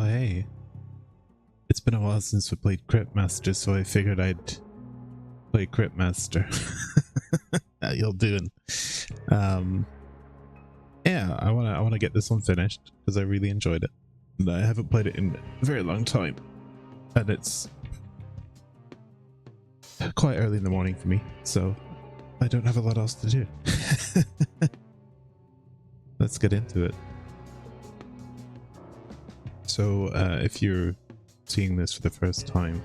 hey. It's been a while since we played Cryptmaster, so I figured I'd play Cryptmaster. How y'all doing? Yeah, I wanna get this one finished because I really enjoyed it. And I haven't played it in a very long time. And it's quite early in the morning for me, so I don't have a lot else to do. Let's get into it. So if you're seeing this for the first time,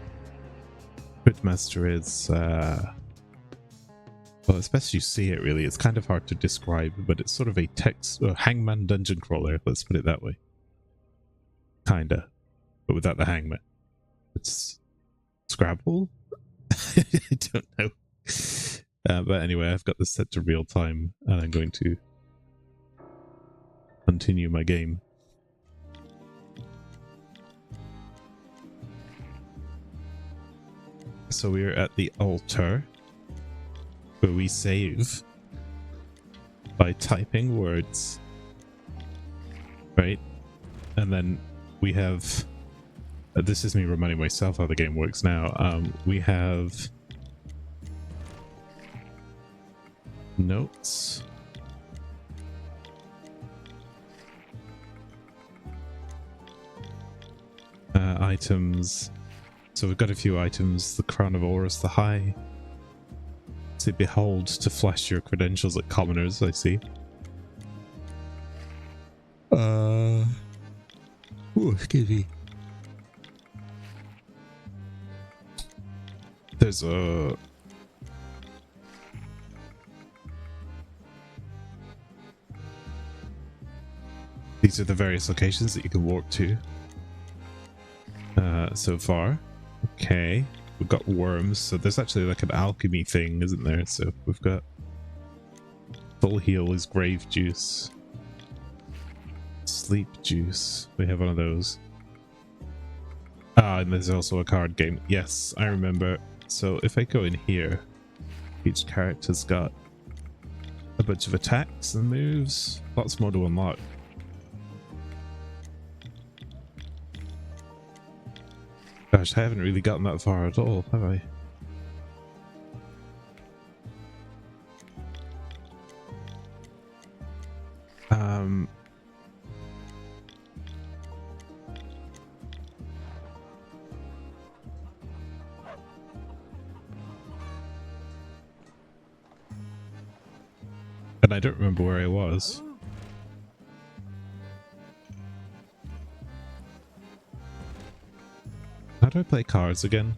Cryptmaster is well, it's best you see it really. It's kind of hard to describe, but it's sort of a hangman dungeon crawler, let's put it that way. Kinda, but without the hangman. It's Scrabble? I don't know. But anyway, I've got this set to real time and I'm going to continue my game. So we're at the altar where we save by typing words, right? And then we have, this is me reminding myself how the game works now. We have notes, items. So we've got a few items. The Crown of Horus, the High. Say behold to flash your credentials at commoners, I see. Oh, excuse me. There's a... These are the various locations that you can walk to. So far. Okay. We've got worms, so there's actually like an alchemy thing, isn't there? So we've got full heal is grave juice. Sleep juice. We have one of those. Ah, and there's also a card game. Yes, I remember. So if I go in here, each character's got a bunch of attacks and moves. Lots more to unlock. Gosh, I haven't really gotten that far at all, have I? And I don't remember where I was. How do I play cards again?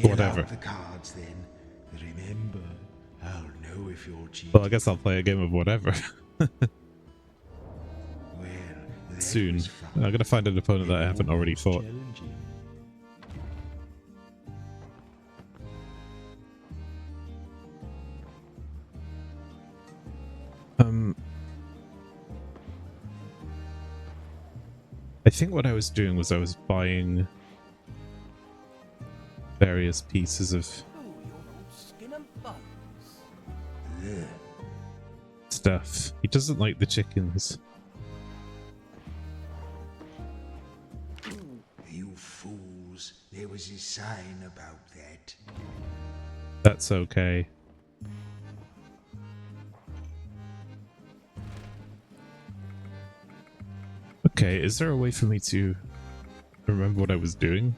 Whatever. The cards, then. Remember, I'll know if you're cheating. Well, I guess I'll play a game of whatever. Soon. I'm gonna find an opponent that I haven't already fought. I think what I was doing was I was buying various pieces of stuff. He doesn't like the chickens. You fools, there was a sign about that. That's okay. Okay, is there a way for me to remember what I was doing?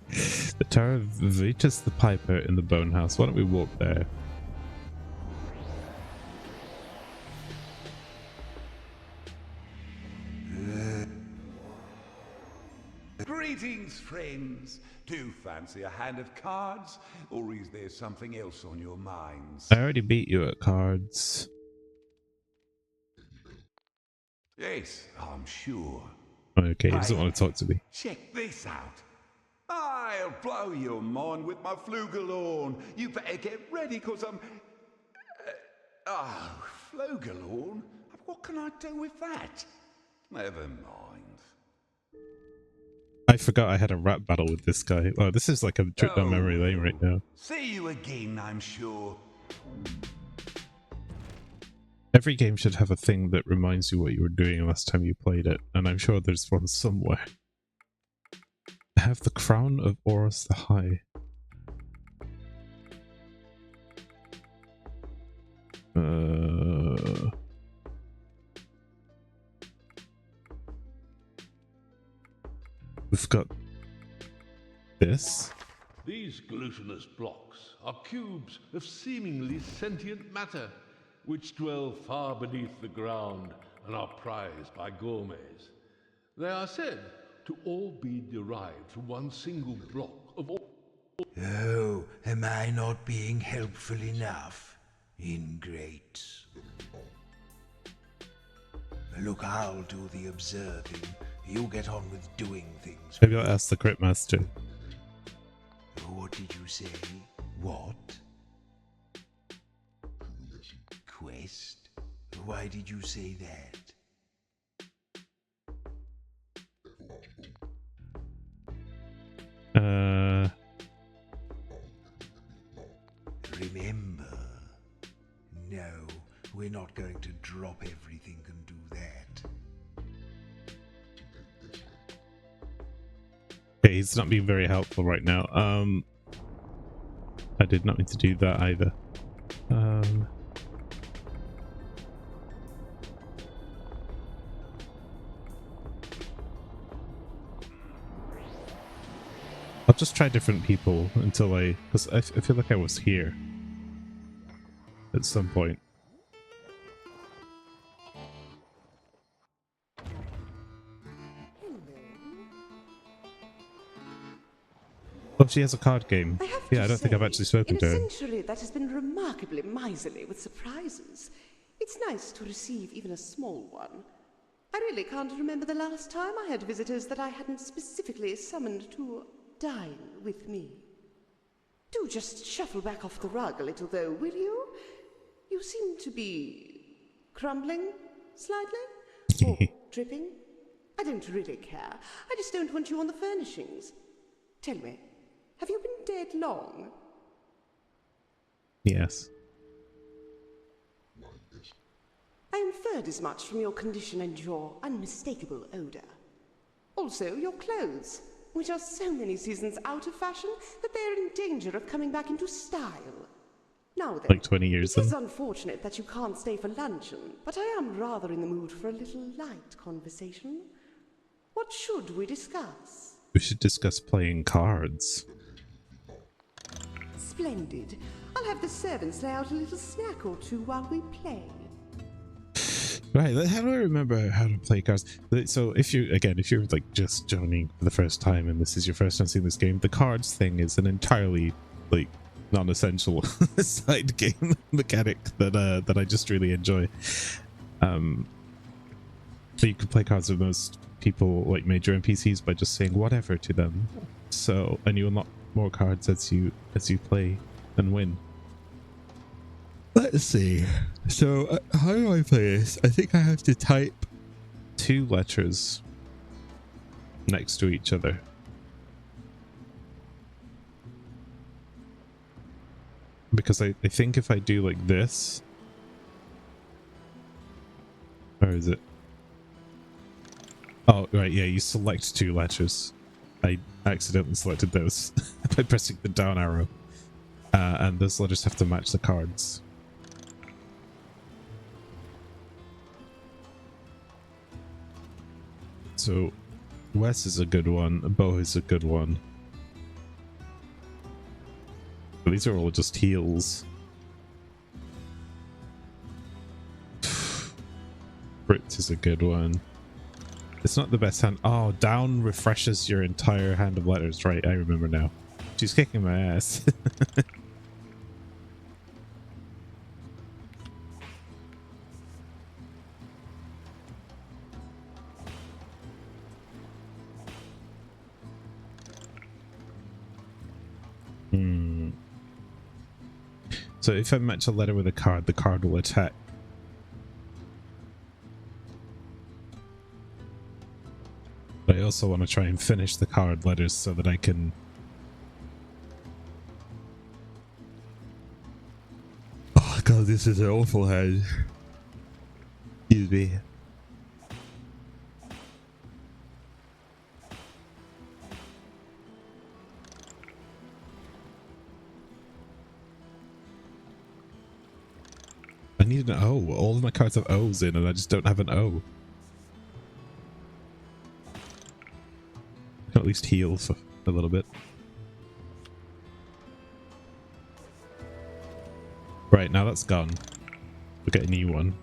The Tower of Vitus the Piper in the Bone House. Why don't we walk there? Greetings, friends. Do you fancy a hand of cards, or is there something else on your minds? I already beat you at cards. Yes, I'm sure. Okay, he doesn't want to talk to me. Check this out. I'll blow your mind with my flugelhorn. You better get ready, cause I'm... oh, flugelhorn? What can I do with that? Never mind. I forgot I had a rap battle with this guy. Oh, this is like a trip down memory lane right now. See you again, I'm sure. Every game should have a thing that reminds you what you were doing last time you played it, and I'm sure there's one somewhere. I have the crown of Oros the High. We've got this. These glutinous blocks are cubes of seemingly sentient matter, which dwell far beneath the ground and are prized by gourmets. They are said to all be derived from one single block of all. Oh, am I not being helpful enough? Ingrates. Look, I'll do the observing. You get on with doing things. Maybe I'll ask the Cryptmaster. What did you say? What? Quest? Why did you say that? Remember? No, we're not going to drop everything and do that. Okay, he's not being very helpful right now. I did not mean to do that either. I'll just try different people until because I feel like I was here at some point. Oh, she has a card game. Yeah, I don't think I've actually spoken to her. In a century that has been remarkably miserly with surprises, it's nice to receive even a small one. I really can't remember the last time I had visitors that I hadn't specifically summoned to dine with me. Do just shuffle back off the rug a little, though, will you? You seem to be crumbling slightly? Or dripping? I don't really care. I just don't want you on the furnishings. Tell me, have you been dead long? Yes. I inferred as much from your condition and your unmistakable odor. Also, your clothes, which are so many seasons out of fashion that they are in danger of coming back into style. Now then, Like 20 years it is then? unfortunate that you can't stay for luncheon, but I am rather in the mood for a little light conversation. What should we discuss? We should discuss playing cards. Splendid. I'll have the servants lay out a little snack or two while we play. Right, how do I remember how to play cards? So if you're like just joining for the first time and this is your first time seeing this game, the cards thing is an entirely like non-essential side game mechanic that I just really enjoy. So you can play cards with most people, like major NPCs, by just saying whatever to them. So, and you unlock more cards as you play and win. Let's see. So, how do I play this? I think I have to type 2 letters next to each other. Because I think if I do like this... Where is it? Oh, right, yeah, you select 2 letters. I accidentally selected those by pressing the down arrow. And those letters have to match the cards. So, Wes is a good one, Bo is a good one. But these are all just heals. Brit is a good one. It's not the best hand. Oh, down refreshes your entire hand of letters. Right, I remember now. She's kicking my ass. So if I match a letter with a card, the card will attack. But I also want to try and finish the card letters so that I can... Oh god, this is an awful head. Excuse me. I need an O. All of my cards have O's in and I just don't have an O. I can at least heal for a little bit. Right, now that's gone. We'll get a new one.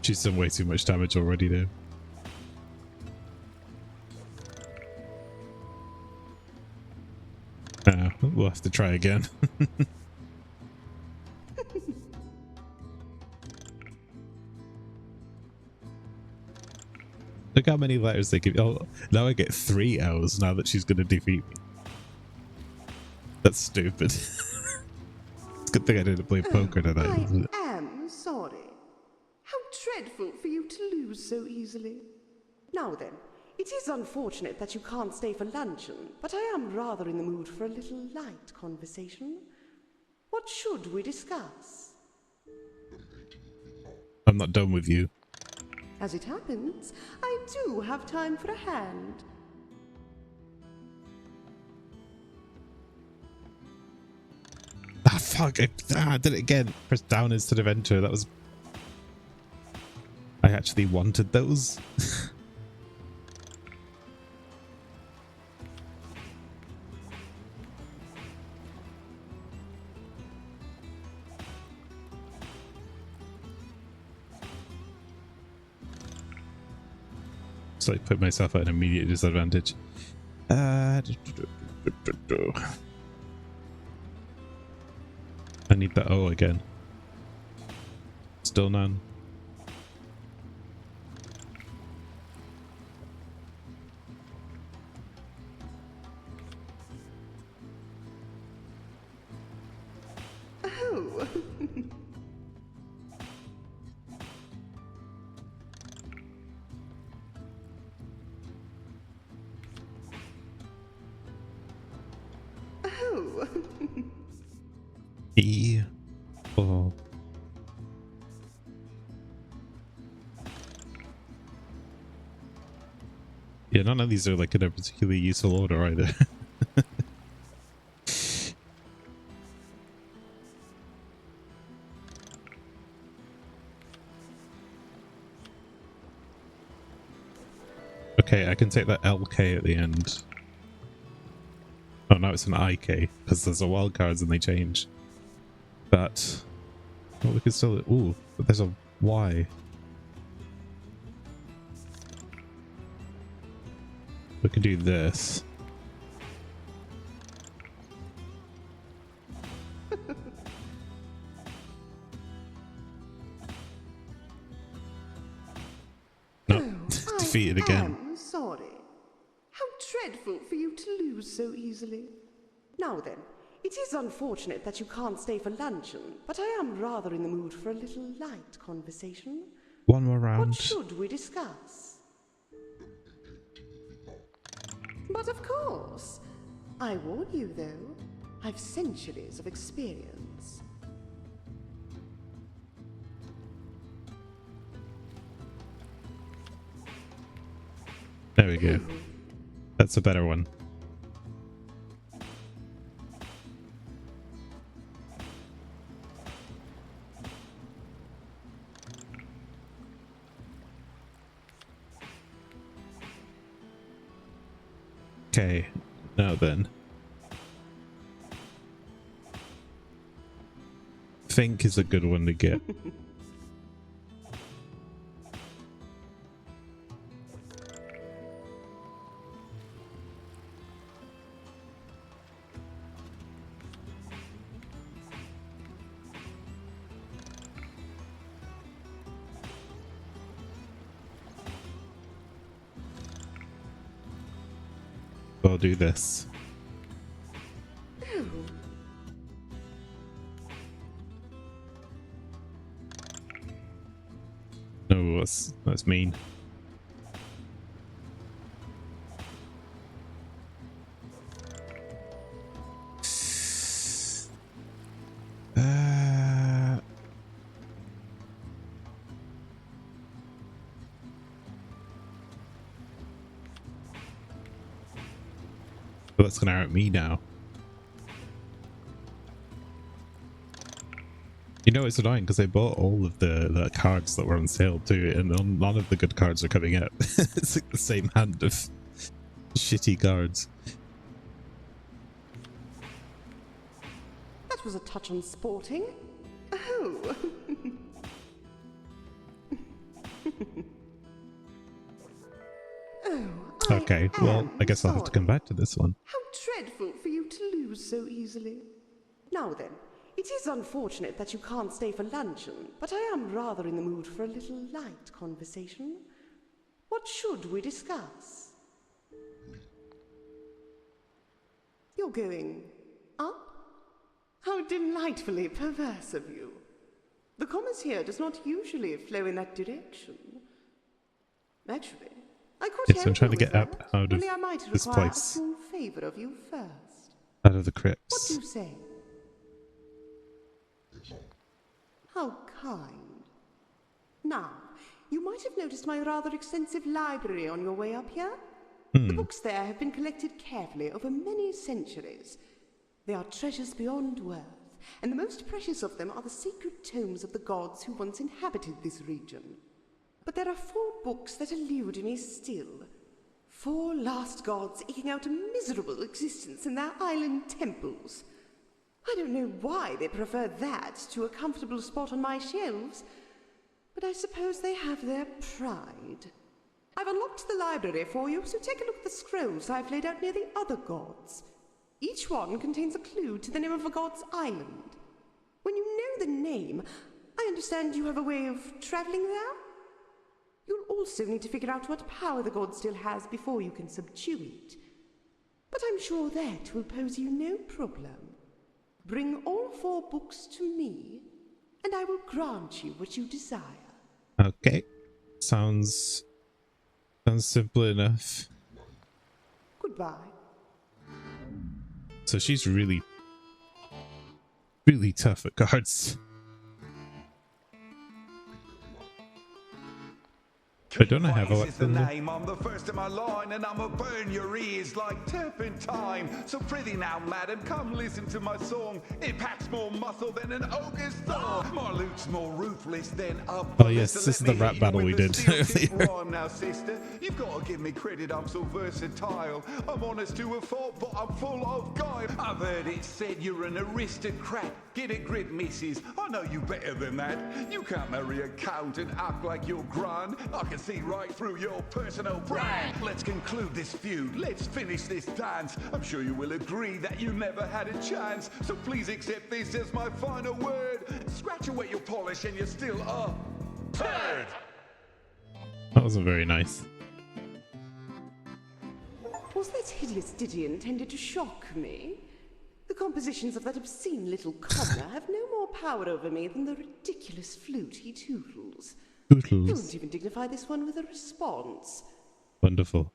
She's done way too much damage already though. We'll have to try again. Look how many letters they give. Oh, now I get 3 L's now that she's going to defeat me. That's stupid. It's a good thing I didn't play poker tonight, isn't it? I am sorry. How dreadful for you to lose so easily. Now then, it is unfortunate that you can't stay for luncheon, but I am rather in the mood for a little light conversation. What should we discuss? I'm not done with you. As it happens, I do have time for a hand. Ah, fuck. I did it again. Press down instead of enter. That was... I actually wanted those. So I put myself at an immediate disadvantage. I need the O again. Still none. Oh. Oh. E. Oh. Yeah, none of these are like in a particularly useful order either. Okay, I can take that LK at the end. Oh, no, it's an IK because there's a wild cards and they change. But well, we could still. Ooh, but there's a Y. We can do this. No, defeated again. I'm sorry. How dreadful for you to lose so easily. Now then, it is unfortunate that you can't stay for luncheon, but I am rather in the mood for a little light conversation. One more round. What should we discuss? But of course. I warn you, though, I've centuries of experience. There we go. That's a better one. Okay, now then. Think is a good one to get. I'll do this. Oh, No, that's mean. Well, that's gonna hurt me now. You know, it's annoying because I bought all of the cards that were on sale too, and none of the good cards are coming out. It's like the same hand of shitty cards. that was a touch unsporting. Oh. Oh, Okay, well, I guess I'll have to come back to this one. How dreadful for you to lose so easily. Now then, it is unfortunate that you can't stay for luncheon, but I am rather in the mood for a little light conversation. What should we discuss? You're going up? How delightfully perverse of you. The commerce here does not usually flow in that direction. Actually, I could Yes, I'm trying to get up out of only I might this require place. a small favor of you first. Out of the What do crypts. you say? How kind. Now, you might have noticed my rather extensive library on your way up here. The books there have been collected carefully over many centuries. They are treasures beyond worth, and the most precious of them are the sacred tomes of the gods who once inhabited this region. But there are 4 books that elude me still. 4 lost gods eking out a miserable existence in their island temples. I don't know why they prefer that to a comfortable spot on my shelves, but I suppose they have their pride. I've unlocked the library for you, so take a look at the scrolls I've laid out near the other gods. Each one contains a clue to the name of a god's island. When you know the name, I understand you have a way of traveling there? You'll also need to figure out what power the god still has before you can subdue it. But I'm sure that will pose you no problem. Bring all 4 books to me, and I will grant you what you desire. Okay. Sounds simple enough. Goodbye. So she's really tough at cards. I don't know how Vice is the to name. I'm the first in my line, and I'ma burn your ears like turpentine. So prithee now, madam, come listen to my song. It packs more muscle than an ogre's thong. My lute's more ruthless than a Oh yes, this is the rap battle we did earlier. Now, sister, you've got to give me credit. I'm so versatile. I'm honest to a fault, but I'm full of guile. I've heard it said you're an aristocrat. Get a grip, missus. I know you better than that. You can't marry a count and act like you're grand. I can see right through your personal brand. Let's conclude this feud. Let's finish this dance. I'm sure you will agree that you never had a chance. So please accept this as my final word. Scratch away your polish and you're still a turd. That wasn't very nice. Was that hideous ditty intended to shock me? The compositions of that obscene little cobbler have no more power over me than the ridiculous flute he tootles. I won't even dignify this one with a response. Wonderful.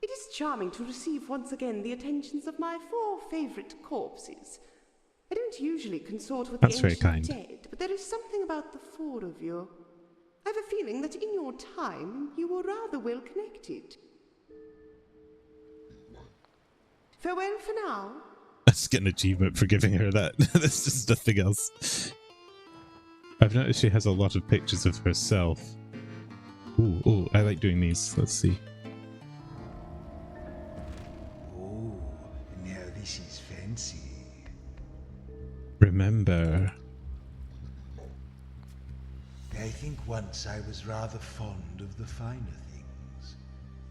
It is charming to receive once again the attentions of my 4 favourite corpses. I don't usually consort with That's the very ancient kind. dead, but there is something about the 4 of you. I have a feeling that in your time you were rather well connected. Farewell for now. I just get an achievement for giving her that. There's just nothing else. I've noticed she has a lot of pictures of herself. Ooh, I like doing these. Let's see. Oh, now this is fancy. Remember. I think once I was rather fond of the finer things.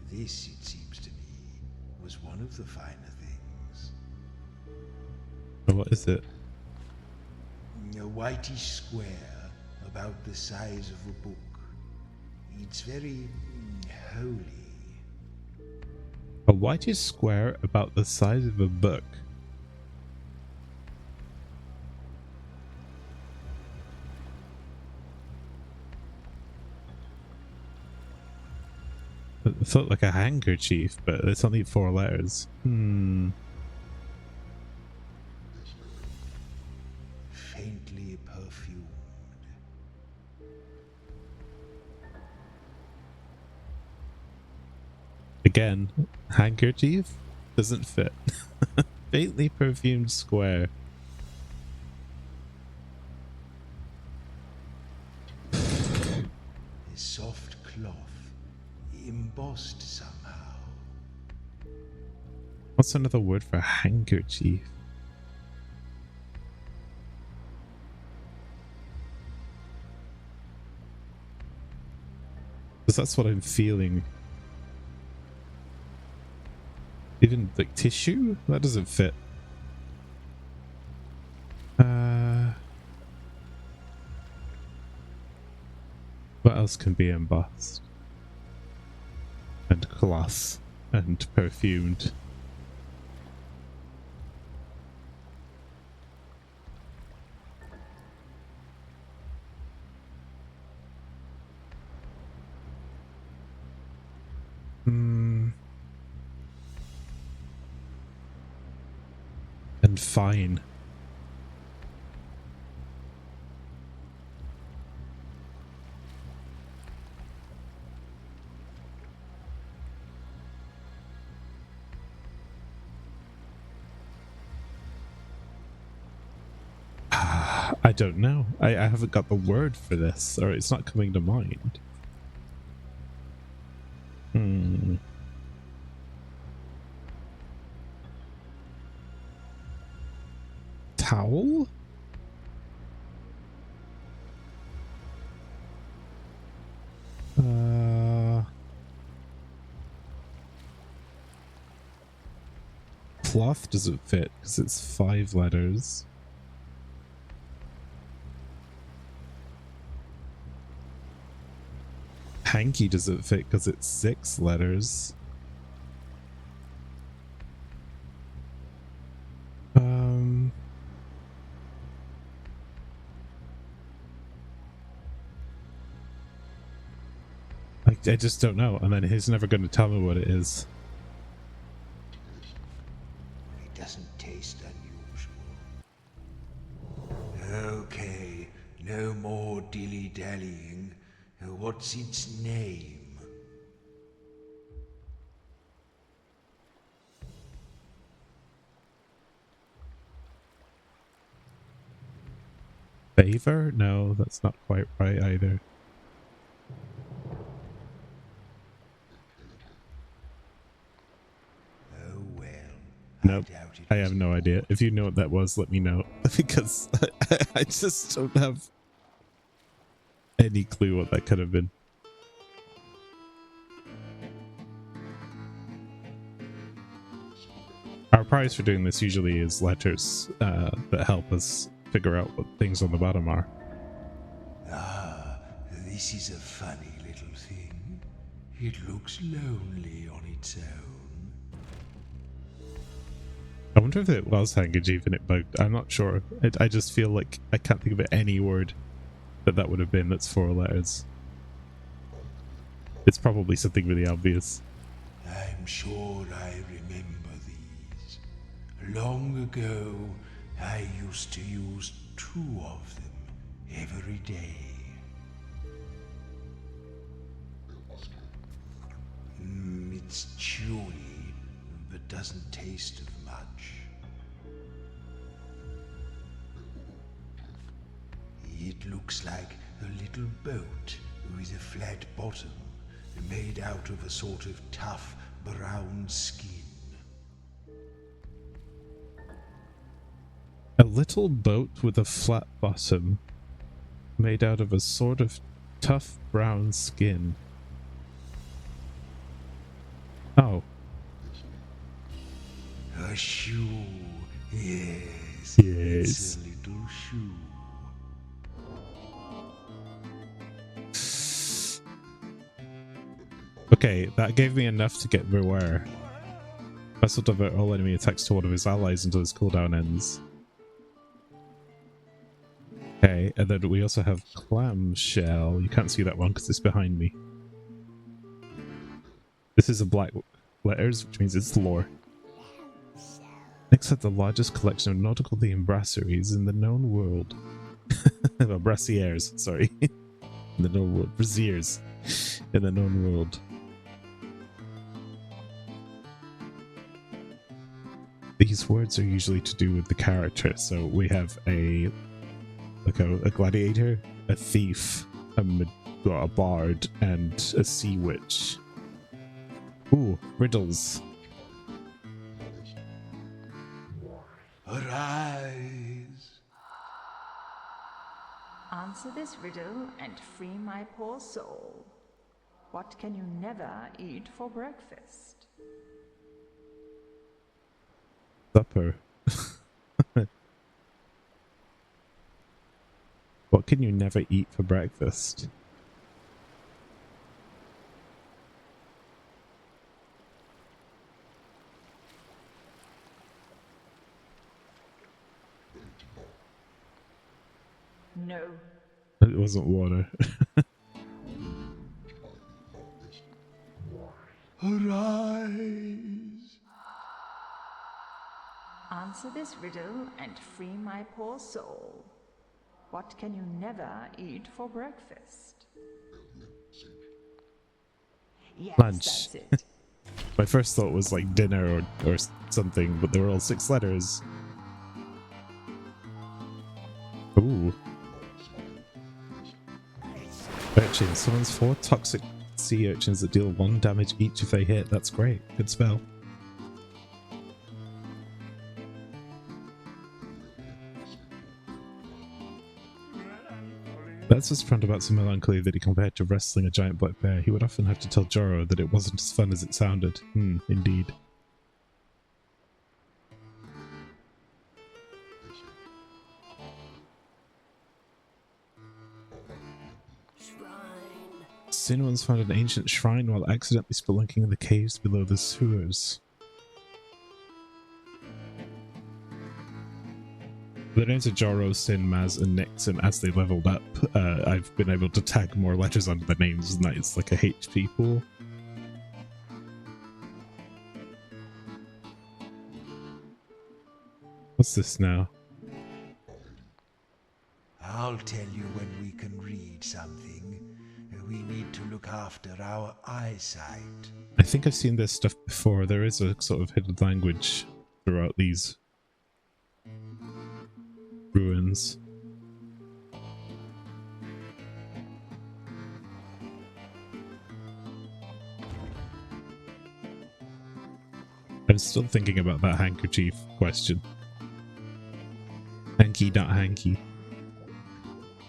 This, it seems to me, was one of the finer things. Oh, what is it? A whitish square, about the size of a book. It's very holy. A white is square about the size of a book. It felt like a handkerchief, but it's only 4 letters. Faintly perfumed. Again, handkerchief doesn't fit. Faintly perfumed square. A soft cloth, embossed somehow. What's another word for handkerchief? Because that's what I'm feeling. Even like tissue? That doesn't fit. What else can be embossed? And cloth and perfumed. And fine. I don't know. I haven't got the word for this, or it's not coming to mind. Towel? Cloth doesn't fit because it's 5 letters. Hanky doesn't fit because it's 6 letters. I just don't know, and then he's never going to tell me what it is. It doesn't taste unusual. Okay, no more dilly-dallying. What's its name? Favor? No, that's not quite right either. Oh well. Nope. I have no idea. If you know what that was, let me know. Because I just don't have any clue what that could have been. Our prize for doing this usually is letters that help us figure out what things on the bottom are. Ah, this is a funny little thing. It looks lonely on its own. I wonder if it was handkerchief and it bugged. I'm not sure. I just feel like I can't think of any word that would have been that's 4 letters. It's probably something really obvious. I'm sure I remember these. Long ago, I used to use 2 of them every day. It's chewy, but doesn't taste of much. It looks like a little boat with a flat bottom, made out of a sort of tough brown skin. A little boat with a flat bottom, made out of a sort of tough brown skin. Oh. A shoe. Yes. Yes. It's a little shoe. Okay, that gave me enough to get beware. This will divert all enemy attacks to one of his allies until his cooldown ends. Okay, and then we also have Clamshell. You can't see that one because it's behind me. This is a black letters, which means it's lore. Next have the largest collection of nautical themed brasseries in the known world. Well, brassiers, sorry. In the known world. Braziers. In the known world. These words are usually to do with the character. So we have a gladiator, a thief, a bard, and a sea witch. Ooh, riddles. Arise. Answer this riddle and free my poor soul. What can you never eat for breakfast? Supper. What can you never eat for breakfast? No. It wasn't water. Arise. Answer this riddle and free my poor soul. What can you never eat for breakfast? Yes, Lunch. that's it. My first thought was like dinner or something, but they were all 6 letters. Ooh. Urchin summons 4 toxic sea urchins that deal 1 damage each if they hit. That's great. Good spell. That's his front about some melancholy that he compared to wrestling a giant black bear. He would often have to tell Joro that it wasn't as fun as it sounded. Indeed. Sin once found an ancient shrine while accidentally spelunking in the caves below the sewers. The names of Joro, Sin, Maz, and Nyx, and as they leveled up, I've been able to tag more letters onto the names, and that it's like a HP pool. What's this now? I'll tell you when we can read something. We need to look after our eyesight. I think I've seen this stuff before. There is a sort of hidden language throughout these ruins. I'm still thinking about that handkerchief question. Hanky, not hanky.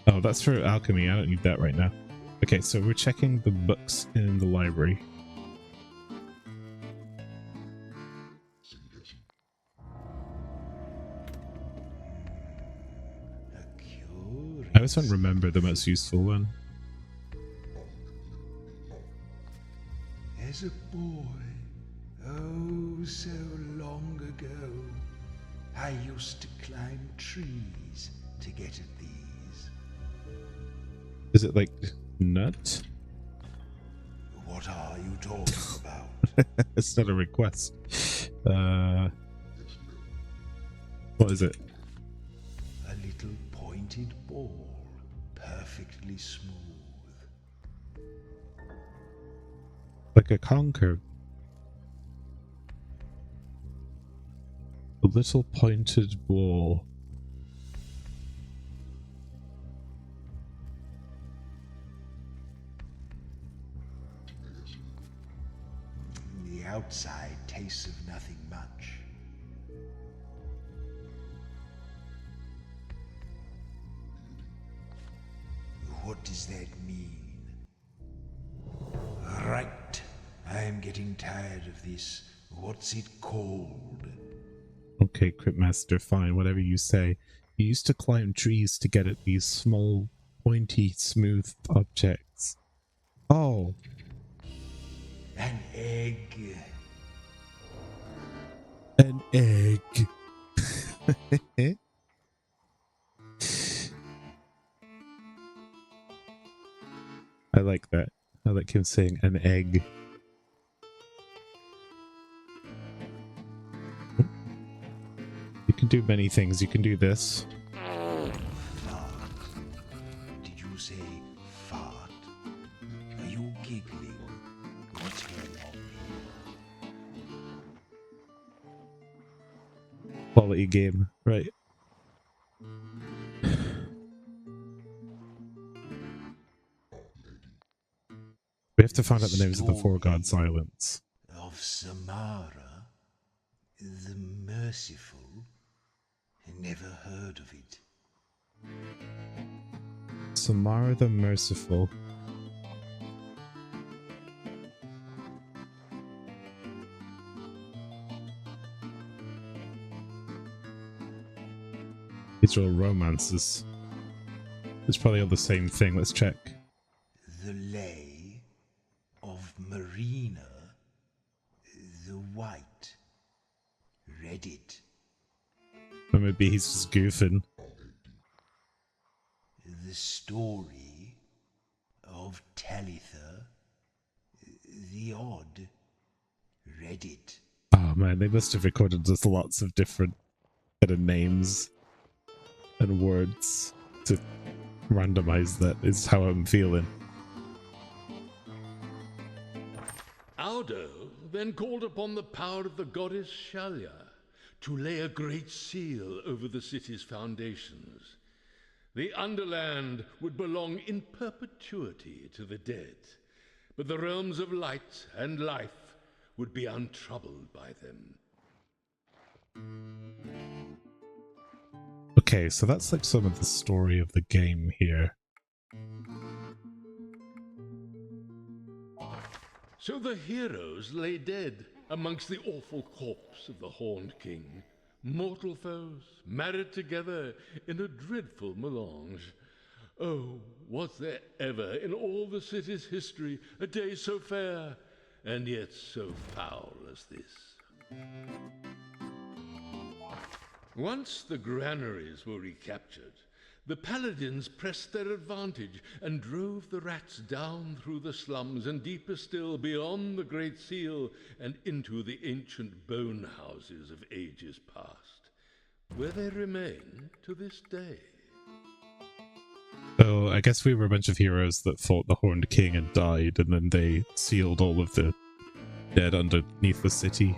Oh, that's for alchemy. I don't need that right now. Okay, so we're checking the books in the library. I always want to remember the most useful one. As a boy, oh so long ago, I used to climb trees to get at these. Is it like nut? What are you talking about? It's not a request. What is it? A little pointed ball, perfectly smooth. Like a conker. A little pointed ball. The outside tastes of nothing much. What does that mean? Right. I am getting tired of this. What's it called? Okay, Cryptmaster, fine, whatever you say. You used to climb trees to get at these small, pointy, smooth objects. Oh. An egg. An egg. I like that. I like him saying an egg. You can do many things. You can do this. Fart. Did you say fart? Are you giggling? What's going on? Quality game, right? We have to find out the names of the four gods' islands. Of Samara, the Merciful. I never heard of it. Samara the Merciful. These are all romances. It's probably all the same thing. Let's check. The Lay of Marina, the White. Read it. Or maybe he's just goofing. The Story of Talitha, the Odd. Read it. Oh man, they must have recorded just lots of different kind of names and words to randomize that, is how I'm feeling. Audo then called upon the power of the goddess Shalia to lay a great seal over the city's foundations. The underland would belong in perpetuity to the dead, but the realms of light and life would be untroubled by them. Okay, so that's like some of the story of the game here. So the heroes lay dead amongst the awful corpse of the Horned King. Mortal foes, married together in a dreadful melange. Oh, was there ever in all the city's history a day so fair, and yet so foul as this? Once the granaries were recaptured, the paladins pressed their advantage and drove the rats down through the slums and deeper still beyond the Great Seal and into the ancient bone houses of ages past, where they remain to this day. So I guess we were a bunch of heroes that fought the Horned King and died, and then they sealed all of the dead underneath the city.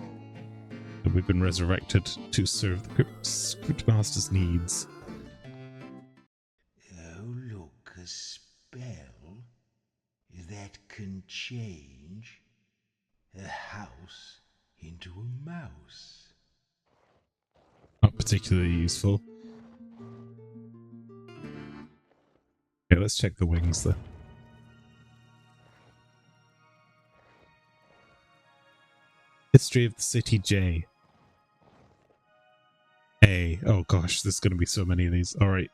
And we've been resurrected to serve the Cryptmaster's needs. Oh, look, a spell that can change a house into a mouse. Not particularly useful. Okay, let's check the wings though. History of the city J. A. Oh gosh, there's going to be so many of these. Alright.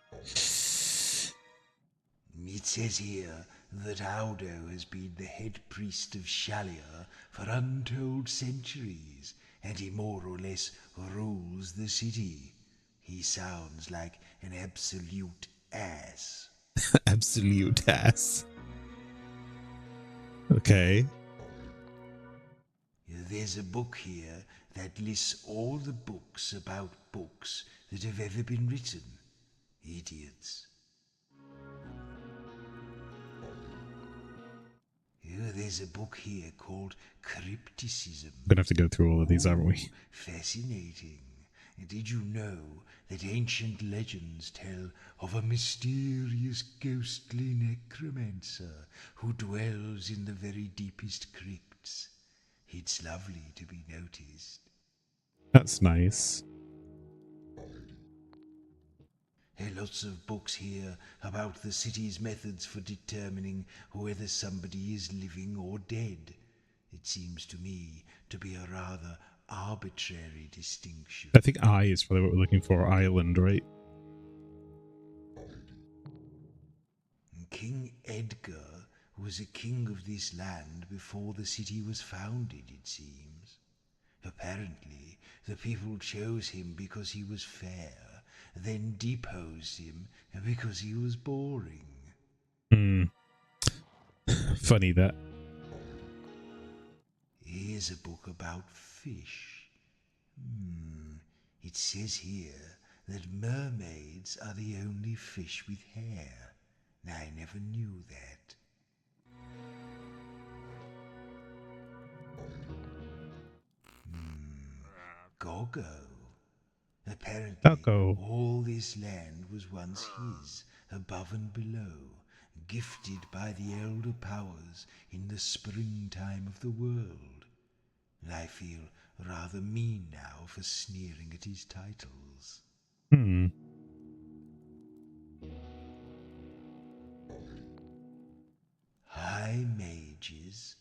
It says here that Audo has been the head priest of Shalia for untold centuries, and he more or less rules the city. He sounds like an absolute ass. Absolute ass. Okay. There's a book here that lists all the books about books that have ever been written. Idiots. There's a book here called Crypticism. We're gonna have to go through all of these, aren't we? Fascinating. Did you know that ancient legends tell of a mysterious ghostly necromancer who dwells in the very deepest crypts? It's lovely to be noticed. That's nice. There are lots of books here about the city's methods for determining whether somebody is living or dead. It seems to me to be a rather arbitrary distinction. I think I is probably what we're looking for. Island, right? King Edgar was a king of this land before the city was founded, it seems. Apparently, The people chose him because he was fair, then deposed him because he was boring. Funny that. Here's a book about fish. It says here that mermaids are the only fish with hair. I never knew that. Goggo. Apparently, Goggo. all this land was once his, above and below, gifted by the elder powers in the springtime of the world. And I feel rather mean now for sneering at his titles. High Mages.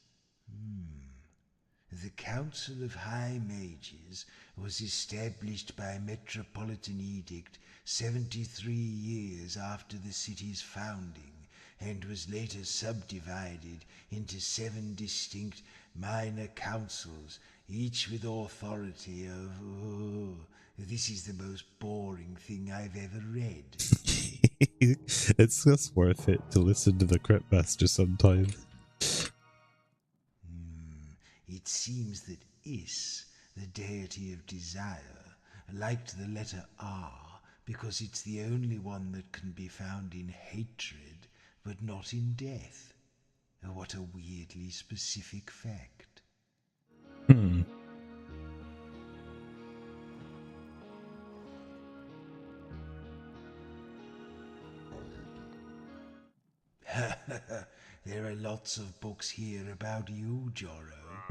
The Council of High Mages was established by Metropolitan Edict 73 years after the city's founding, and was later subdivided into 7 distinct minor councils, each with authority of... Oh, this is the most boring thing I've ever read. It's just worth it to listen to the Cryptmaster sometimes. It seems that Is, the deity of desire, liked the letter R because it's the only one that can be found in hatred, but not in death. What a weirdly specific fact. There are lots of books here about you, Joro.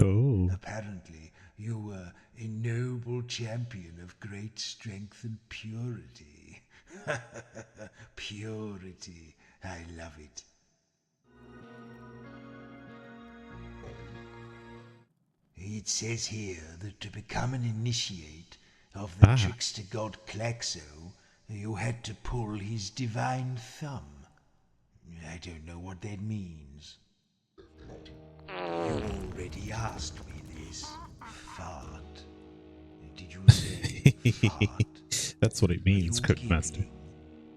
Oh. Apparently, you were a noble champion of great strength and purity. Purity. I love it. It says here that to become an initiate of the trickster god Klaxo, you had to pull his divine thumb. I don't know what that means. You already asked me this. Fart. Did you say fart? That's what it means, Are you Cryptmaster. kidding?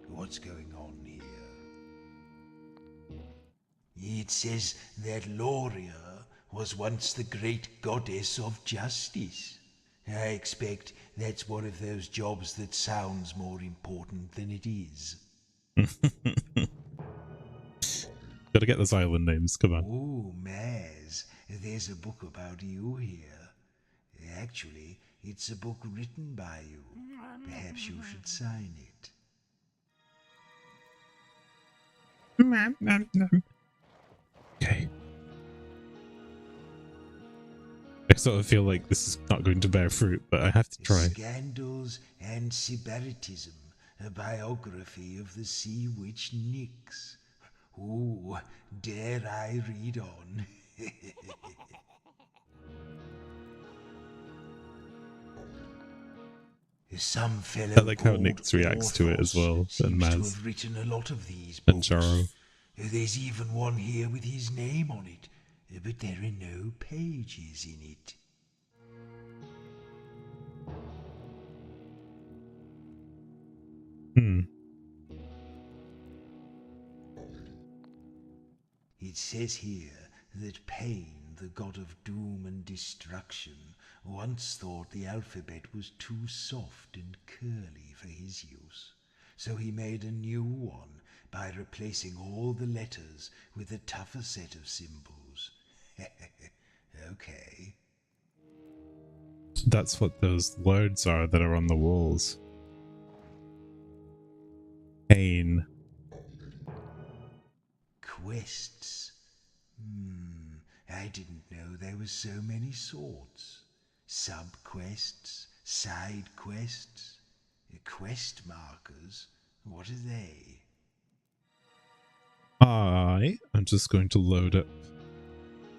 What's going on here? It says that Loria was once the great goddess of justice. I expect that's one of those jobs that sounds more important than it is. Gotta get those island names, come on. Oh, Maz, there's a book about you here. Actually, it's a book written by you. Perhaps you should sign it. Okay. I sort of feel like this is not going to bear fruit, but I have to try. Scandals and Sybaritism, a biography of the sea witch Nyx. Ooh, dare I read on? Some fellow I like how called Nyx reacts to it as well, Orthos and seems to Maz. have written a lot of these And books. Jaro. There's even one here with his name on it, but there are no pages in it. It says here that Pain, the god of doom and destruction, once thought the alphabet was too soft and curly for his use. So he made a new one by replacing all the letters with a tougher set of symbols. Okay. That's what those words are that are on the walls. Pain. Quests. I didn't know there were so many sorts. Sub-quests, side quests, quest markers. What are they? I'm just going to load up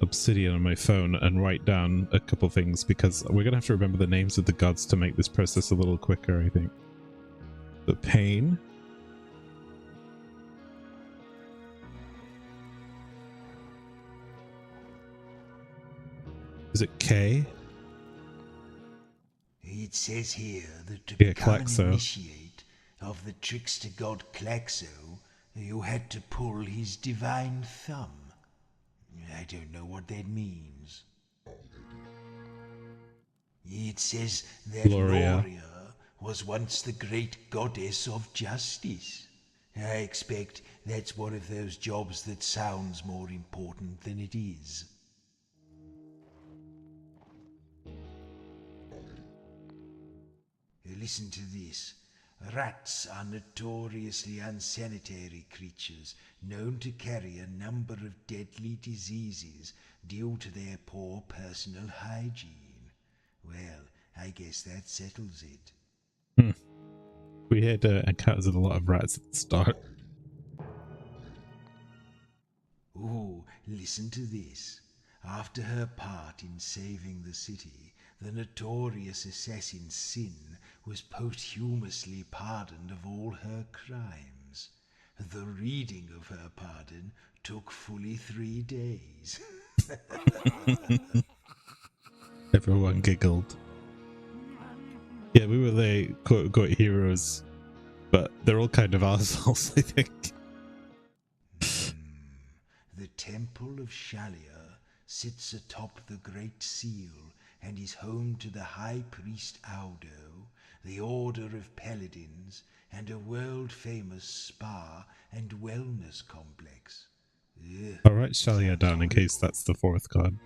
Obsidian on my phone and write down a couple things, because we're going to have to remember the names of the gods to make this process a little quicker, I think. The Pain. Is it K? It It says here that to Yeah, become an Klaxo. initiate of the trickster god Klaxo, you had to pull his divine thumb. I don't know what that means. It says that Gloria. Gloria was once the great goddess of justice. I expect that's one of those jobs that sounds more important than it is. Listen to this. Rats are notoriously unsanitary creatures, known to carry a number of deadly diseases due to their poor personal hygiene. Well, I guess that settles it. We had encounters with a lot of rats at the start. Ooh, listen to this. After her part in saving the city, the notorious assassin Sin was posthumously pardoned of all her crimes. The reading of her pardon took fully 3 days. Everyone giggled. Yeah, we were the quote-unquote heroes, but they're all kind of assholes, I think. The Temple of Shalia sits atop the Great Seal and is home to the High Priest Audo, the Order of Paladins, and a world-famous spa and wellness complex. Ugh, I'll write Shalia down in case that's the fourth god.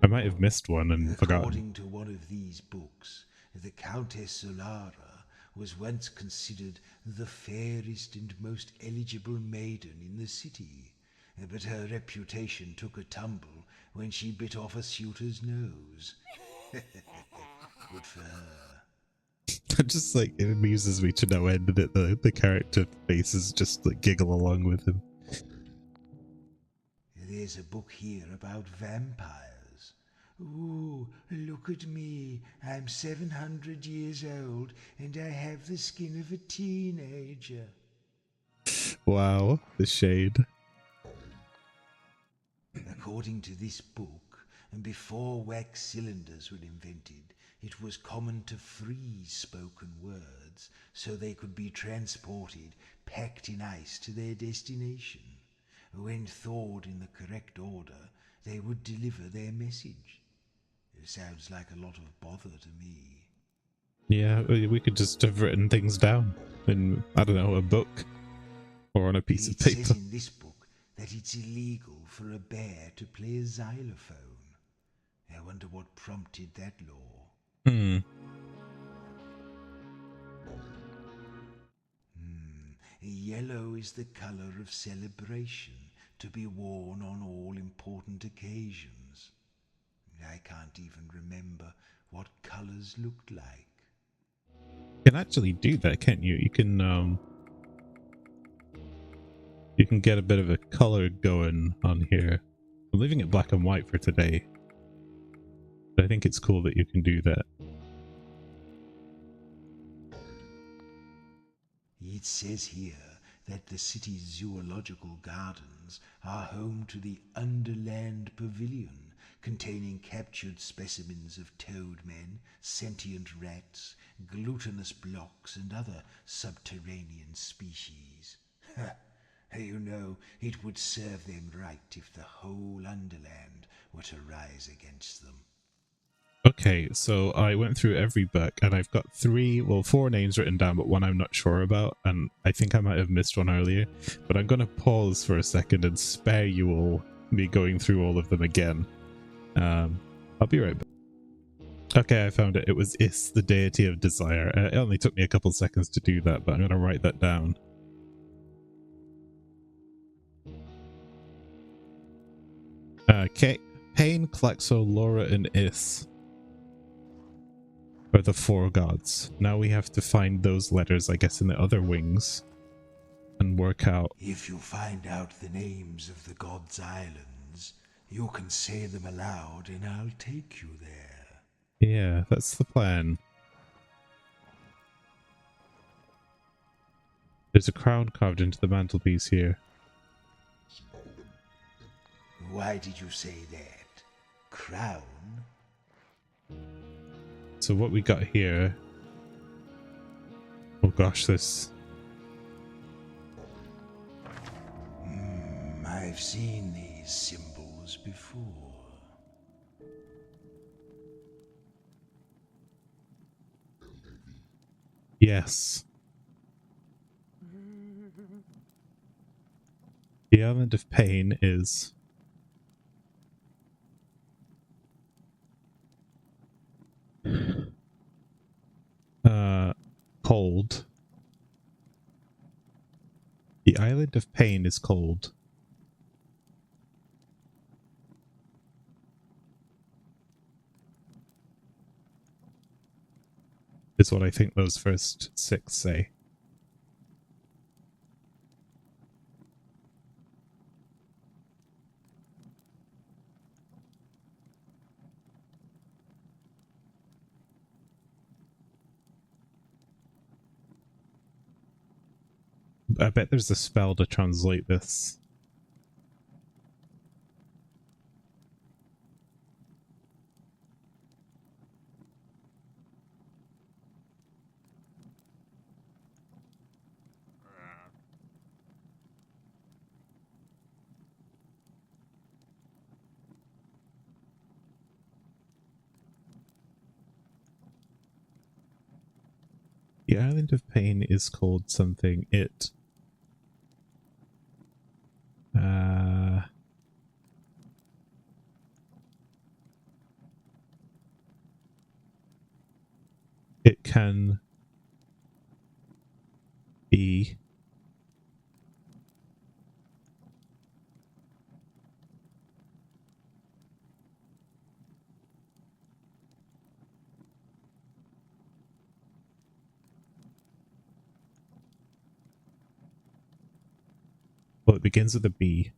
I might have missed one and forgotten. According to one of these books, the Countess Solara was once considered the fairest and most eligible maiden in the city, but her reputation took a tumble when she bit off a suitor's nose. Good for her. Just like, it amuses me to no end that the character faces just like giggle along with him. There's a book here about vampires. Ooh, look at me. I'm 700 years old and I have the skin of a teenager. Wow, the shade. According to this book, and before wax cylinders were invented, it was common to freeze spoken words so they could be transported, packed in ice to their destination. When thawed in the correct order, they would deliver their message. It sounds like a lot of bother to me. Yeah, we could just have written things down in, I don't know, a book or on a piece of It says paper. in this book that it's illegal for a bear to play a xylophone. I wonder what prompted that law. Yellow is the color of celebration, to be worn on all important occasions. I can't even remember what colors looked like. You can actually do that, can't you? You can get a bit of a color going on here. I'm leaving it black and white for today, but I think it's cool that you can do that. It says here that the city's zoological gardens are home to the Underland Pavilion, containing captured specimens of toadmen, sentient rats, glutinous blocks, and other subterranean species. You know, it would serve them right if the whole Underland were to rise against them. Okay, so I went through every book and I've got 4 names written down, but one I'm not sure about, and I think I might have missed one earlier, but I'm going to pause for a second and spare you all me going through all of them again. I'll be right back. Okay, I found it. It was Is, the deity of desire. It only took me a couple seconds to do that, but I'm going to write that down. Okay, Pain, Klaxo, Laura, and Is are the 4 gods. Now we have to find those letters, I guess, in the other wings and work out. If you find out the names of the gods' islands, you can say them aloud and I'll take you there. Yeah, that's the plan. There's a crown carved into the mantelpiece here. Why did you say that? Crown? So what we got here... Oh gosh, this... I've seen these symbols before. Yes. The Island of Pain is... cold. The Island of Pain is cold. Is what I think those first 6 say. I bet there's a spell to translate this. The Island of Pain is called something. It can be well, it begins with a B.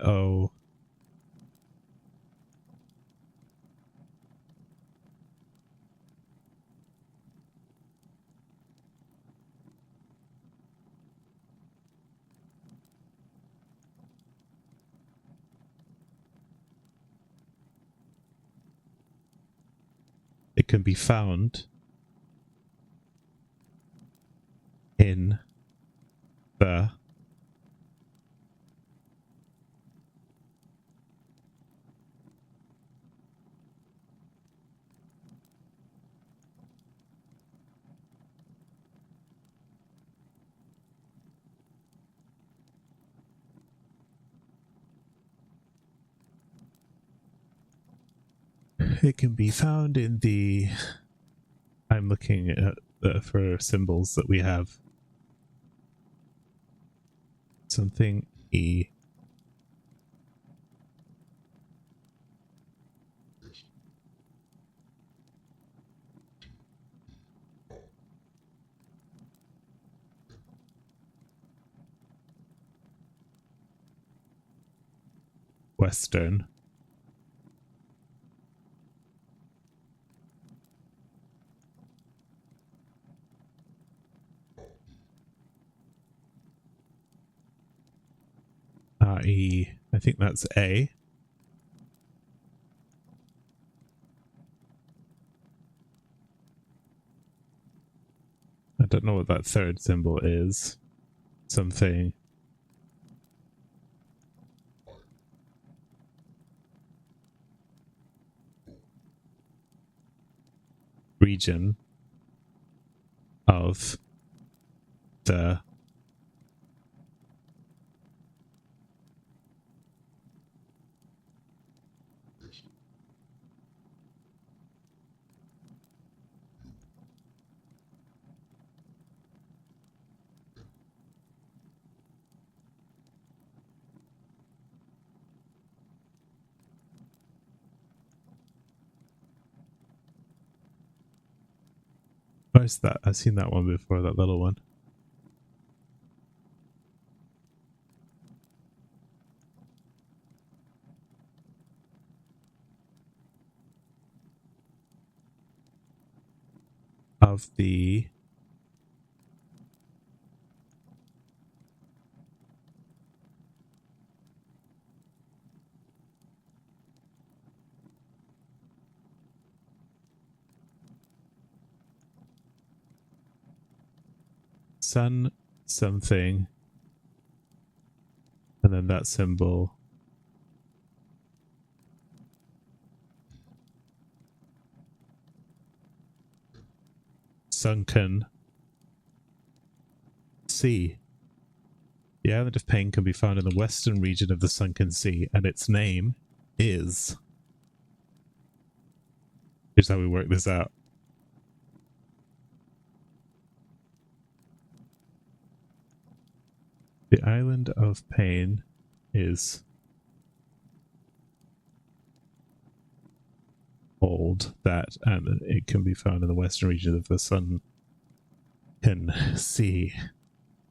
Oh. It can be found in the It can be found in the... I'm looking at for symbols that we have. Something E. Western. E. I think that's A. I don't know what that third symbol is. Something. Region of the Where's that? I've seen that one before, that little one. of the sun something, and then that symbol. Sunken Sea. The island of Pain can be found in the western region of the Sunken Sea, and its name is... Here's how we work this out. The island of Pain is called that, and it can be found in the western region of the Sunken Sea.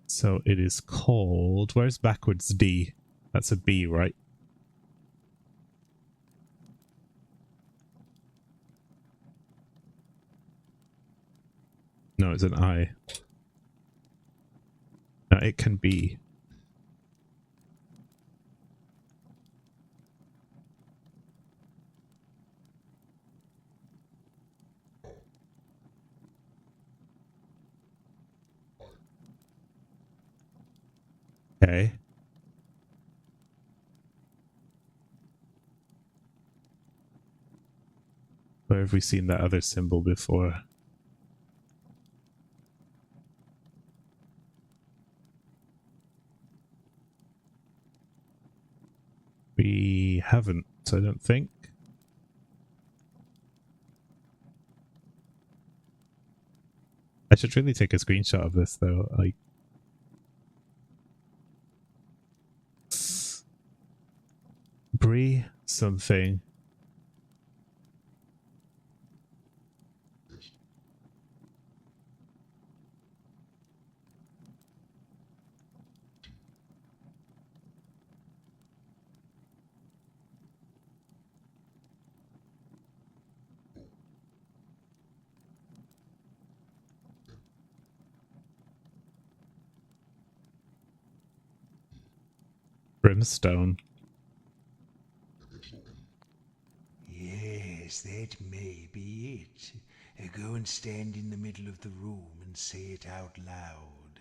So it is called... Where's backwards D? That's a B, right? No, it's an I. No, it can be. Okay. Where have we seen that other symbol before? We haven't, I don't think. I should really take a screenshot of this though. Like, Bree something. Brimstone. Yes, that may be it. Go and stand in the middle of the room and say it out loud.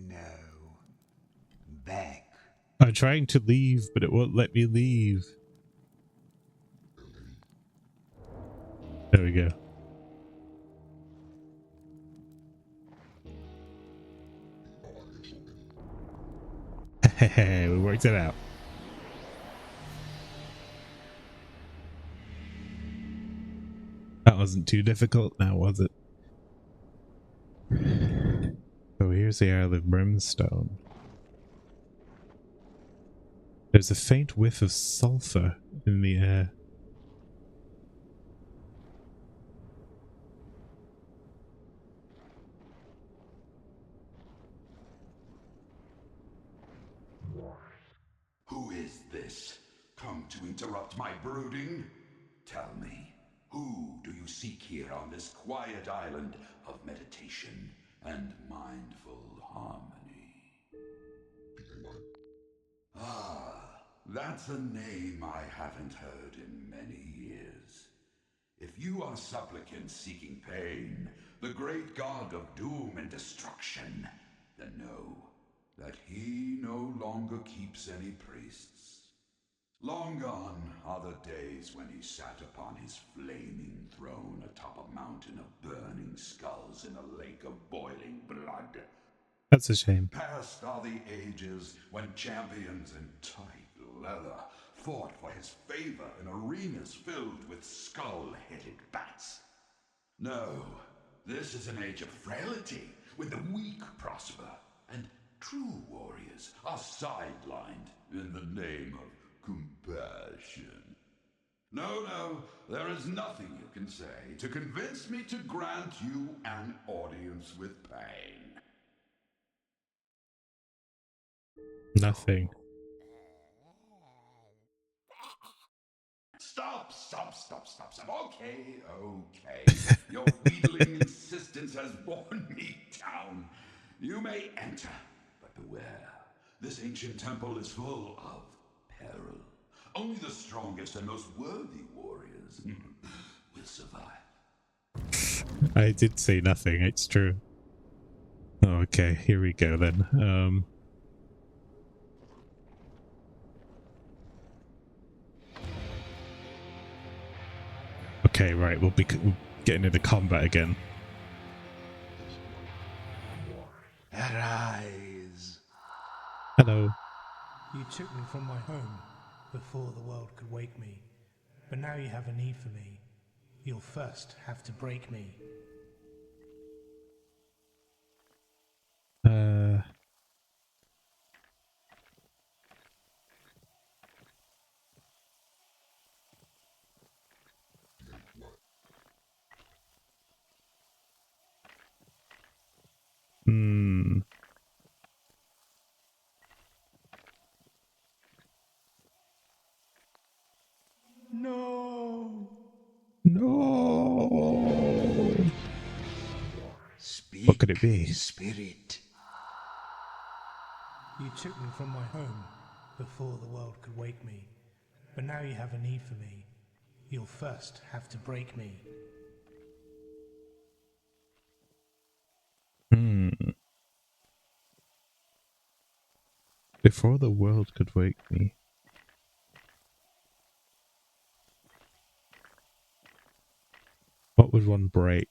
No. Back. I'm trying to leave, but it won't let me leave. There we go. We worked it out. That wasn't too difficult now, was it? So here's the Isle of Brimstone. There's a faint whiff of sulfur in the air. Who is this? Come to interrupt my brooding? Tell me, who do you seek here on this quiet island of meditation and mindful harmony? Ah, that's a name I haven't heard in many years. If you are supplicant seeking pain, the great god of doom and destruction, then know that he no longer keeps any priests. Long gone are the days when he sat upon his flaming throne atop a mountain of burning skulls in a lake of boiling blood. That's a shame. Past are the ages when champions in tight leather fought for his favor in arenas filled with skull-headed bats. No, this is an age of frailty, when the weak prosper, and true warriors are sidelined in the name of compassion. No, there is nothing you can say to convince me to grant you an audience with pain. Nothing. Stop. Okay. Your wheedling insistence has worn me down. You may enter, but beware. This ancient temple is full of peril. Only the strongest and most worthy warriors will survive. I did say nothing, it's true. Okay, here we go then. Okay, right, we'll be getting into combat again. Arise. Hello. You took me from my home before the world could wake me, but now you have a need for me. You'll first have to break me. No. Speak, What could it be? Spirit. You took me from my home before the world could wake me, but now you have a need for me. You'll first have to break me. Before the world could wake me. What would one break?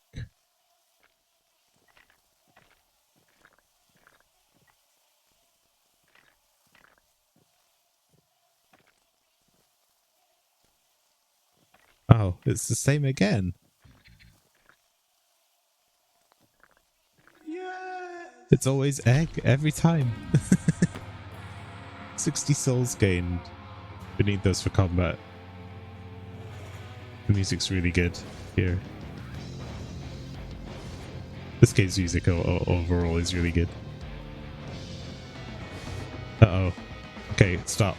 Oh, it's the same again. Yes! It's always egg, every time. 60 souls gained. We need those for combat. The music's really good here. This game's music overall is really good. Uh-oh. Okay, stop.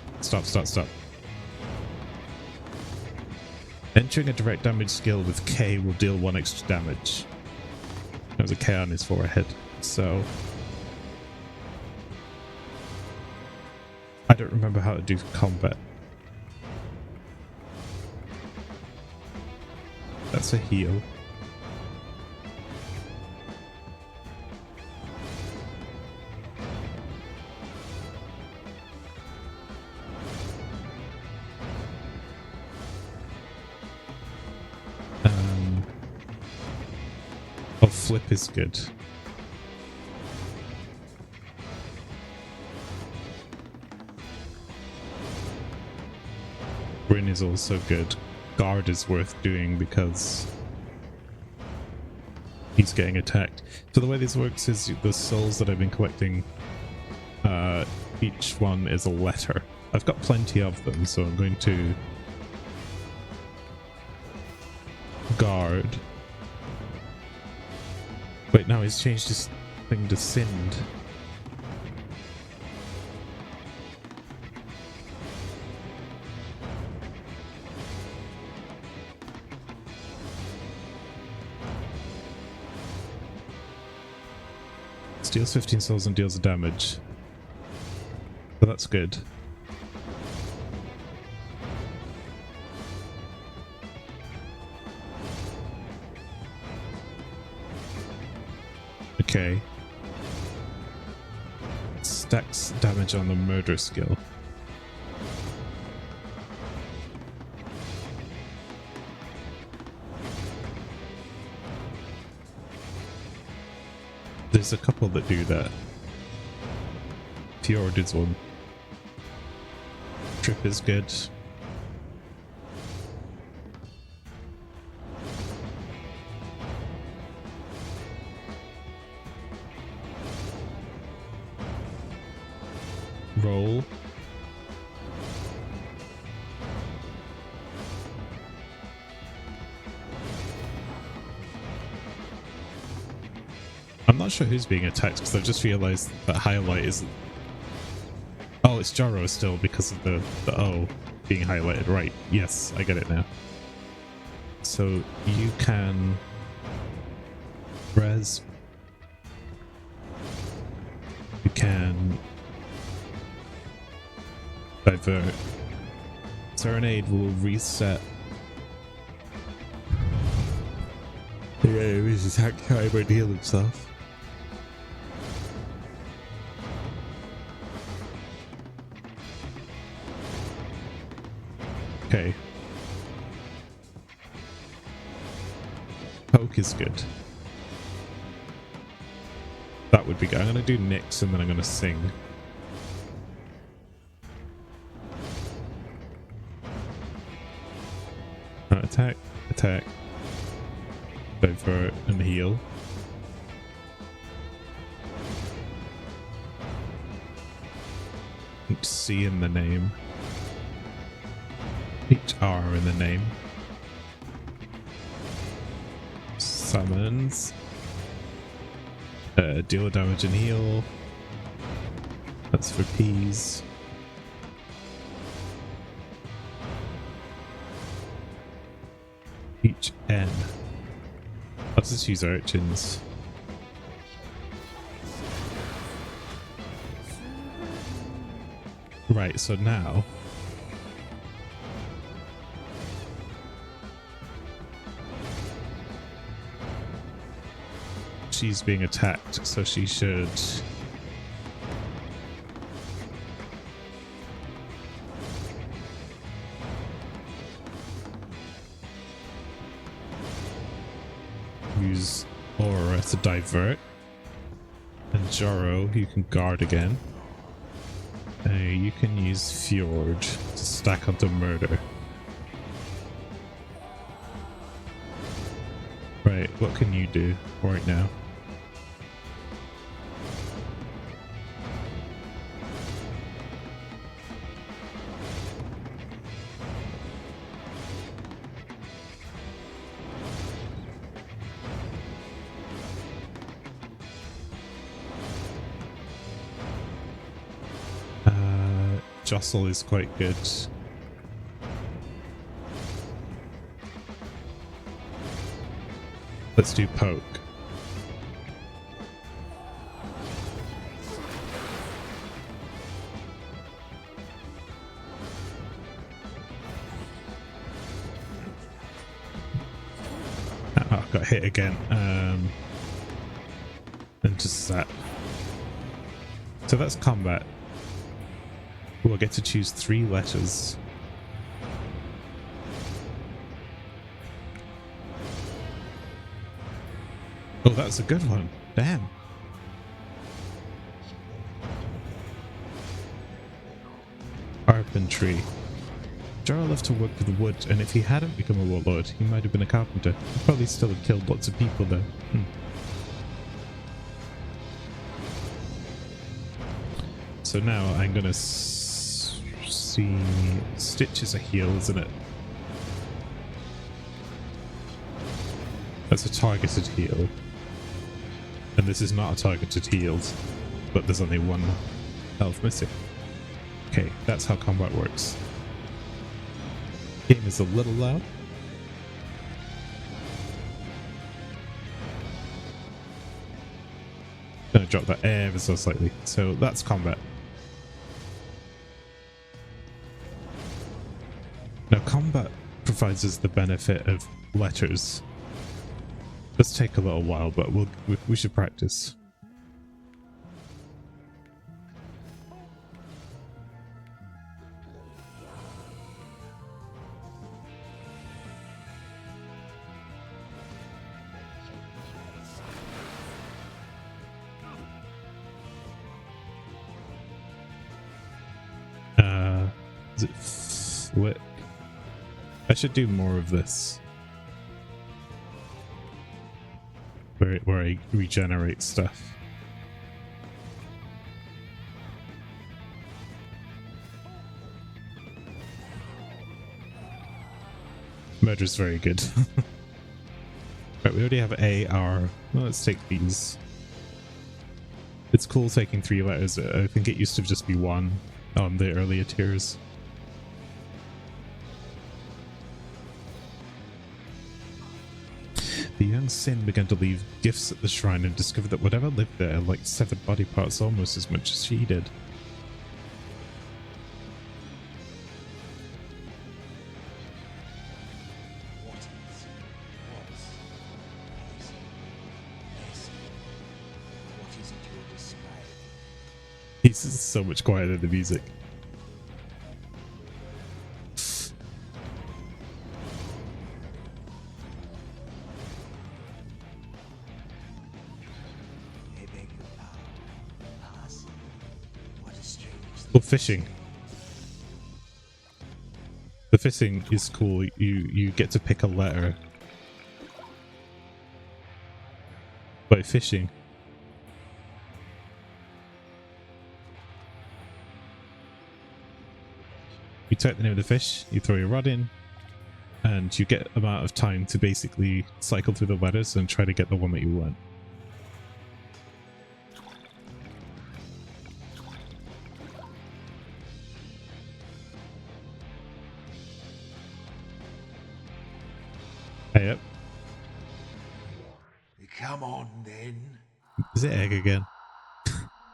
Entering a direct damage skill with K will deal 1 extra damage. There's a K on his forehead, so... I don't remember how to do combat. That's a heal. Oh, flip is good. Bryn is also good. Guard is worth doing because he's getting attacked. So the way this works is the souls that I've been collecting, each one is a letter. I've got plenty of them, so I'm going to guard. Wait, no, he's changed his thing to Sind. Deals 15 souls and deals damage. So that's good. Okay. Stacks damage on the murder skill. There's a couple that do that. Fjord is one. Trip is good. Roll. not sure who's being attacked because I've just realized that highlight isn't. Oh, it's Jaro still because of the O being highlighted. Right. Yes, I get it now. So you can res. You can divert. Serenade will reset the enemy's attack time and heal himself. Okay. Poke is good. That would be good. I'm going to do Nyx and then I'm going to sing. Attack, attack, divert and heal. C in the name. HR in the name. Summons. Deal damage and heal. That's for P's. Each N. I'll just use urchins. Right, so now she's being attacked, so she should use Aura to divert, and Jaro you can guard again. You can use Fjord to stack onto Murder. Right, what can you do right now? Jostle is quite good. Let's do Poke. Oh, got hit again. And just that. So that's combat. We'll get to choose 3 letters. Oh, that's a good one. Damn. Carpentry. Jaro loved to work with wood, and if he hadn't become a warlord, he might have been a carpenter. He'd probably still have killed lots of people though. So now I'm gonna see, Stitch is a heal, isn't it? That's a targeted heal. And this is not a targeted heal, but there's only 1 health missing. Okay, that's how combat works. Game is a little loud. Gonna drop that ever so slightly. So that's combat. Now combat provides us the benefit of letters. Let's take a little while, but we should practice. Is it flip? I should do more of this. Where I regenerate stuff. Murder's very good. Right, we already have A, R. Well, let's take these. It's cool taking 3 letters. I think it used to just be 1 on the earlier tiers. The young Sin began to leave gifts at the shrine and discovered that whatever lived there liked severed body parts almost as much as she did. He's so much quieter than the music. Oh, fishing. The fishing is cool. You get to pick a letter by fishing. You type the name of the fish, you throw your rod in, and you get amount of time to basically cycle through the letters and try to get the one that you want. Hey, yep. Come on, then. Is it egg again?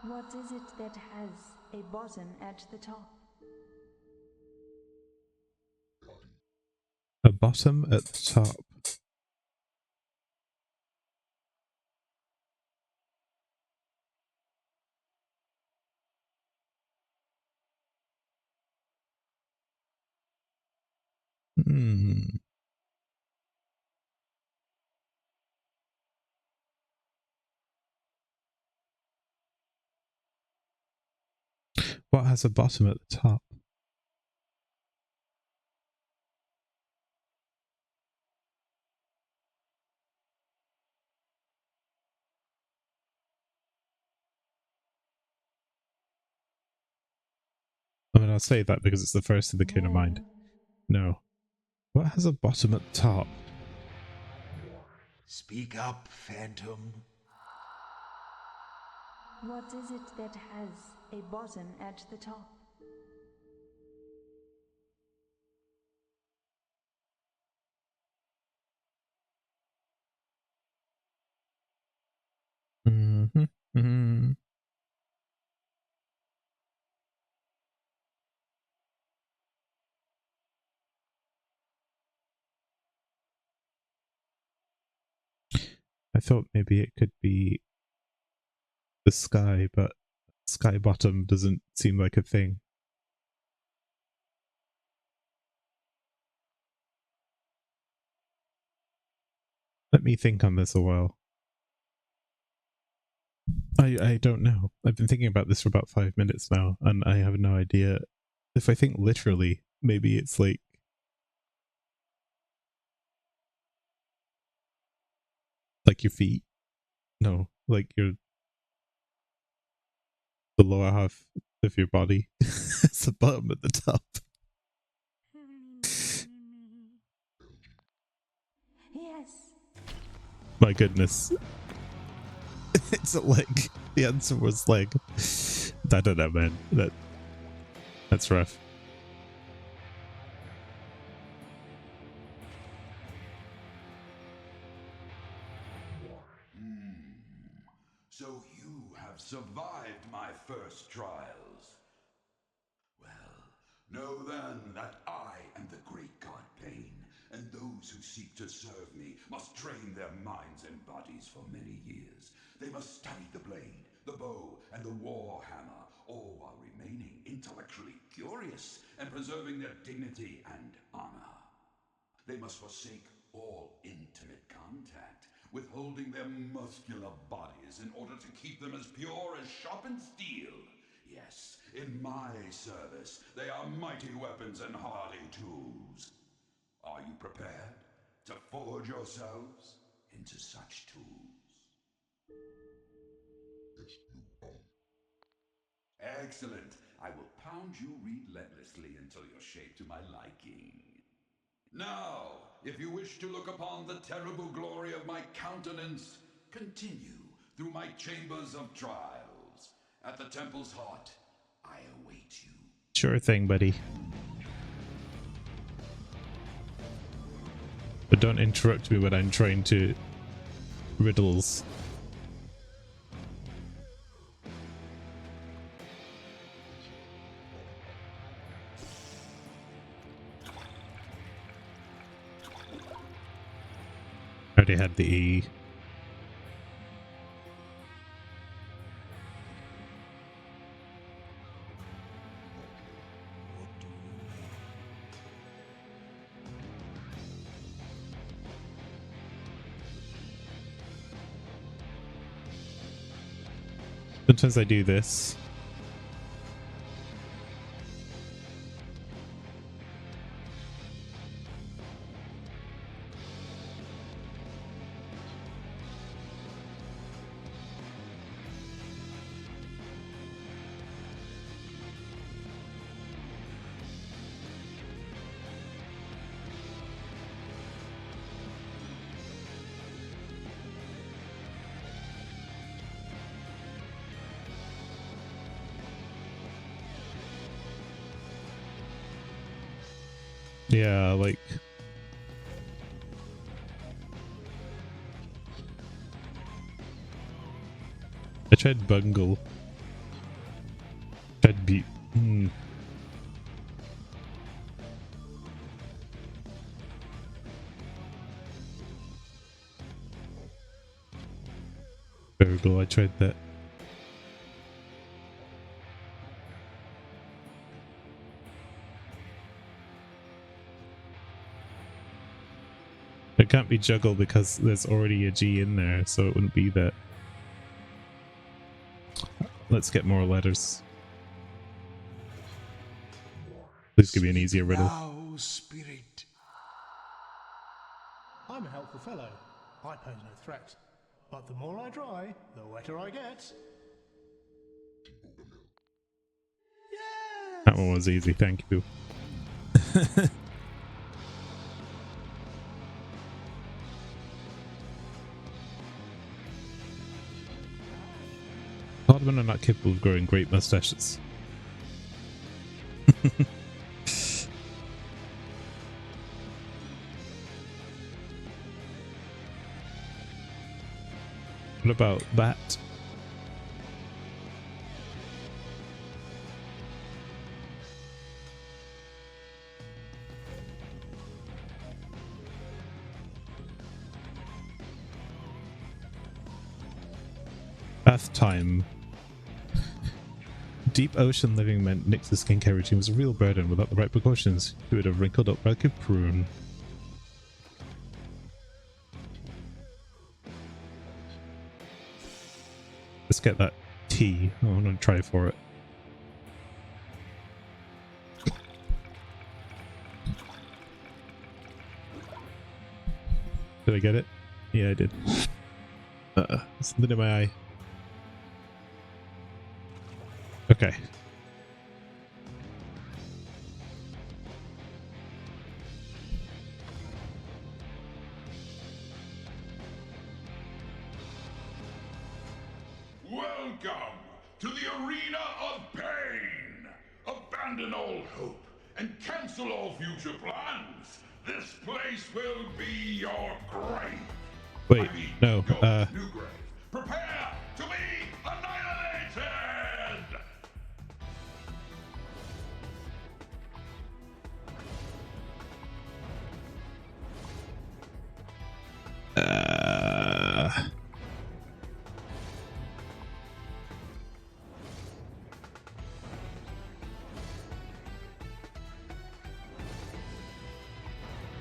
What is it that has a bottom at the top? A bottom at the top. What has a bottom at the top? I mean, I'll say that because it's the first thing that came to mind. No. What has a bottom at the top? Speak up, Phantom. What is it that has a bottom at the top? I thought maybe it could be the sky, but sky bottom doesn't seem like a thing. Let me think on this a while. I don't know. I've been thinking about this for about 5 minutes now, and I have no idea. If I think literally, maybe it's like your feet. No, like the lower half of your body. It's the bottom at the top. Yes. My goodness. It's a leg. The answer was leg. I don't know, man. That's rough. So you have survived my first trials. Well, know then that I am the great god Pain, and those who seek to serve me must train their minds and bodies for many years. They must study the blade, the bow, and the war hammer, all while remaining intellectually curious and preserving their dignity and honor. They must forsake all intimate contact, withholding their muscular bodies in order to keep them as pure as sharpened steel. Yes, in my service, they are mighty weapons and hardy tools. Are you prepared to forge yourselves into such tools? Excellent. I will pound you relentlessly until you're shaped to my liking. Now, if you wish to look upon the terrible glory of my countenance, continue through my chambers of trials. At the temple's heart, I await you. Sure thing, buddy. But don't interrupt me when I'm trying to riddles. Already had the E. Sometimes I do this. Yeah, like I tried bungle. Tried beat. Burgle, I tried that. It can't be juggle because there's already a G in there, so it wouldn't be that. Let's get more letters. Please give me an easier riddle. Now, spirit. I'm a helpful fellow. I pose no threat. But the more I try, the wetter I get. That one was easy, thank you. A lot of men are not capable of growing great mustaches. What about that? Bath time. Deep ocean living meant Nyx's skincare routine was a real burden. Without the right precautions, he would have wrinkled up like a prune. Let's get that T. I want to try for it. Did I get it? Yeah, I did. Something in my eye. Okay. Welcome to the arena of pain. Abandon all hope and cancel all future plans. This place will be your grave. Wait, no. New grave. Prepare to be annihilated.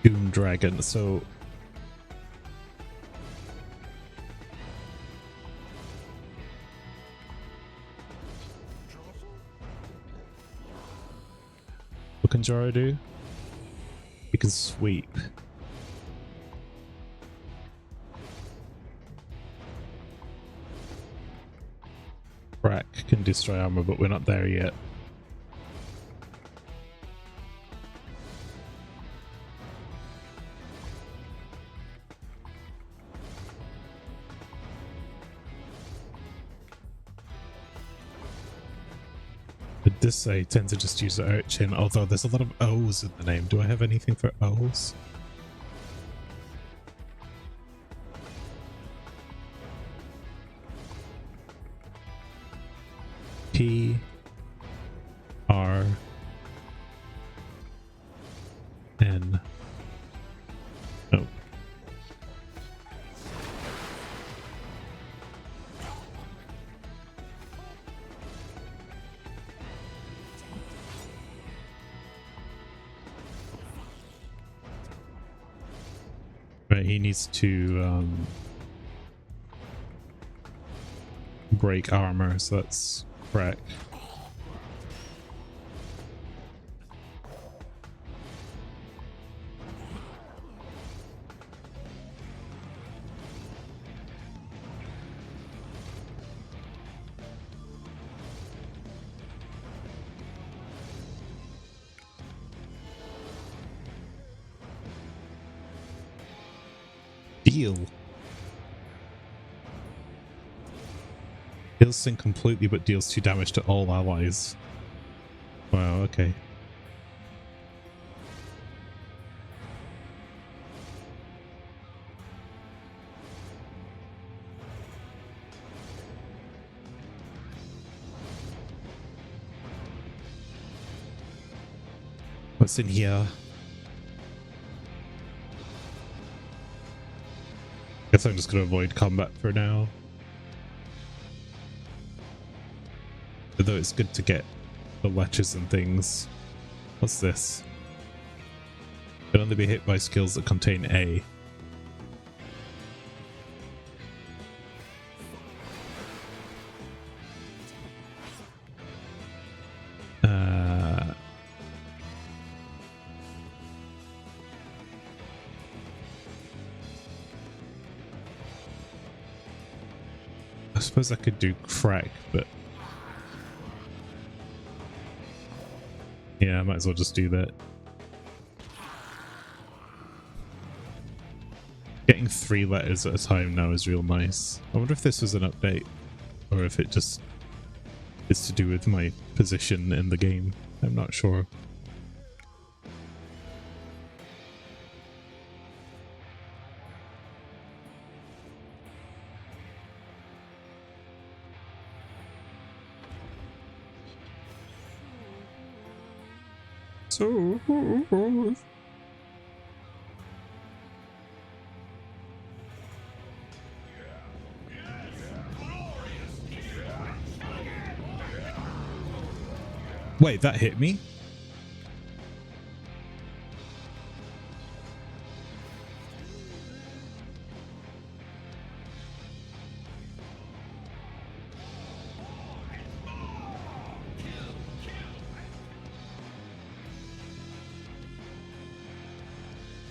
Doom Dragon, so what can Jaro do? He can sweep. Crack can destroy armor, but we're not there yet. This I tend to just use urchin, although there's a lot of O's in the name. Do I have anything for O's? P R N. Oh. Right, he needs to break armor, so that's crack. Deal. Heals sync completely but deals 2 damage to all allies. Wow, okay. What's in here? Guess I'm just gonna avoid combat for now. Although it's good to get the latches and things. What's this? Can only be hit by skills that contain A. I suppose I could do crack, but yeah, I might as well just do that. Getting 3 letters at a time now is real nice. I wonder if this was an update or if it just is to do with my position in the game. I'm not sure. So wait, that hit me?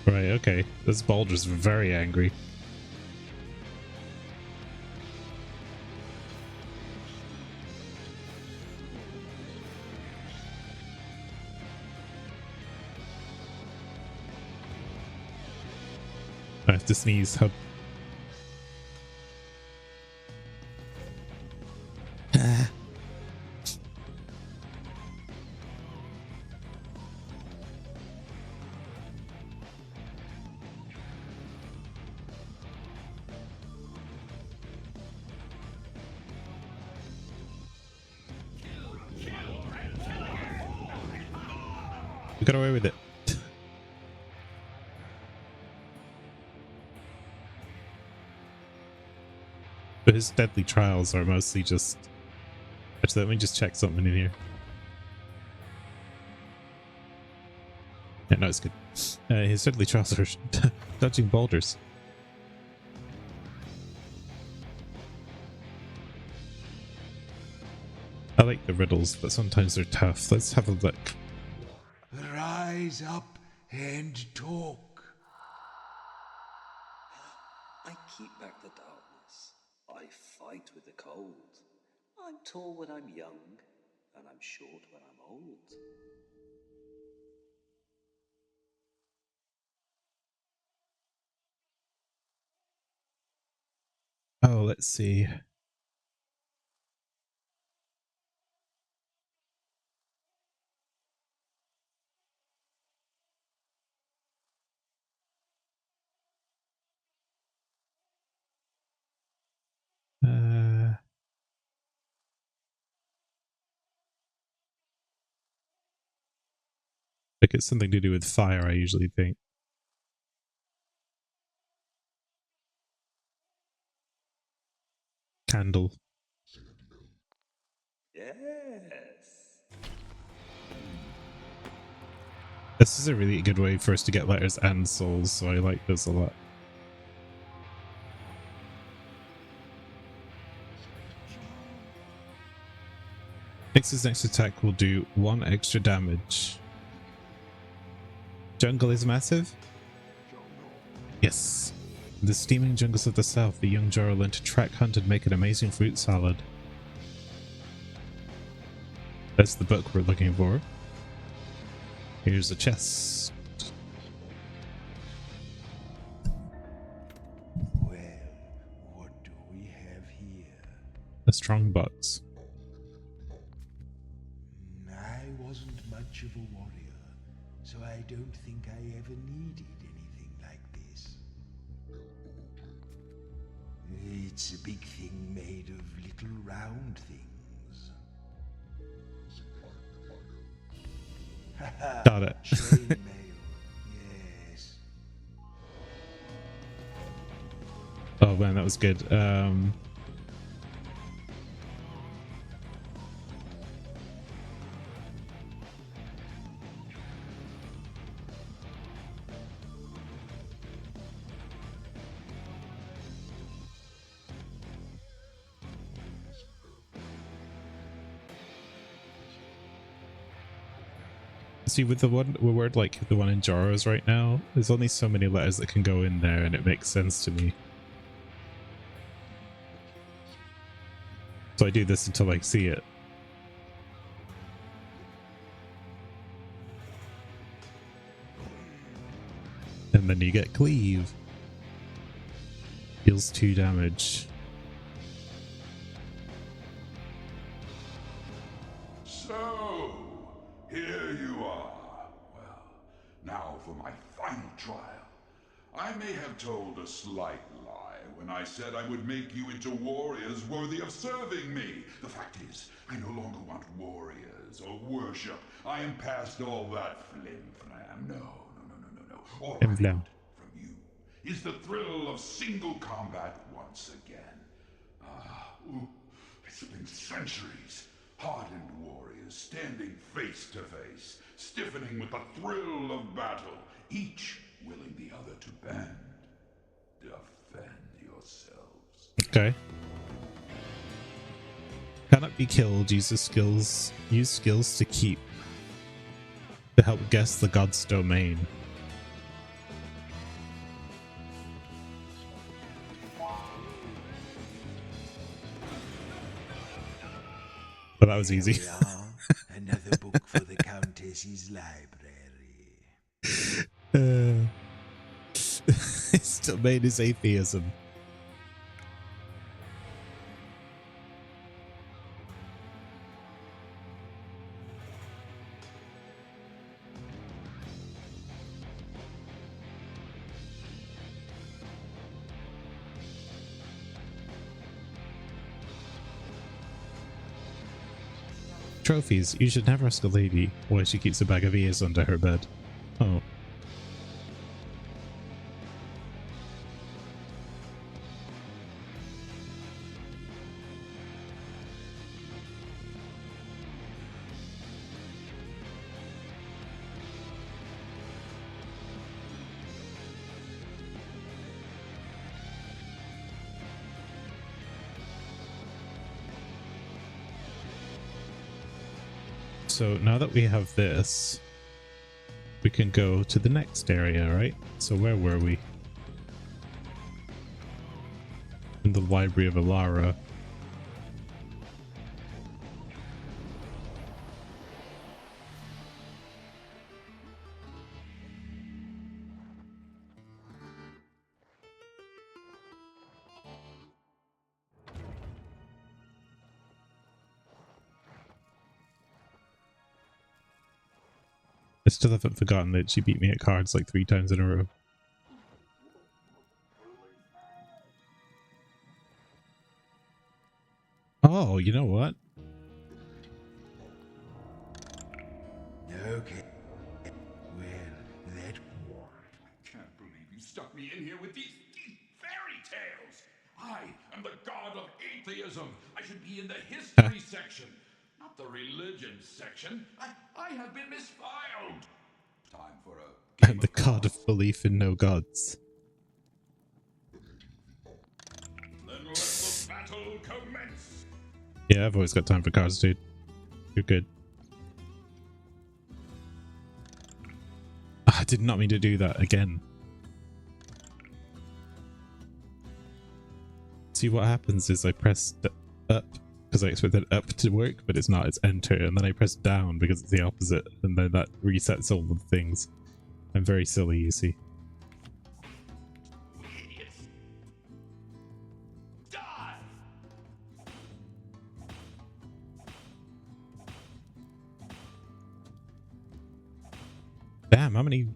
Right, okay. This Baldur's very angry. I have to sneeze. How... We got away with it. But his deadly trials are mostly just... Actually, let me just check something in here. Yeah, no, it's good. His deadly trials are dodging boulders. I like the riddles, but sometimes they're tough. Let's have a look. Rise up and talk. I keep back the darkness. I fight with the cold. I'm tall when I'm young, and I'm short when I'm old. Oh, let's see. Like it's something to do with fire, I usually think. Candle. Yes. This is a really good way for us to get letters and souls, so I like this a lot. His next attack will do 1 extra damage. Jungle is massive? Yes. In the steaming jungles of the south, the young Jaro learned to track, hunt, and make an amazing fruit salad. That's the book we're looking for. Here's a chest. Well, what do we have here? A strong box. I wasn't much of a warrior, so I don't think I ever needed anything like this. It's a big thing made of little round things. Got it. Chainmail, yes. Oh man, that was good. See, with the word like the one in Jaro's right now, there's only so many letters that can go in there, and it makes sense to me. So I do this until I see it. And then you get cleave. Deals 2 damage. So, here you are. Well, now for my final trial. I may have told a slight lie when I said I would make you into warriors worthy of serving me. The fact is, I no longer want warriors or worship. I am past all that flim-flam. No. All I want from you is the thrill of single combat once again. It's been centuries. Hardened warriors standing face to face, stiffening with the thrill of battle, each willing the other to bend. Defend yourselves. Okay. Cannot be killed. Use skills to keep. To help guess the god's domain. But that was easy. Another book for the Countess's library. His domain is atheism. Trophies. You should never ask a lady why she keeps a bag of ears under her bed. Oh. So now that we have this, we can go to the next area, right? So where were we? In the Library of Alara. I still haven't forgotten that she beat me at cards like 3 times in a row. Oh, you know what? Okay. me in here with these fairy tales. I am the god of atheism. I should be in the history section, not the religion section. I have been misfiled. Time for a I'm the god of belief in no gods. Then let the battle commence. Yeah, I've always got time for cards, dude. You're good. I did not mean to do that again. See, what happens is I pressed up because I expected up to work, but it's not. It's enter, and then I press down because it's the opposite, and then that resets all the things. I'm very silly, you see. Idiots. Die! Damn, how many?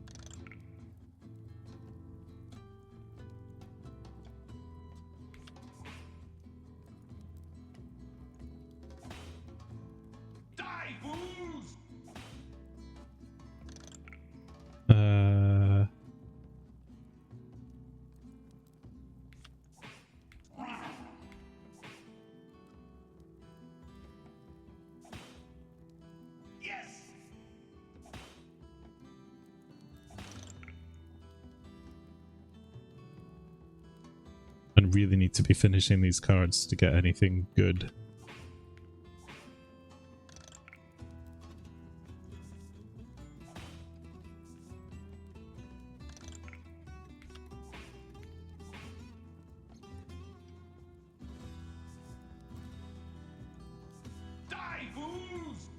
Die, fools! Yes! I really need to be finishing these cards to get anything good. Die, fools!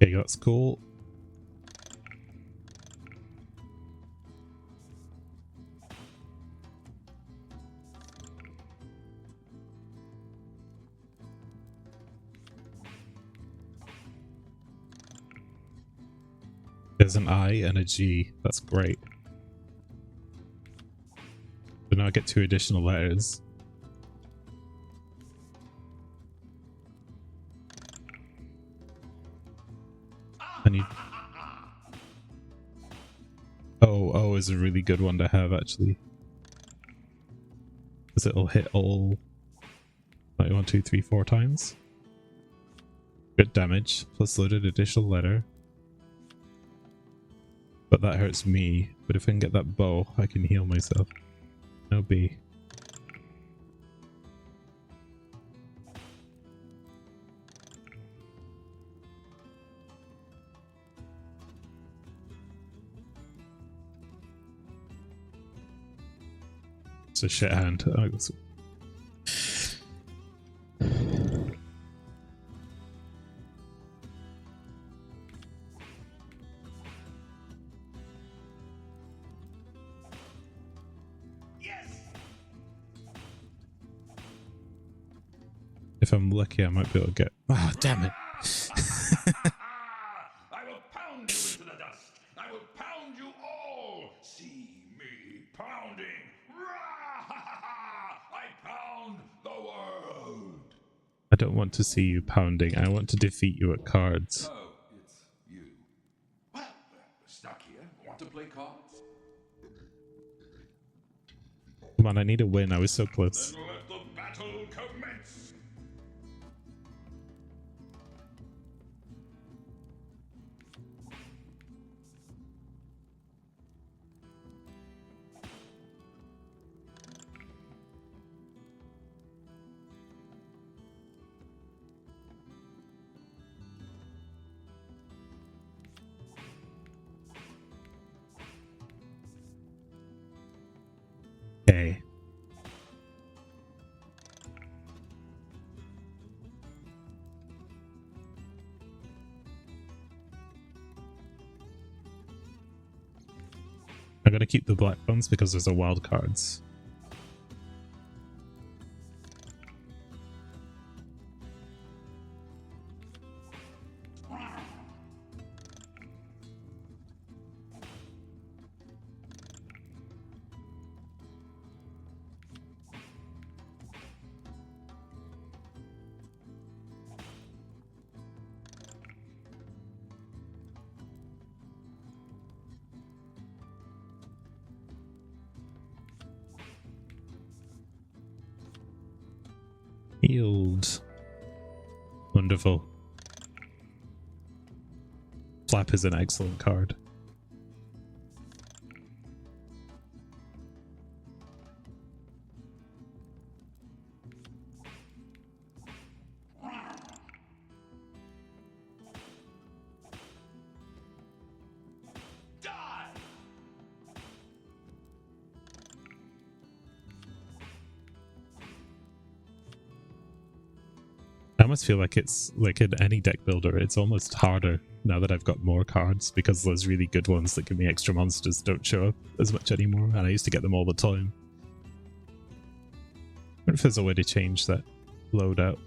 Okay, that's cool. There's an I and a G. That's great. So now I get 2 additional letters. I need... O is a really good one to have, actually. Because it'll hit all... like 1, 2, 3, 4 times. Good damage, plus loaded additional letter. But that hurts me. But if I can get that bow, I can heal myself. No B. It's a shit hand. Oh, that's... Yes! If I'm lucky, I might be able to get... Ah, oh, damn it. I will pound you into the dust. I will pound you all. See me pounding. I pound the world. I don't want to see you pounding. I want to defeat you at cards. Oh, it's you. Well, stuck here. Want to play cards? Come on, I need a win. I was so close. Then let the battle commence. Okay. I'm gonna keep the black ones because there's a wild cards. Healed. Wonderful. Flap is an excellent card. I almost feel like it's like in any deck builder, it's almost harder now that I've got more cards because those really good ones that give me extra monsters don't show up as much anymore, and I used to get them all the time. I wonder if there's a way to change that loadout.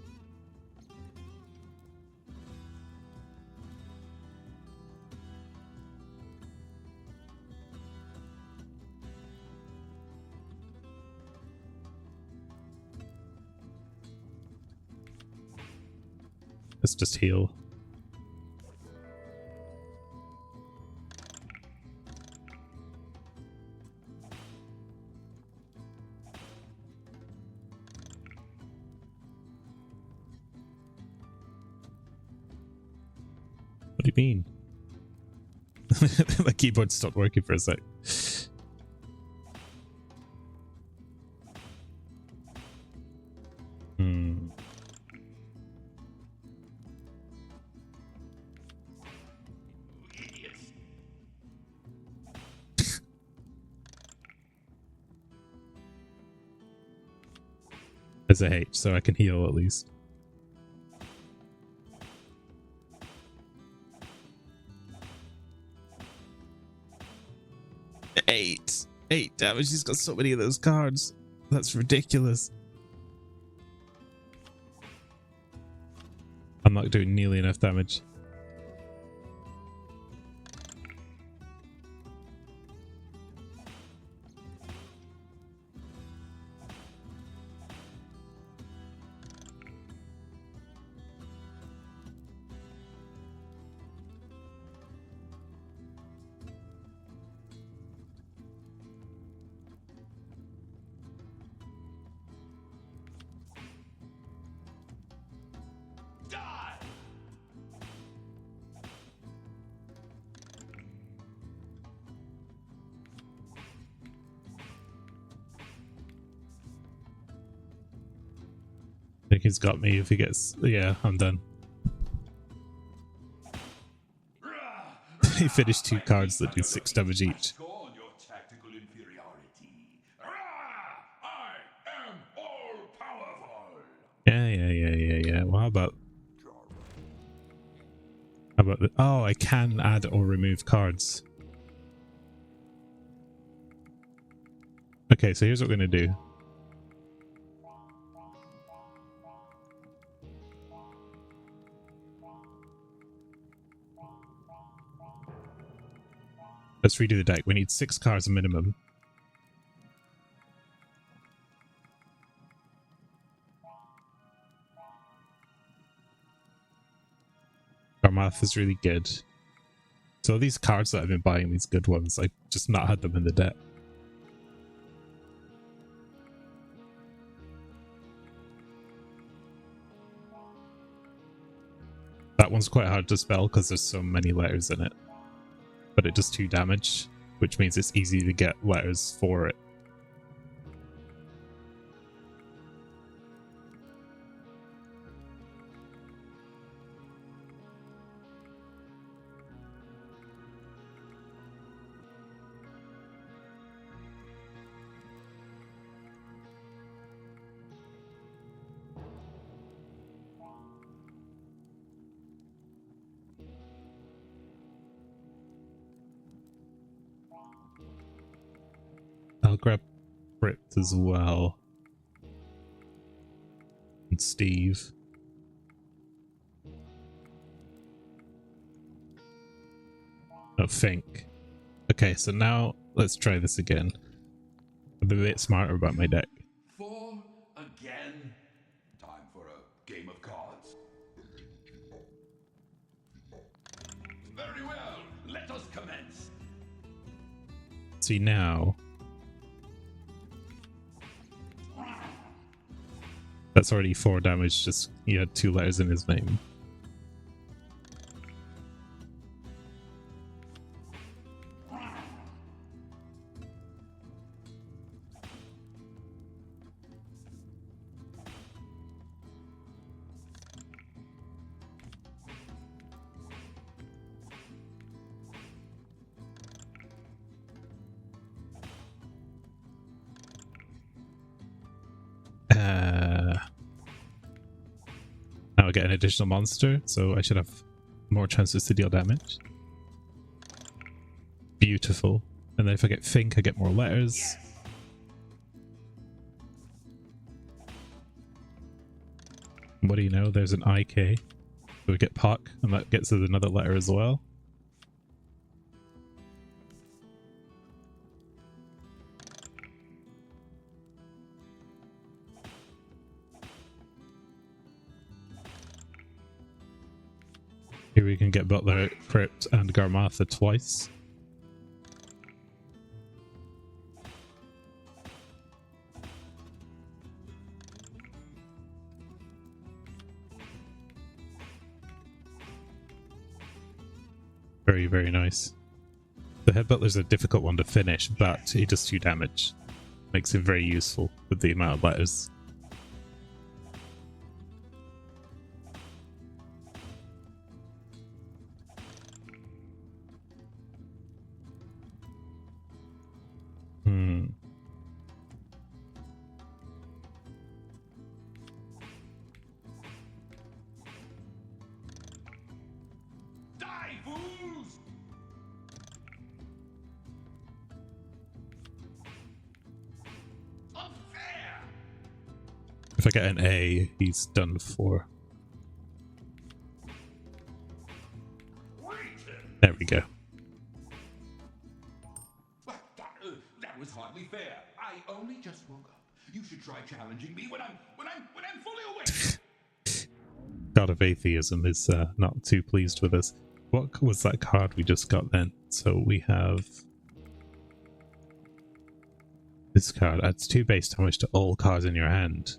Let's just heal. What do you mean? My keyboard stopped working for a sec. As a H, so I can heal at least. Eight damage. He's got so many of those cards. That's ridiculous. I'm not doing nearly enough damage. I think he's got me if he gets... Yeah, I'm done. He finished 2 cards that do 6 damage each. Yeah. Well, how about the... Oh, I can add or remove cards. Okay, so here's what we're going to do. Let's redo the deck. We need 6 cards minimum. Our math is really good. So these cards that I've been buying, these good ones, I just not had them in the deck. That one's quite hard to spell because there's so many letters in it. But it does 2 damage, which means it's easy to get letters for it. I'll grab Crypt as well. And Steve. No, Fink. Okay, so now let's try this again. I'm a bit smarter about my deck. 4 again. Time for a game of cards. Very well. Let us commence. See now. That's already 4 damage, just he had 2 letters in his name. Now I get an additional monster, so I should have more chances to deal damage. Beautiful. And then if I get think, I get more letters. What do you know? There's an IK. So we get Puck, and that gets us another letter as well. Here we can get Butler, Crypt, and Garmatha twice. Very, very nice. The Head Butler's a difficult one to finish, but he does 2 damage. Makes him very useful with the amount of letters. If I get an A, he's done for. There we go. That was hardly fair. I only just woke up. You should try challenging me when I'm fully awake. God of Atheism is not too pleased with us. What was that card we just got then? So we have this card. Adds 2 base damage to all cards in your hand.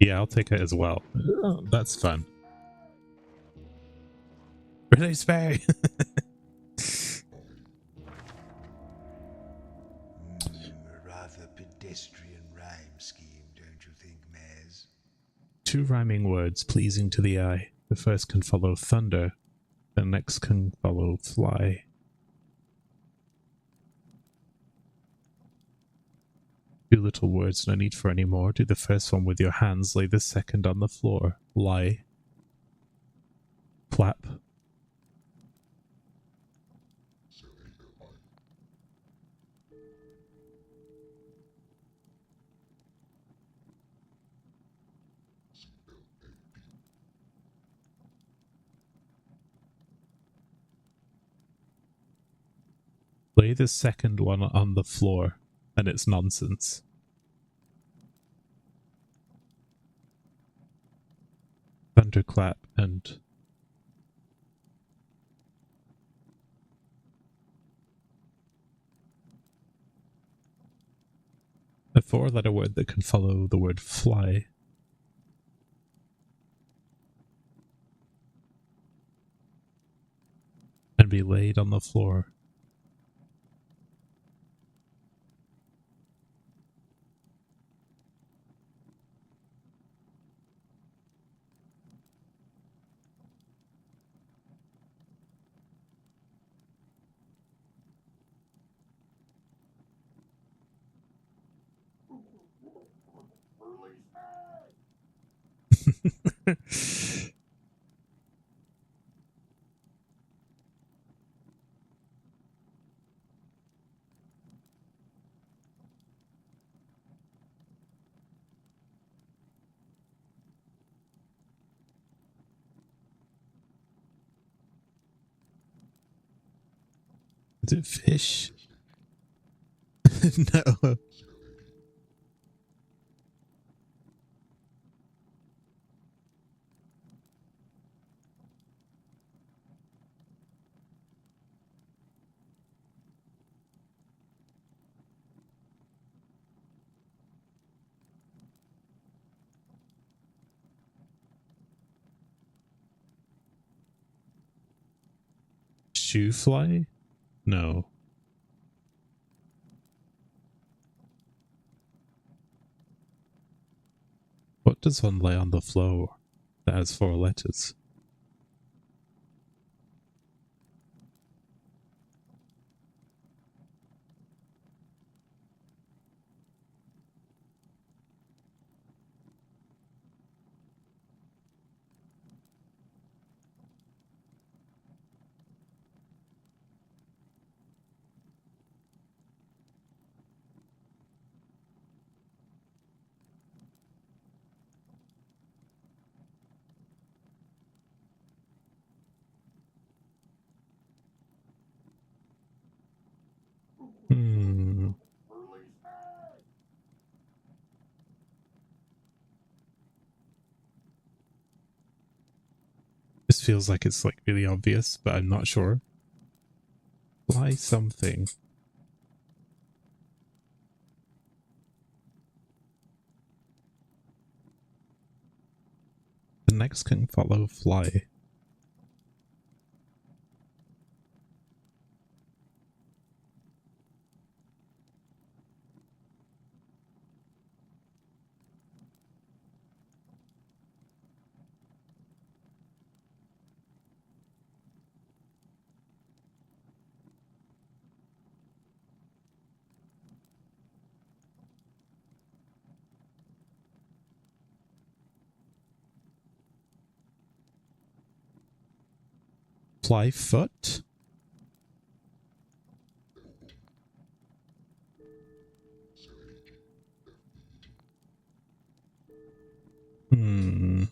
Yeah, I'll take it as well. Oh, that's fun. Release Barry! A rather pedestrian rhyme scheme, don't you think, Maz? 2 rhyming words pleasing to the eye. The first can follow thunder, the next can follow fly. Two little words, no need for any more. Do the first one with your hands, lay the second on the floor. Lie. Clap. Lay the second one on the floor, and it's nonsense. Thunderclap and a 4-letter word that can follow the word fly. And be laid on the floor. Is it fish? No. shoe fly? No. What does one lay on the floor that has 4 letters? Hmm. This feels like it's like really obvious, but I'm not sure. Fly something. The next can follow fly. Fly foot? Hmm.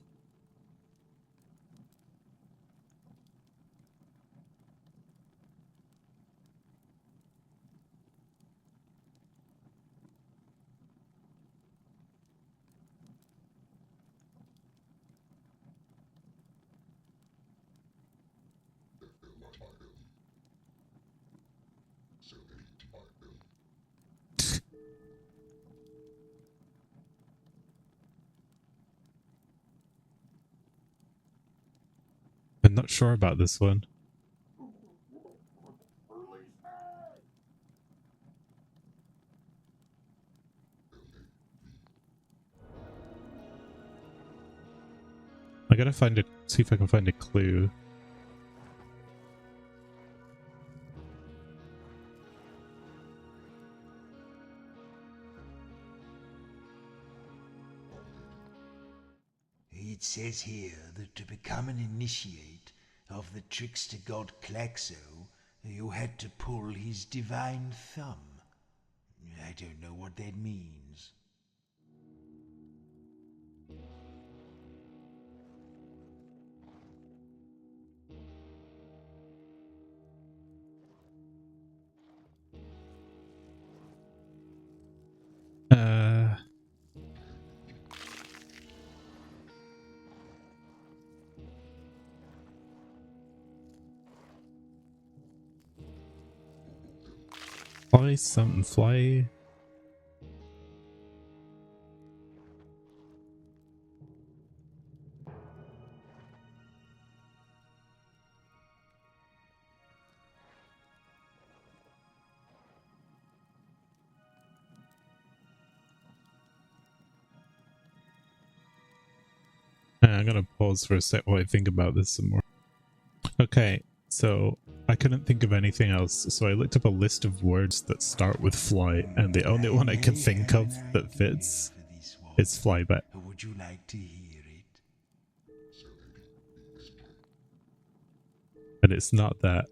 I'm not sure about this one. I gotta see if I can find a clue. It says here that to become an initiate of the trickster god Klaxo, you had to pull his divine thumb. I don't know what that means. Fly something, fly. I'm gonna pause for a sec while I think about this some more. Okay, so I couldn't think of anything else, so I looked up a list of words that start with fly, and the only one I can think of that fits is flyback. Would you like to hear it? And it's not that.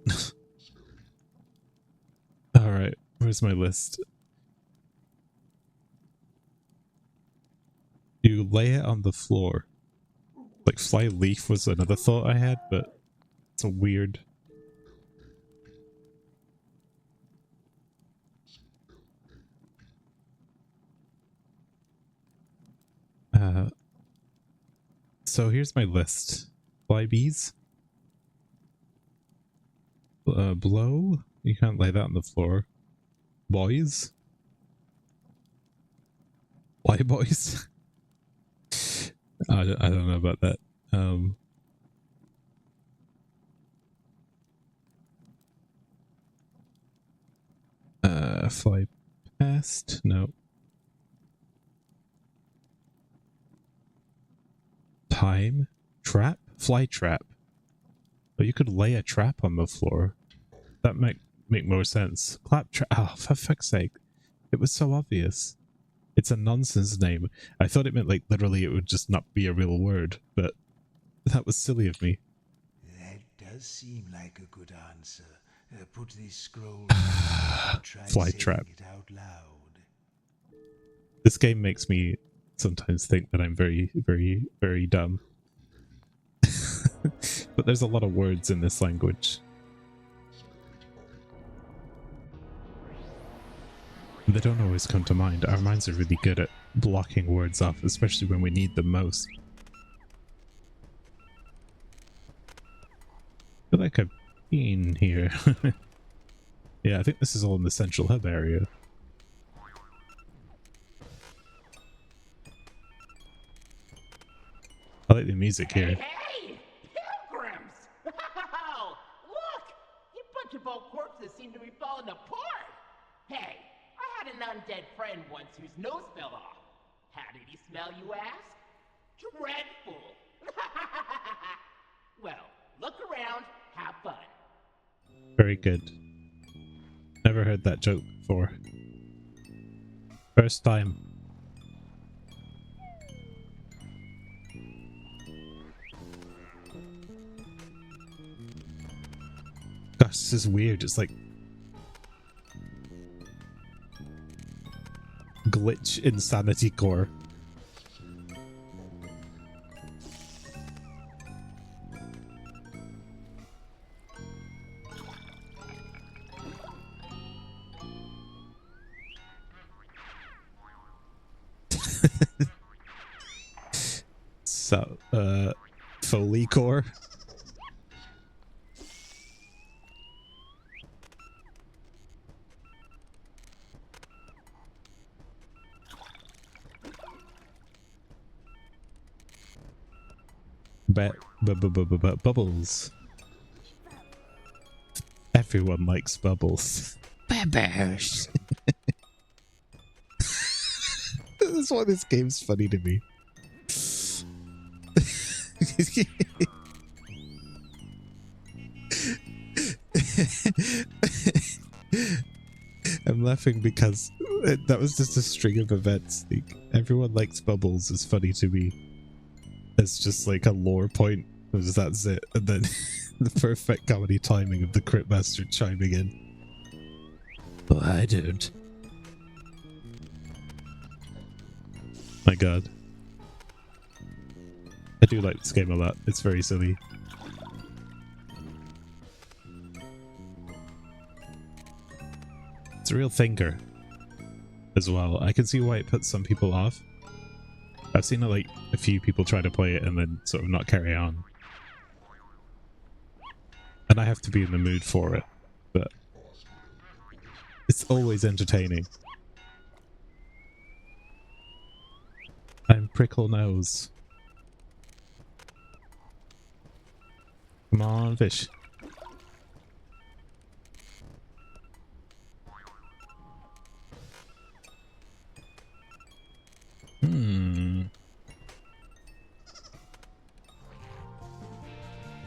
Alright, where's my list? You lay it on the floor. Like fly leaf was another thought I had, but it's a weird. So here's my list. Fly bees. Blow. You can't lay that on the floor. Boys. Fly boys. I don't know about that. Fly past? No. Time? Trap? Fly trap. Oh, you could lay a trap on the floor. That might make more sense. Clap trap. Oh, for fuck's sake. It was so obvious. It's a nonsense name. I thought it meant like literally it would just not be a real word, but that was silly of me. That does seem like a good answer. Put this scroll try Fly saying trap. it out loud. This game makes me sometimes think that I'm very, very, very dumb. But there's a lot of words in this language. They don't always come to mind. Our minds are really good at blocking words off, especially when we need them most. I feel like I've been here. Yeah, I think this is all in the central hub area. I like the music here. Hey! Pilgrims! Wow! Look! You bunch of old corpses seem to be falling apart! Hey, I had an undead friend once whose nose fell off. How did he smell, you ask? Dreadful! Well, look around, have fun. Very good. Never heard that joke before. First time. Gosh, this is weird. It's like glitch insanity core. So, Foley core. Bubbles. Everyone likes bubbles. Bubbles. That's why this game's funny to me. I'm laughing because that was just a string of events. Like, everyone likes bubbles is funny to me. It's just like a lore point. That's it. And then the perfect comedy timing of the Cryptmaster chiming in. Well, I don't. My god. I do like this game a lot. It's very silly. It's a real thinker as well. I can see why it puts some people off. I've seen like a few people try to play it and then sort of not carry on. And I have to be in the mood for it, but it's always entertaining. I'm Prickle Nose. Come on, fish.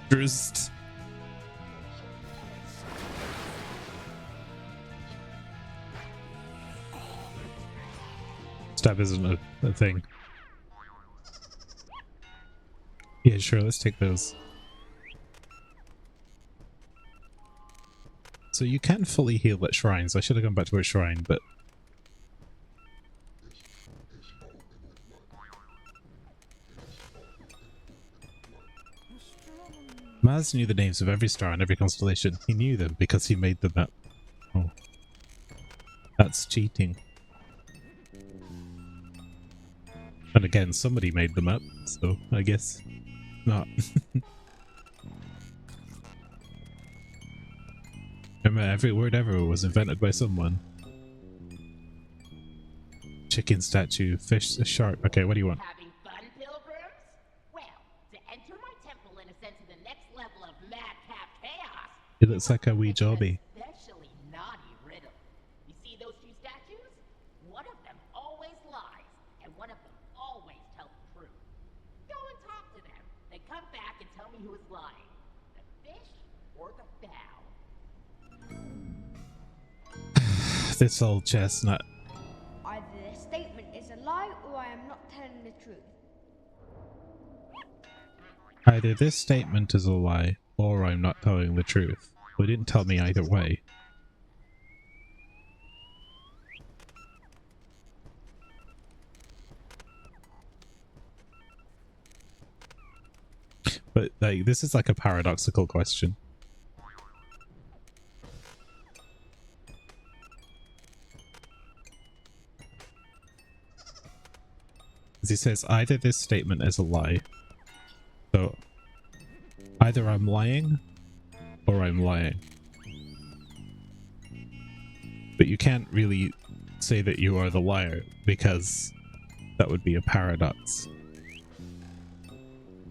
Just stab isn't a thing. Yeah, sure, let's take those. So you can fully heal at shrines. I should have gone back to a shrine, but Maz knew the names of every star and every constellation. He knew them because he made them up. Oh. That's cheating. And again, somebody made them up, so I guess not. Remember, every word ever was invented by someone. Chicken statue, fish, a shark. Okay, what do you want? Having fun, pilgrims? Well, to enter my temple and ascend to the next level of madcap chaos, It looks like a wee jobby. especially naughty riddle. You who was lying? The fish or the fowl? This old chestnut. Either the statement is a lie or I am not telling the truth. Either this statement is a lie, or I'm not telling the truth. Well, it didn't tell me either way. But like, this is like a paradoxical question. As he says, either this statement is a lie. So either I'm lying or I'm lying. But you can't really say that you are the liar because that would be a paradox.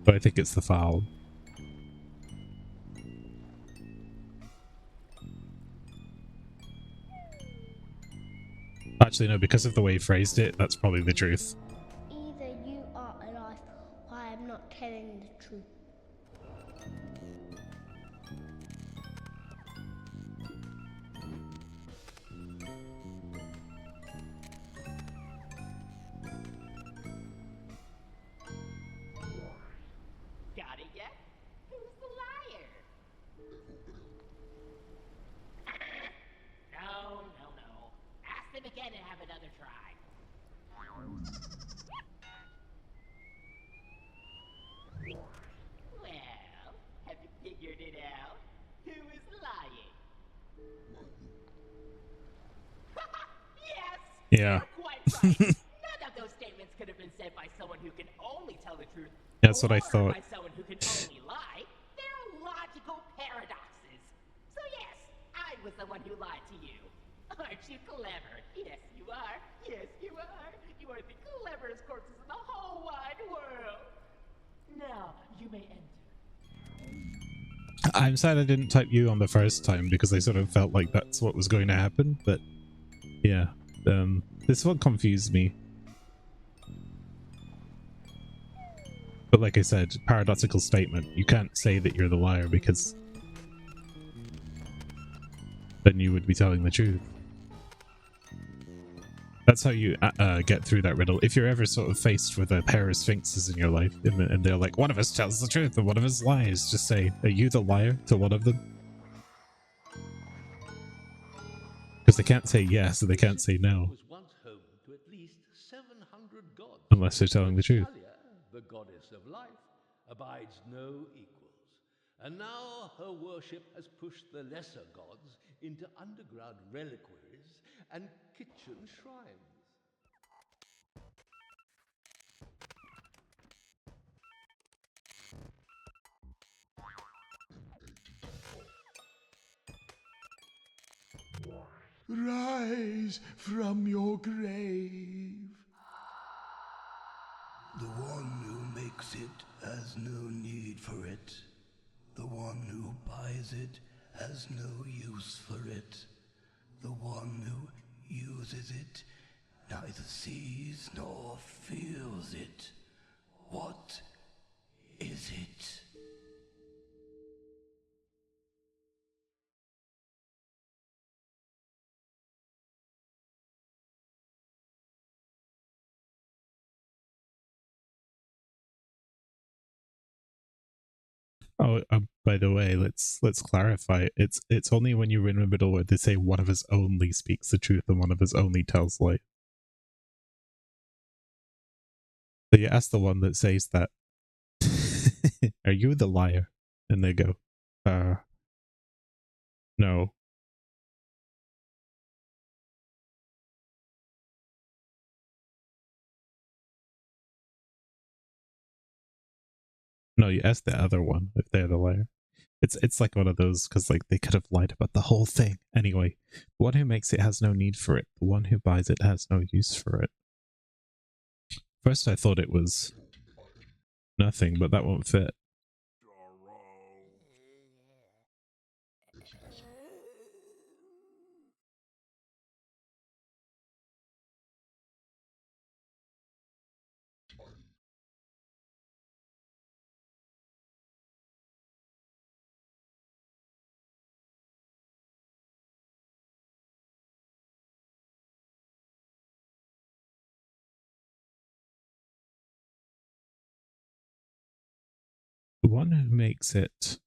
But I think it's the foul. Actually, no, because of the way he phrased it, that's probably the truth. Either you are alive or I am not telling the truth. Got it yet? Who's the liar? No. Ask them again and have another try. Well, have you figured it out? Who is lying? Yes! Yeah. You're quite right. None of those statements could have been said by someone who can only tell the truth. That's what I or thought. by someone who can only lie. They're logical paradoxes. So yes, I was the one who lied to you. Aren't you clever? Yes, you are. Yes, you are. You are the cleverest corpses in the whole wide world. Now, you may enter. I'm sad I didn't type you on the first time because I sort of felt like that's what was going to happen, but yeah, this one confused me. But like I said, paradoxical statement. You can't say that you're the liar because then you would be telling the truth. That's how you get through that riddle. If you're ever sort of faced with a pair of sphinxes in your life and they're like, one of us tells the truth and one of us lies, just say, are you the liar to one of them? Because they can't say yes and they can't say no. Was once home to at least 700 gods. Unless they're telling the truth. Talia, the goddess of life, abides no equals. And now her worship has pushed the lesser gods into underground reliquaries and kitchen shrines. Rise from your grave. The one who makes it has no need for it. The one who buys it has no use for it. The one who uses it neither sees nor feels it. What is it? Oh, by the way, let's clarify. It's only when you're in the middle where they say one of us only speaks the truth and one of us only tells lies. So you ask the one that says that, are you the liar? And they go, no. No, you ask the other one if they're the liar. It's like one of those, because like they could have lied about the whole thing. Anyway, the one who makes it has no need for it. The one who buys it has no use for it. First I thought it was nothing, but that won't fit. The one who makes it.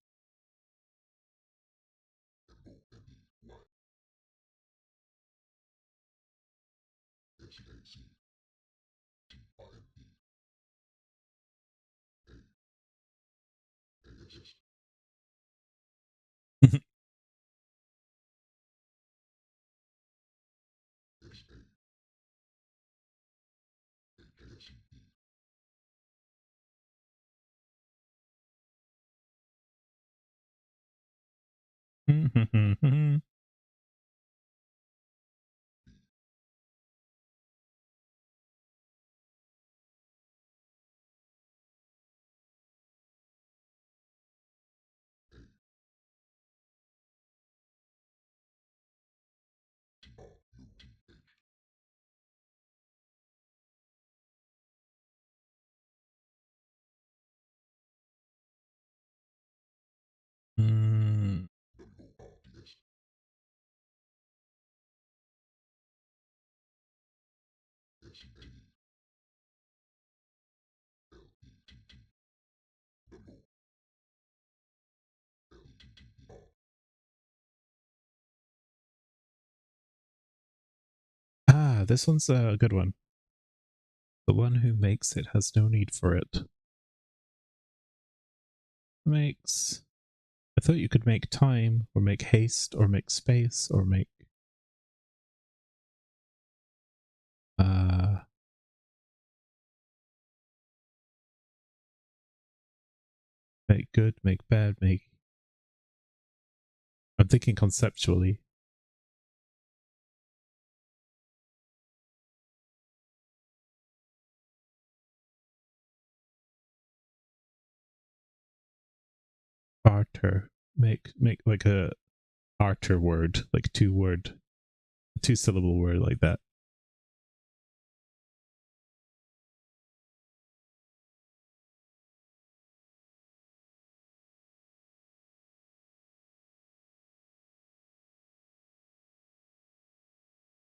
Ah, this one's a good one. The one who makes it has no need for it. Makes. I thought you could make time, or make haste, or make space, or make. Make good, make bad, make. I'm thinking conceptually. Barter. Make like a barter word, like two syllable word like that.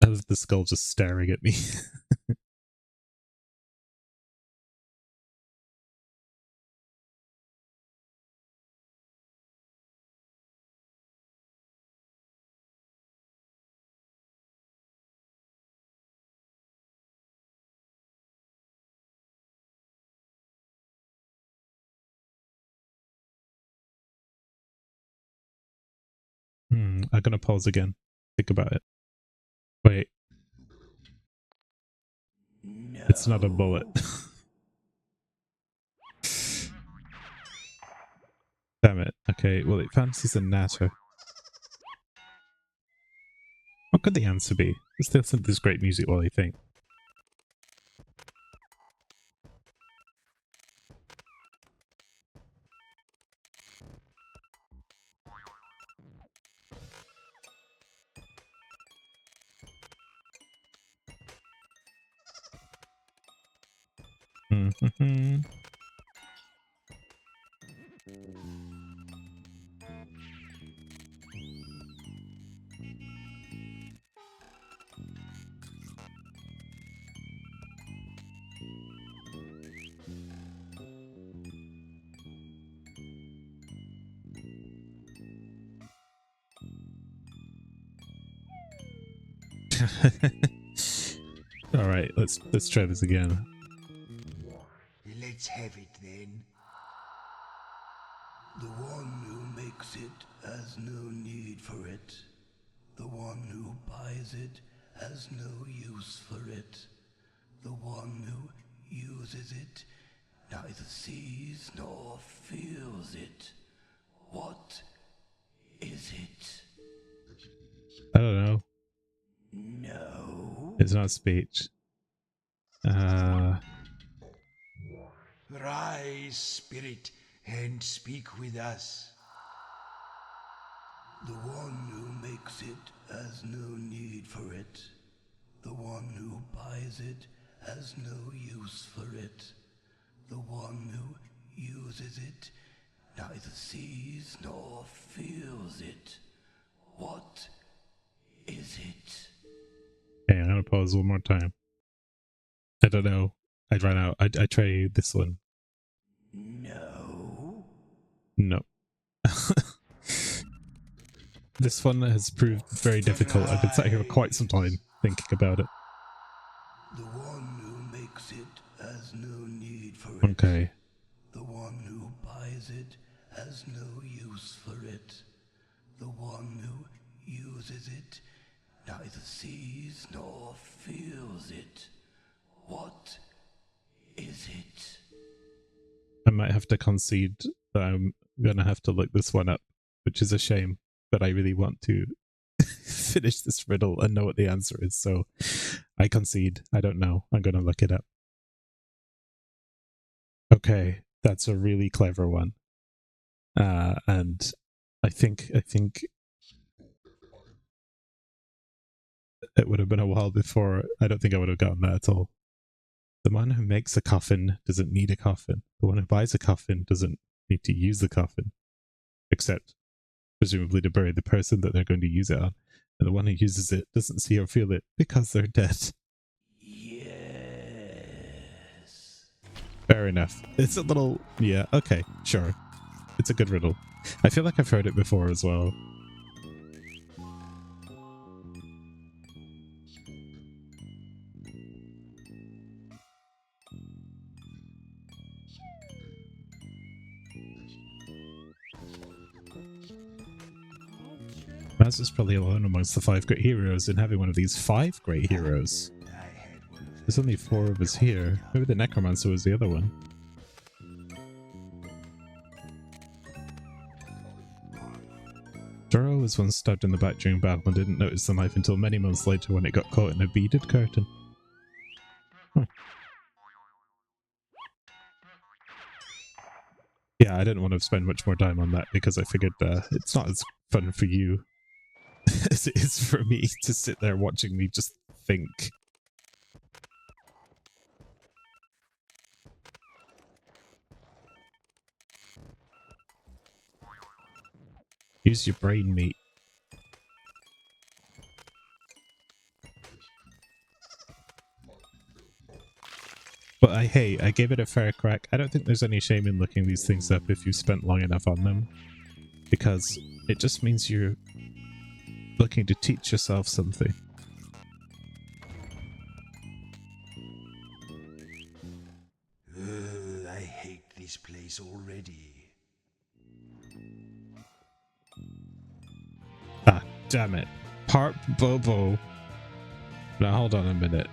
As the skull just staring at me. I'm gonna pause again. Think about it. Wait. No. It's not a bullet. Damn it. Okay, well, it fancies a natter. What could the answer be? Let's listen to this great music while I think. All right, let's try this again. Let's have it then. The one who makes it has no need for it. The one who buys it has no use for it. The one who uses it neither sees nor feels it. What is it? I don't know. No. It's not speech. Rise, spirit, and speak with us. The one who makes it has no need for it. The one who buys it has no use for it. The one who uses it neither sees nor feels it. What is it? Okay, I'm gonna pause one more time. I don't know. I ran out. I try this one. No. No. This one has proved very difficult. I've been sat here for quite some time thinking about it. The one who makes it has no need for it. Okay. The one who buys it has no use for it. The one who uses it neither sees nor feels it. What is it? I might have to concede that I'm gonna have to look this one up, which is a shame, but I really want to finish this riddle and know what the answer is, so I concede. I don't know. I'm gonna look it up. Okay, that's a really clever one. And I think it would have been a while before. I don't think I would have gotten that at all. The one who makes a coffin doesn't need a coffin. The one who buys a coffin doesn't need to use the coffin, except presumably to bury the person that they're going to use it on. And the one who uses it doesn't see or feel it because they're dead. Yes. Fair enough. It's a little... yeah, okay, sure. It's a good riddle. I feel like I've heard it before as well. Maz is probably alone amongst the 5 great heroes in having one of these 5 great heroes. There's only 4 of us here. Maybe the Necromancer was the other one. Duro was once stabbed in the back during battle and didn't notice the knife until many months later when it got caught in a beaded curtain. Huh. Yeah, I didn't want to spend much more time on that because I figured it's not as fun for you as it is for me to sit there watching me just think. Use your brain, mate. But I gave it a fair crack. I don't think there's any shame in looking these things up if you spent long enough on them, because it just means you're looking to teach yourself something. I hate this place already. Ah, damn it. Harp Bobo. Now hold on a minute.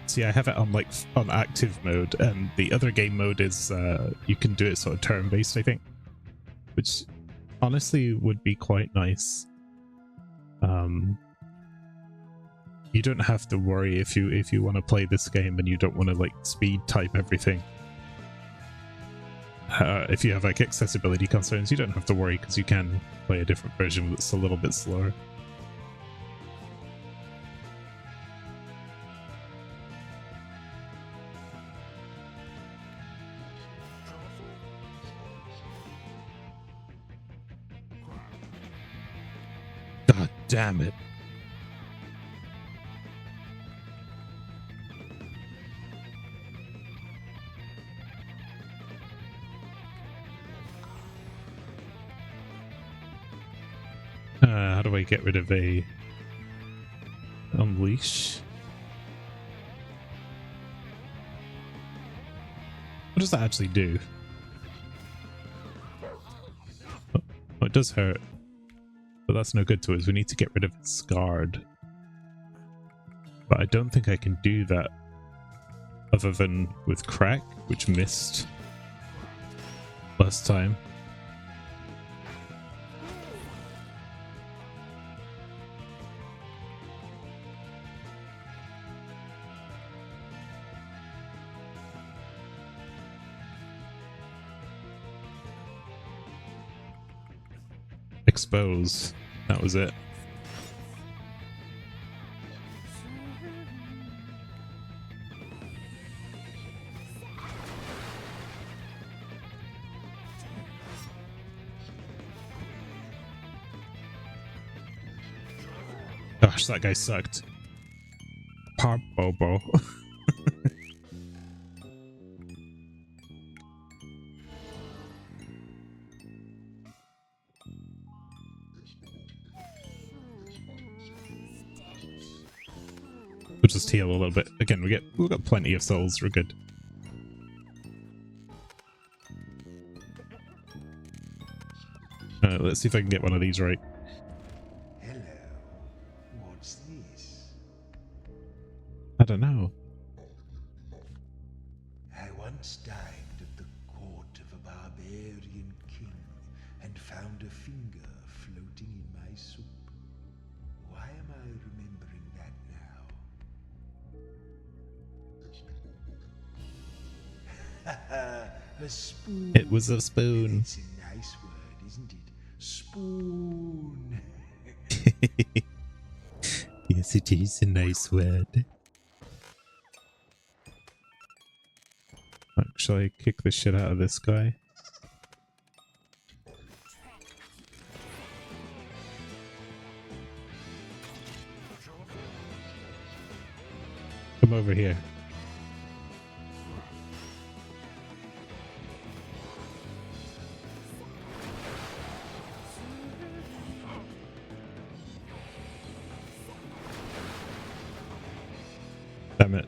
See, I have it on on active mode, and the other game mode is you can do it sort of turn-based, I think, which honestly would be quite nice. You don't have to worry if you want to play this game and you don't want to speed type everything. If you have accessibility concerns, you don't have to worry because you can play a different version that's a little bit slower. God damn it. How do I get rid of a unleash? What does that actually do? Oh, it does hurt. But that's no good to us. We need to get rid of its guard. But I don't think I can do that other than with crack, which missed last time. expose. That was it. Gosh, that guy sucked. Pop Bobo. We'll just heal a little bit. Again, we've got plenty of souls. We're good. Let's see if I can get one of these right. Hello. What's this? I don't know. I once dined at the court of a barbarian king and found a finger floating in my soup. Why am I remembering that now? A spoon. It was a spoon. It's a nice word, isn't it? Spoon. Yes, it is a nice word. Shall I kick the shit out of this guy? Come over here. Damn it.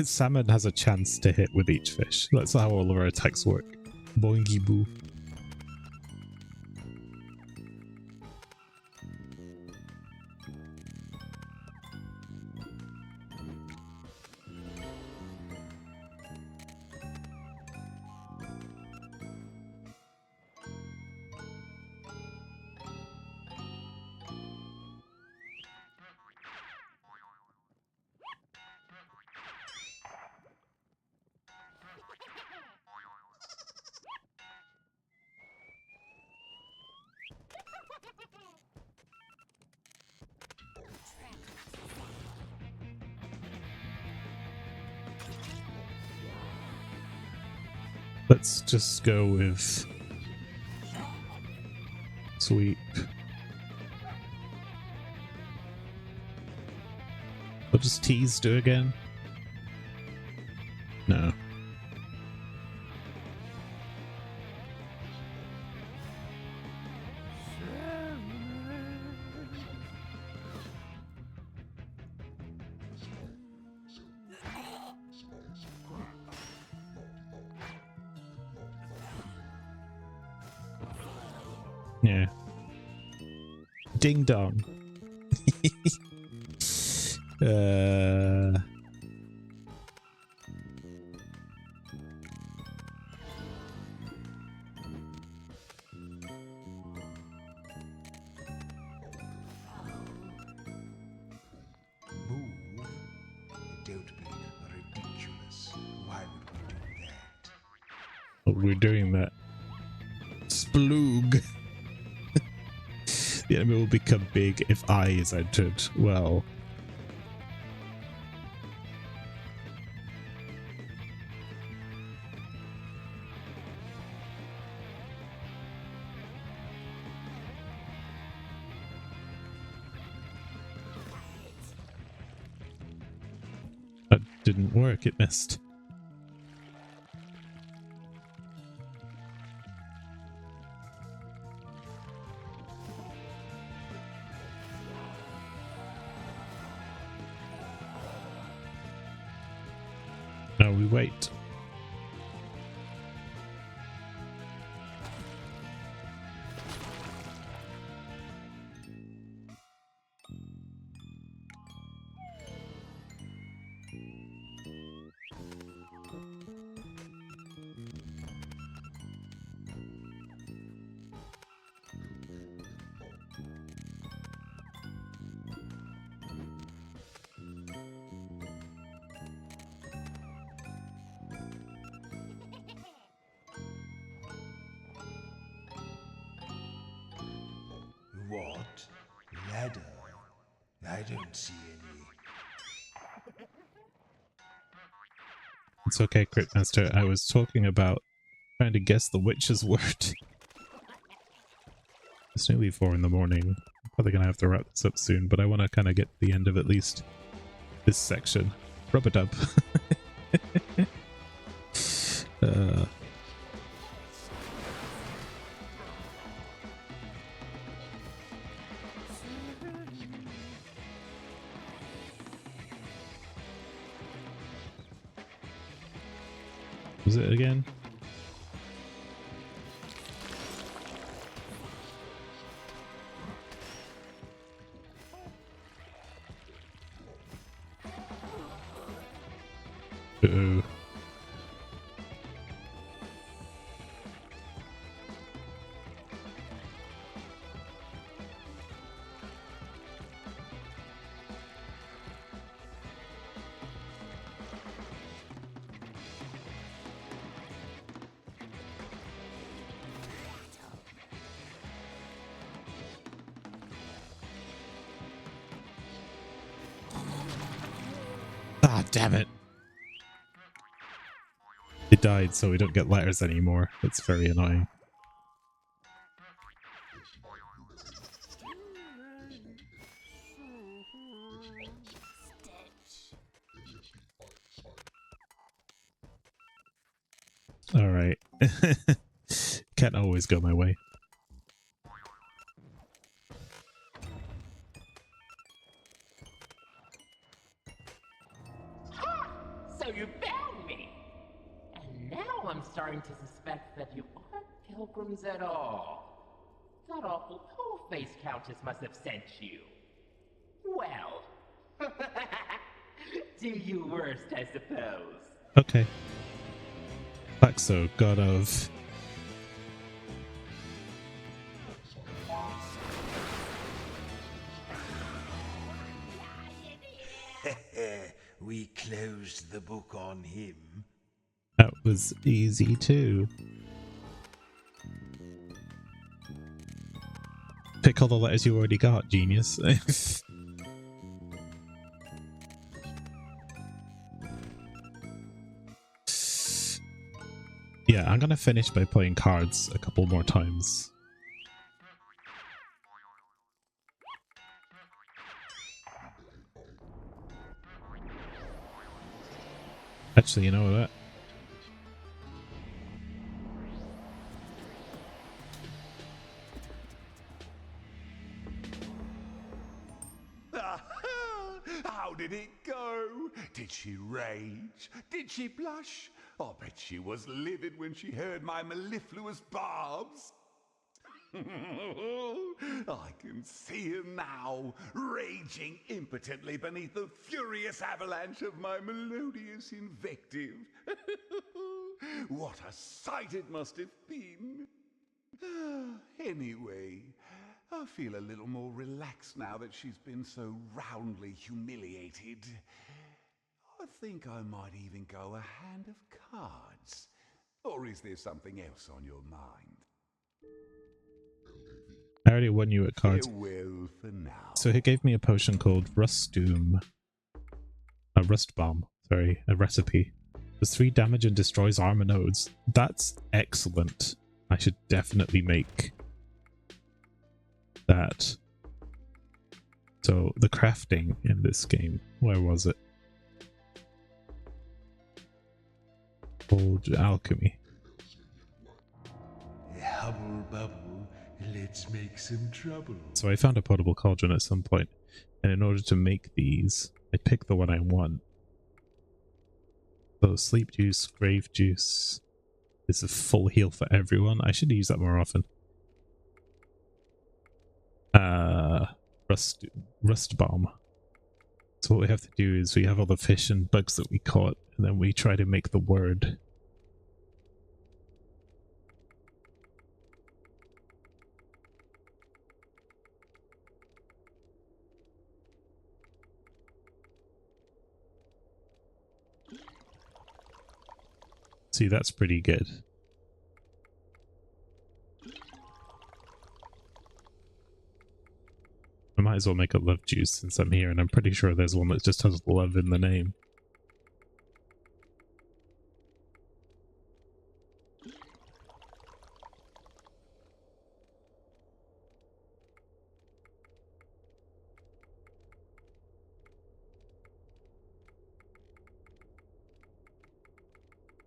Salmon has a chance to hit with each fish. That's how all of our attacks work. Boingy boo. Let's just go with sweep. What does tease do again? No. Yeah. Ding dong. Don't be ridiculous. Why would we do that? Oh, we're doing that. Sploog. The enemy will become big if I is entered. Well. That didn't work, it missed. Now we wait. ladder? I don't see any. It's okay, Cryptmaster. I was talking about trying to guess the witch's word. It's nearly 4 in the morning. I'm probably gonna have to wrap this up soon, but I want to kind of get to the end of at least this section. Rub-a-dub. Was it again? Uh-oh. Ah, damn it. It died, so we don't get letters anymore. That's very annoying. Alright. Can't always go my way. So you found me! And now I'm starting to suspect that you aren't pilgrims at all. That awful pole-face countess must have sent you. Well, do you worst, I suppose. Okay. Paxo, god of... We closed the book on him. That was easy too. Pick all the letters you already got, genius. Yeah, I'm gonna finish by playing cards a couple more times. Actually, you know what? How did it go? Did she rage? Did she blush? I bet she was livid when she heard my mellifluous barbs. I can see her now, raging impotently beneath the furious avalanche of my melodious invective. What a sight it must have been. Anyway, I feel a little more relaxed now that she's been so roundly humiliated. I think I might even go a hand of cards. Or is there something else on your mind? I already won you at cards. Farewell for now. So he gave me a potion called Rust Bomb. Sorry, a recipe. Does 3 damage and destroys armor nodes. That's excellent. I should definitely make that. So the crafting in this game, where was it? Old alchemy. Hubble bubble, let's make some trouble. So I found a potable cauldron at some point, and in order to make these, I pick the one I want. So sleep juice, grave juice. This is full heal for everyone. I should use that more often. Rust bomb. So what we have to do is we have all the fish and bugs that we caught, and then we try to make the word. See, that's pretty good. I Might as well make a love juice since I'm here, and I'm pretty sure there's one that just has love in the name.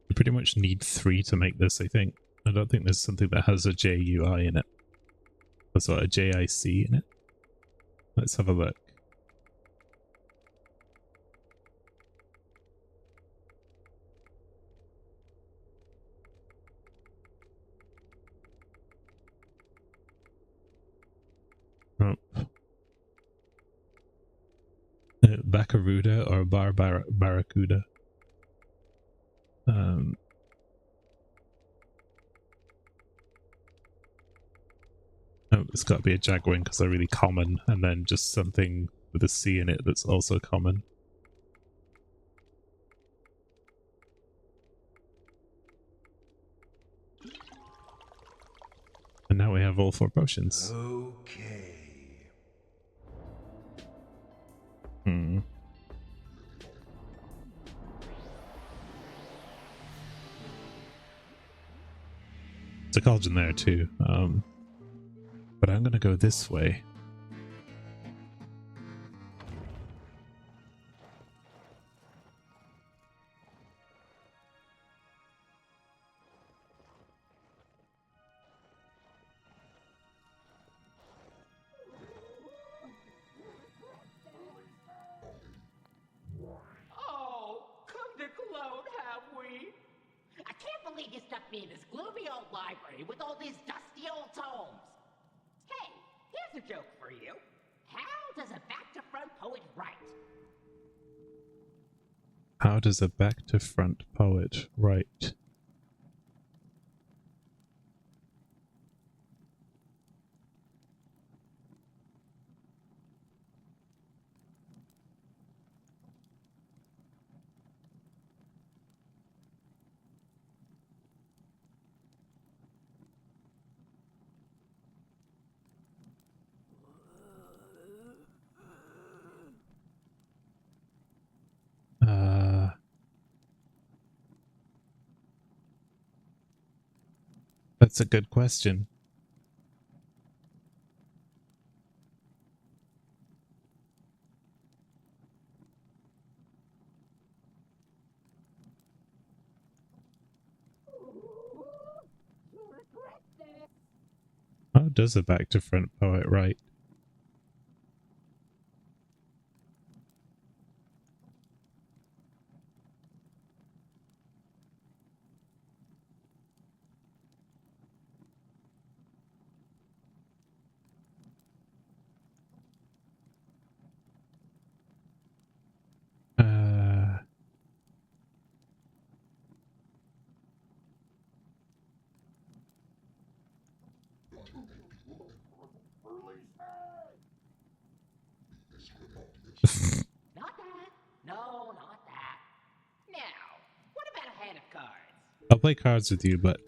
You pretty much need 3 to make this, I think. I don't think there's something that has a JUI in it. That's what, a JIC in it? Let's have a look. Oh. Bakaruda or Barracuda. Oh, it's got to be a Jaguar because they're really common, and then just something with a C in it that's also common. And now we have all 4 potions. Okay. Hmm. There's a cauldron there too. But I'm gonna go this way. Oh, come to gloat, have we? I can't believe you stuck me in this gloomy old library with all these dusty old tomes. Hey, here's a joke for you. How does a back-to-front poet write? How does a back-to-front poet write? That's a good question. How does a back-to-front poet write? Not that. No, not that. Now, what about a hand of cards? I'll play cards with you, but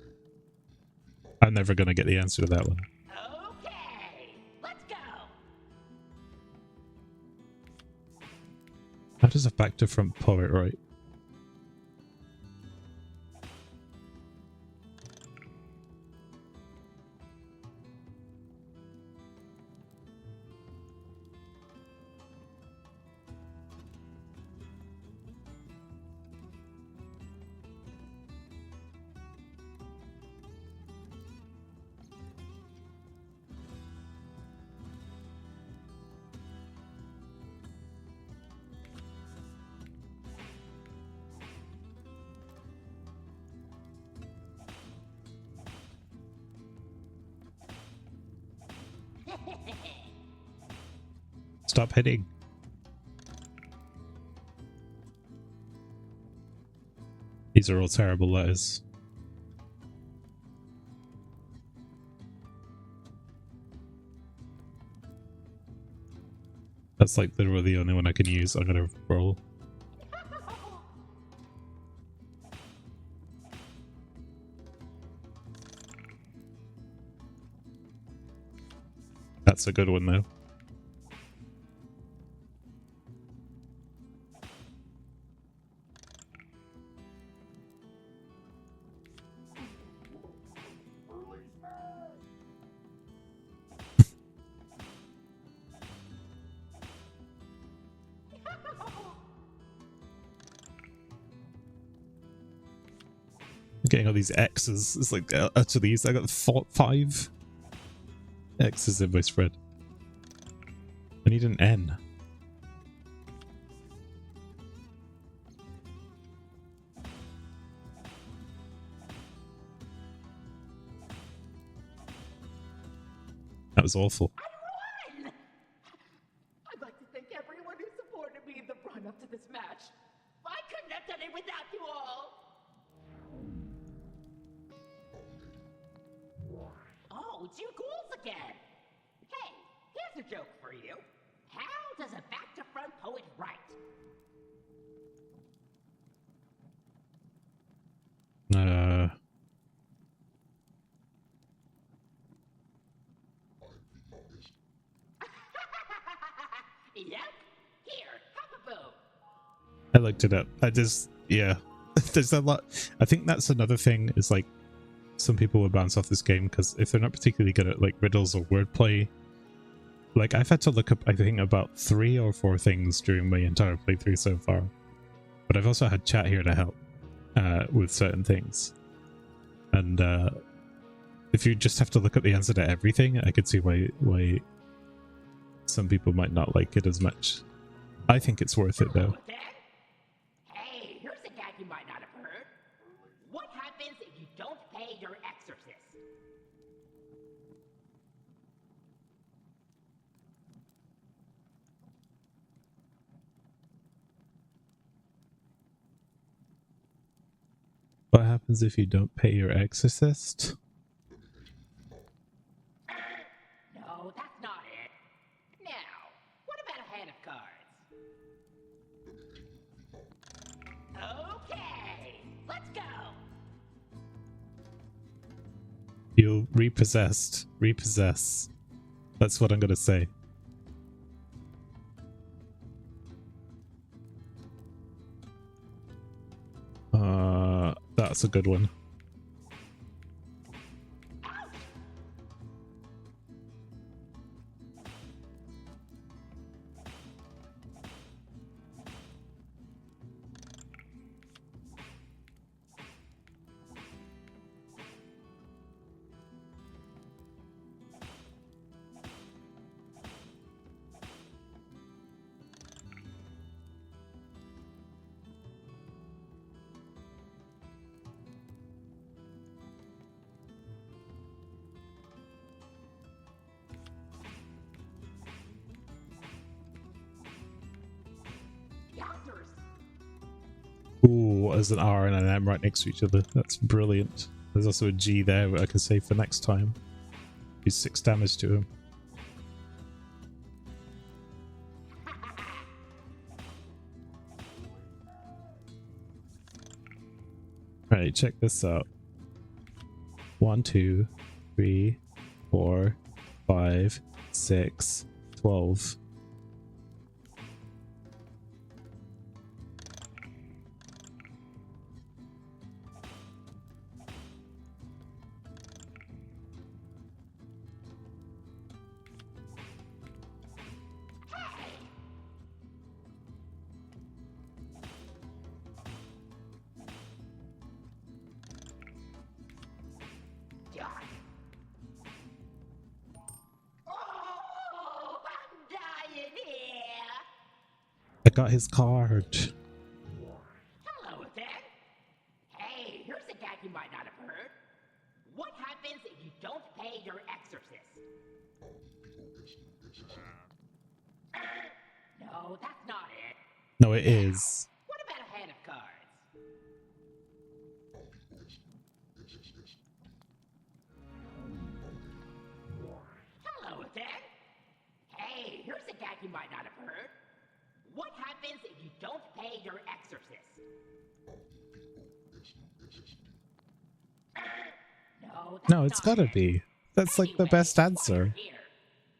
I'm never gonna get the answer to that one. Okay, let's go. How does a back-to-front poet write? Stop hitting. These are all terrible letters. That's like literally the only one I can use. I'm gonna roll. That's a good one though. Getting all these X's. It's like, out of these, I got 5 X's in my spread. I need an N. That was awful. I won! I'd like to thank everyone who supported me in the run-up to this match. I couldn't have done it without you all! Oh, it's you ghouls again! Hey, here's a joke for you. How does a back-to-front poet write? Yep. Here, have a boom. I looked it up. I just, yeah. There's a lot. I think that's another thing is like some people will bounce off this game because if they're not particularly good at like riddles or wordplay, like I've had to look up, I think, about 3 or 4 things during my entire playthrough so far. But I've also had chat here to help with certain things. And if you just have to look up the answer to everything, I could see why some people might not like it as much. I think it's worth it though. Hey, here's a gag you might not have heard. What happens if you don't pay your exorcist? What happens if you don't pay your exorcist? No, that's not it. Now, what about a hand of cards? Okay, let's go. You'll repossess. That's what I'm gonna say. That's a good one. Ooh, there's an R and an M right next to each other. That's brilliant. There's also a G there that I can save for next time. Do 6 damage to him. Alright, check this out. 1, 2, 3, 4, 5, 6, 12. I got his card. Hello then. Hey, here's a gag you might not have heard. What happens if you don't pay your exorcist? No, that's not it. No, it is. What about a hand of cards? Hello then. Hey, here's a gag you might not have heard. What happens if you don't pay your exorcist? No, it's gotta be. That's like the best answer. Here,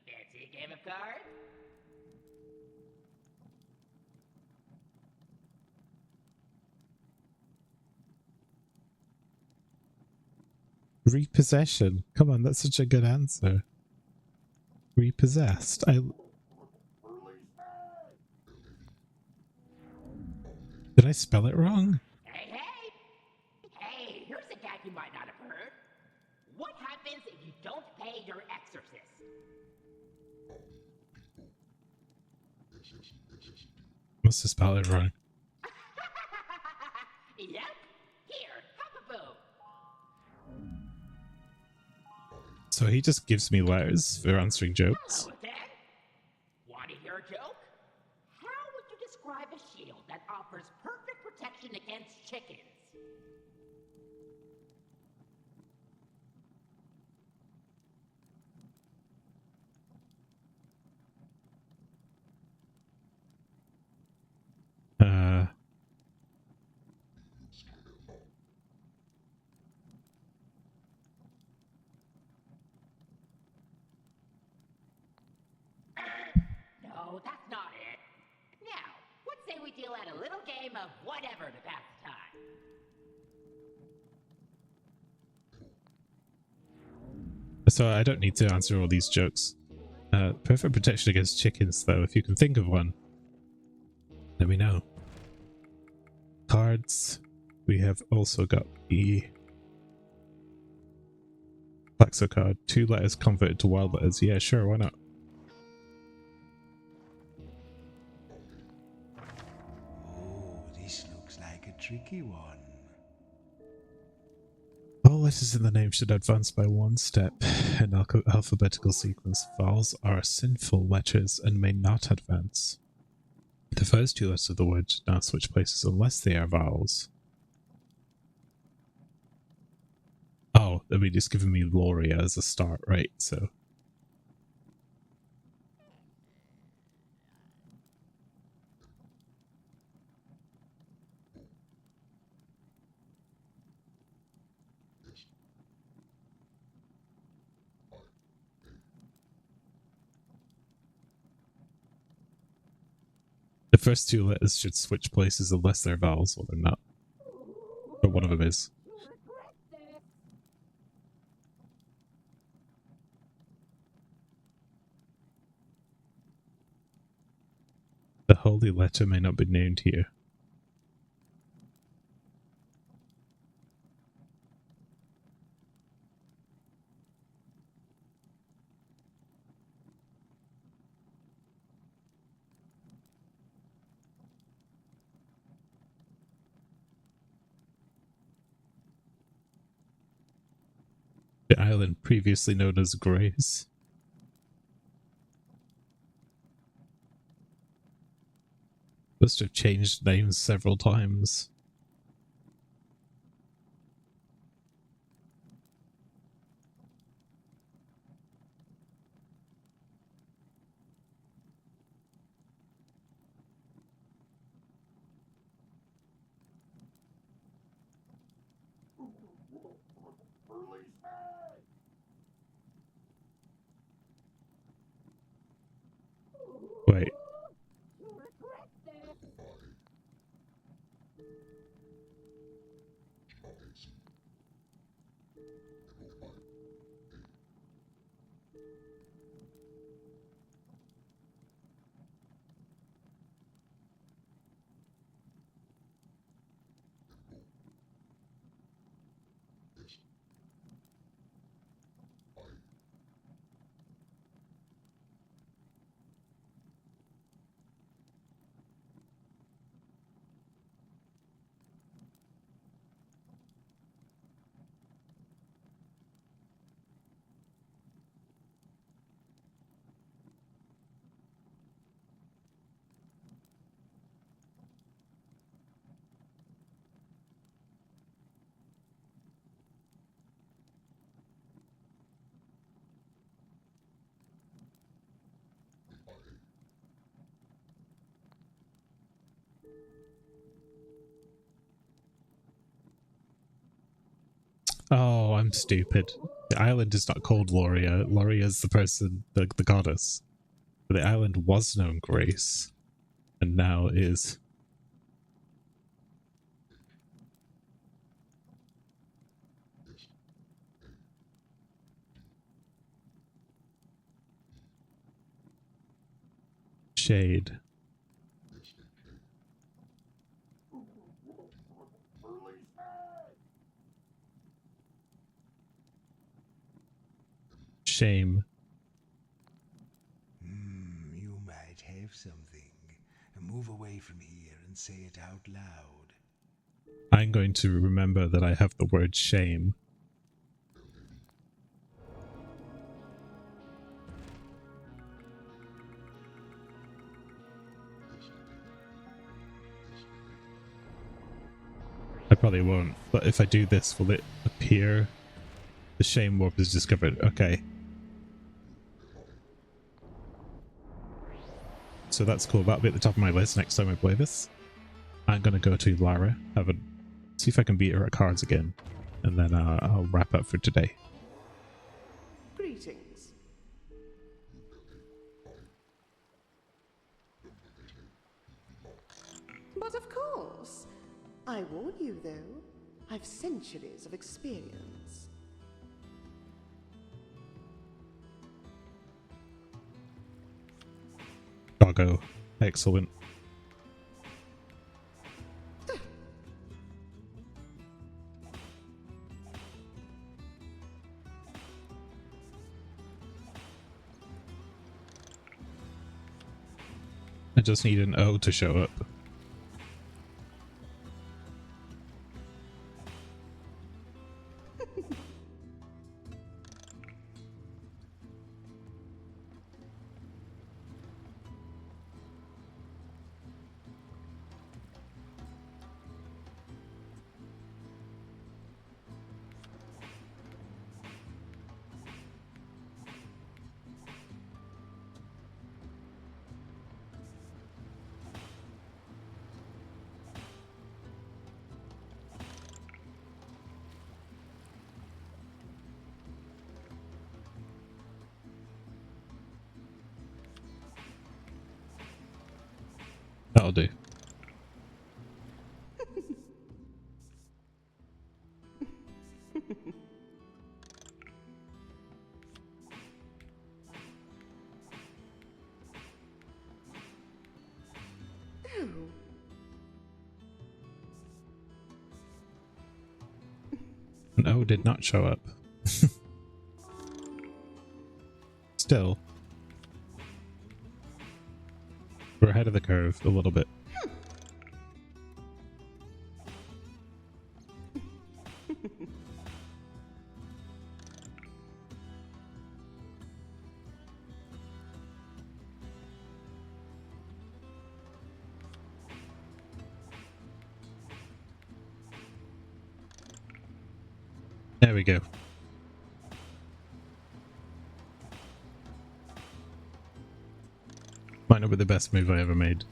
fancy a game of cards? Repossession. Come on, that's such a good answer. Repossessed. Did I spell it wrong? Hey, here's a you might not have heard. What happens if you don't pay your exorcist? Must have spelled it wrong. Yep. Here, have a boo. So he just gives me letters for answering jokes. Hello, Dad. Want to hear a joke? How would you describe a shield that offers perfect protection against chickens? No, that's not it. Now, what say we deal at a little game of whatever to pass the time? So I don't need to answer all these jokes. Perfect protection against chickens, though. If you can think of one, let me know. Cards. We have also got the Plaxo card. 2 letters converted to wild letters. Yeah, sure, why not? Oh, this looks like a tricky one. All letters in the name should advance by 1 step in alphabetical sequence. Vowels are sinful letters and may not advance. The first 2 letters of the word should not switch places unless they are vowels. Oh, I mean, it's giving me Loria as a start, right? So. The first 2 letters should switch places unless they're vowels, or they're not. But one of them is. The holy letter may not be named here. The island previously known as Grace. Must have changed names several times. Wait. Oh, I'm stupid. The island is not called Loria. Loria is the person, the goddess. But the island was known Grace, and now is. Shade. shame. You might have something. Move away from here and say it out loud. I'm going to remember that I have the word shame. I probably won't, but if I do this, will it appear? The shame warp is discovered. Okay. So that's cool. That'll be at the top of my list next time I play this. I'm going to go to Lara, see if I can beat her at cards again, and then I'll wrap up for today. Greetings. But of course. I warn you, though. I've centuries of experience. Doggo. Excellent. I just need an O to show up. That'll do. No, did not show up. Still, we're ahead of the curve a little bit. There we go. Might not be the best move I ever made.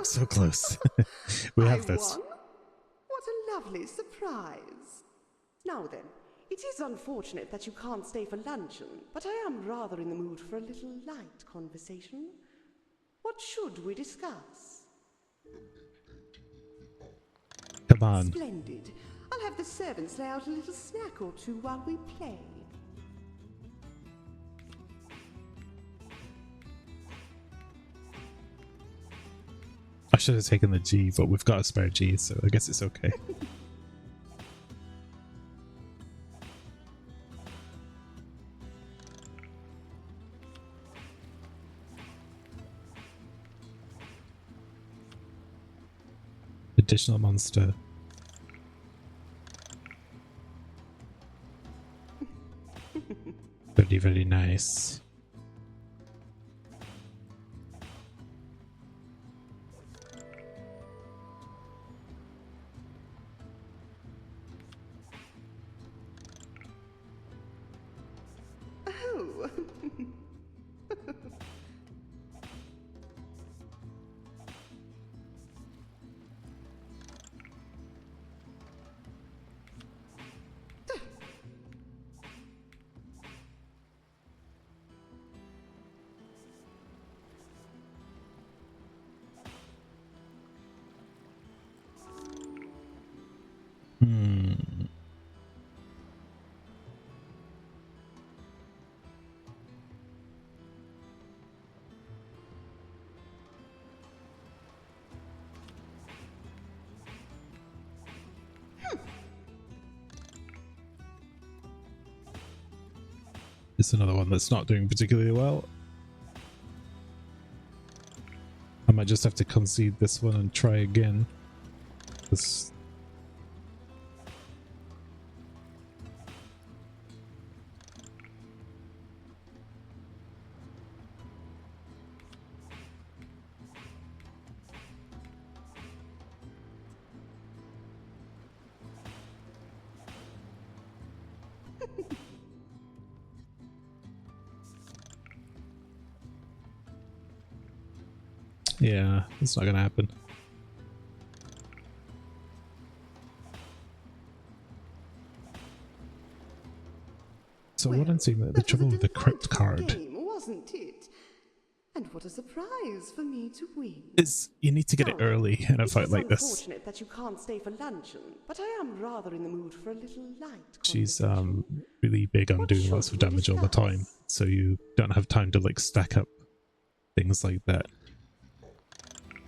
So close. We have this. Won? What a lovely surprise. Now then, it is unfortunate that you can't stay for luncheon, but I am rather in the mood for a little light conversation. What should we discuss? Come on. Splendid. I'll have the servants lay out a little snack or two while we play. I should have taken the G, but we've got a spare G, so I guess it's okay. Additional monster. Very, very nice. is another one that's not doing particularly well. I might just have to concede this one and try again. This. Yeah, it's not gonna happen. So what I'm seeing, the trouble with the crypt card game, wasn't it? And what a surprise for me to win. is you need to get it early in a fight like this. It's unfortunate that you can't stay for luncheon, but I am rather in the mood for a little light. She's really big on doing lots of damage all the time, so you don't have time to like stack up things like that.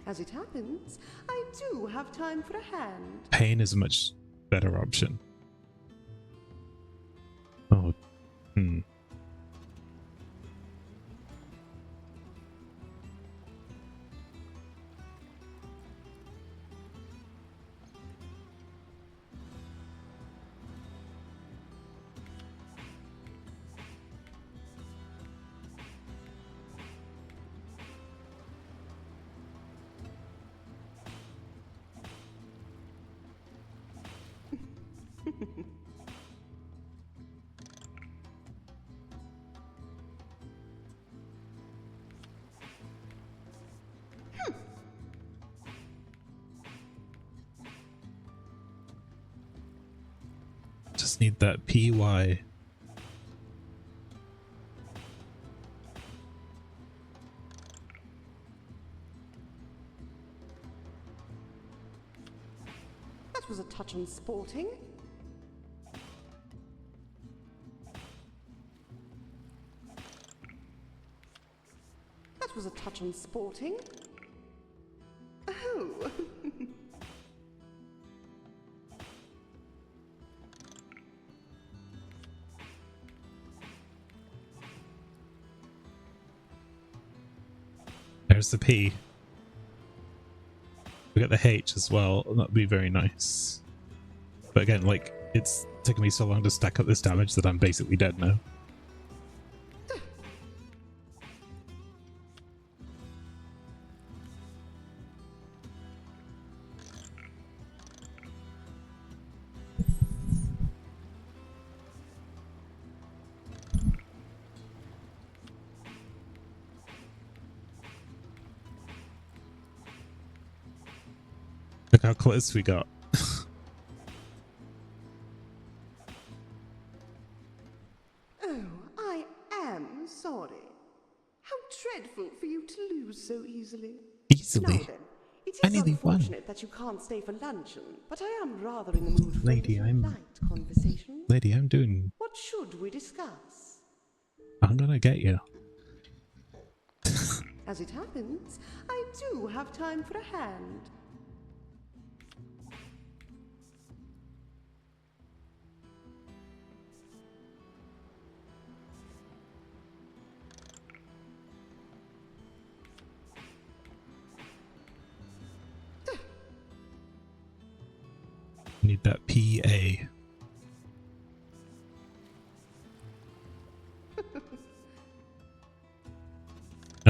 As it happens, I do have time for a hand. Pain is a much better option. Oh, just need that PY. That was a touch unsporting. That was a touch unsporting. Oh. There's the P. We got the H as well. That'd be very nice. But again, like, it's taken me so long to stack up this damage that I'm basically dead now. Look how close we got. Oh, I am sorry. How dreadful for you to lose so easily. Easily? Now then, it I is nearly won. unfortunate that you can't stay for luncheon, but I am rather in the mood for Lady, a light conversation. Lady, I'm doing... What should we discuss? I'm gonna get you. As it happens, I do have time for a hand. Need that PA.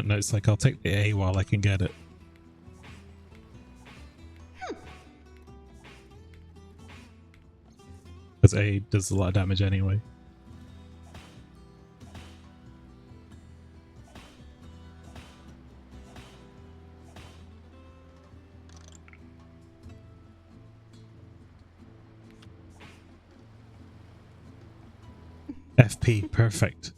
No, it's like I'll take the A while I can get it. Because A does a lot of damage anyway. FP, perfect.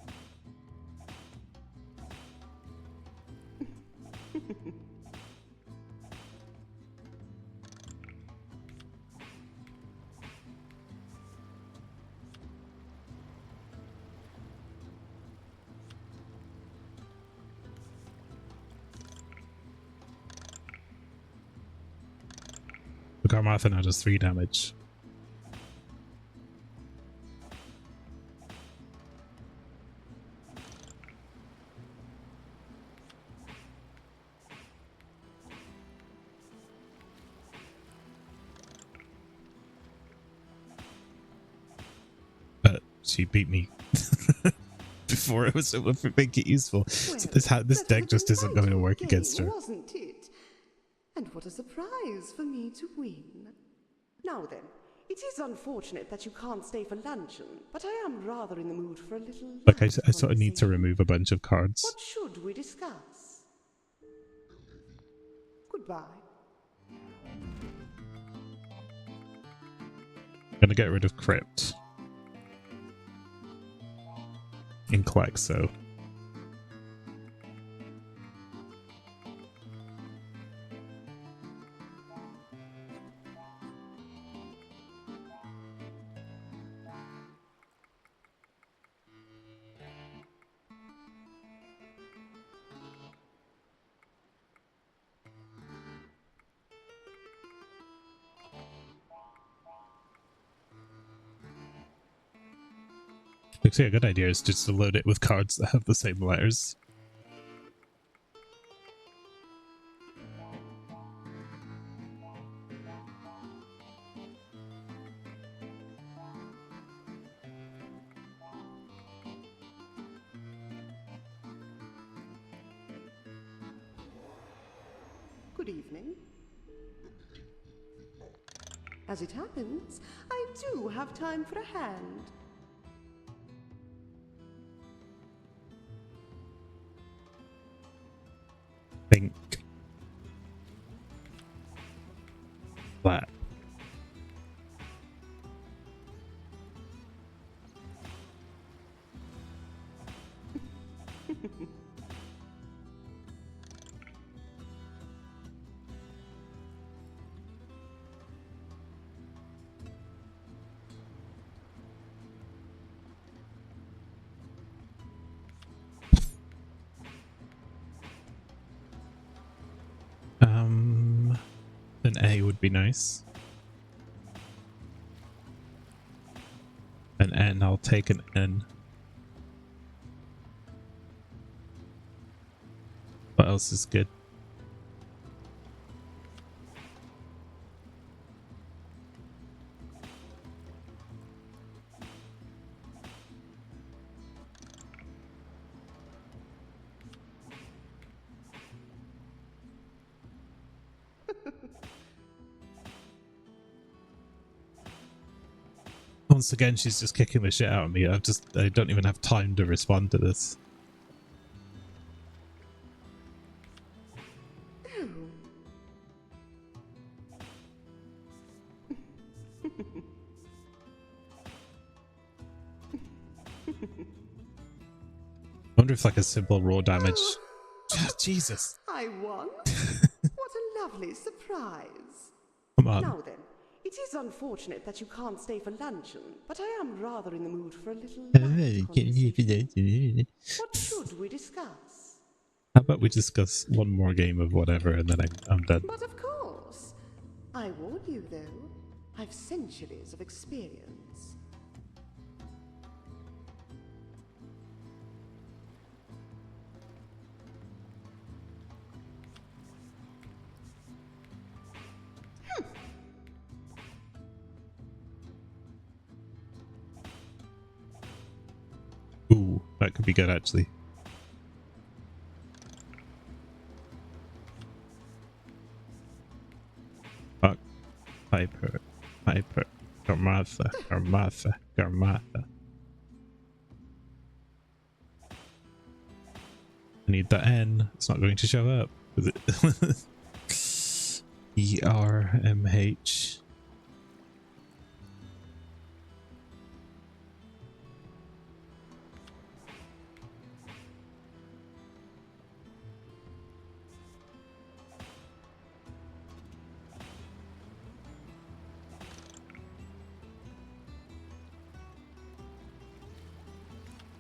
Look, our Martha now does 3 damage. she beat me before it was able to make it useful. So this deck just isn't going to work against her. Wasn't it? And what a surprise for me to win. Now then, it is unfortunate that you can't stay for luncheon, but I am rather in the mood for a little... Like, I sort of need to remove a bunch of cards. What should we discuss? Goodbye. I'm gonna get rid of Crypt. In Quaxo. Actually, a good idea is just to load it with cards that have the same letters. Good evening. As it happens, I do have time for a hand. Pink. Black. An A would be nice. An N, I'll take an N. What else is good? Once again, she's just kicking the shit out of me. I don't even have time to respond to this. I wonder if like a simple raw damage. Jesus. I won? What a lovely surprise. Come on. Now then, it is unfortunate that you can't stay for luncheon, but I am rather in the mood for a little conversation. What should we discuss? How about we discuss one more game of whatever and then I'm done. But of course. I warn you though, I've centuries of experience. Ooh, that could be good actually. Fuck. Piper. Garmatha. I need the N. It's not going to show up. Is it? ERMH.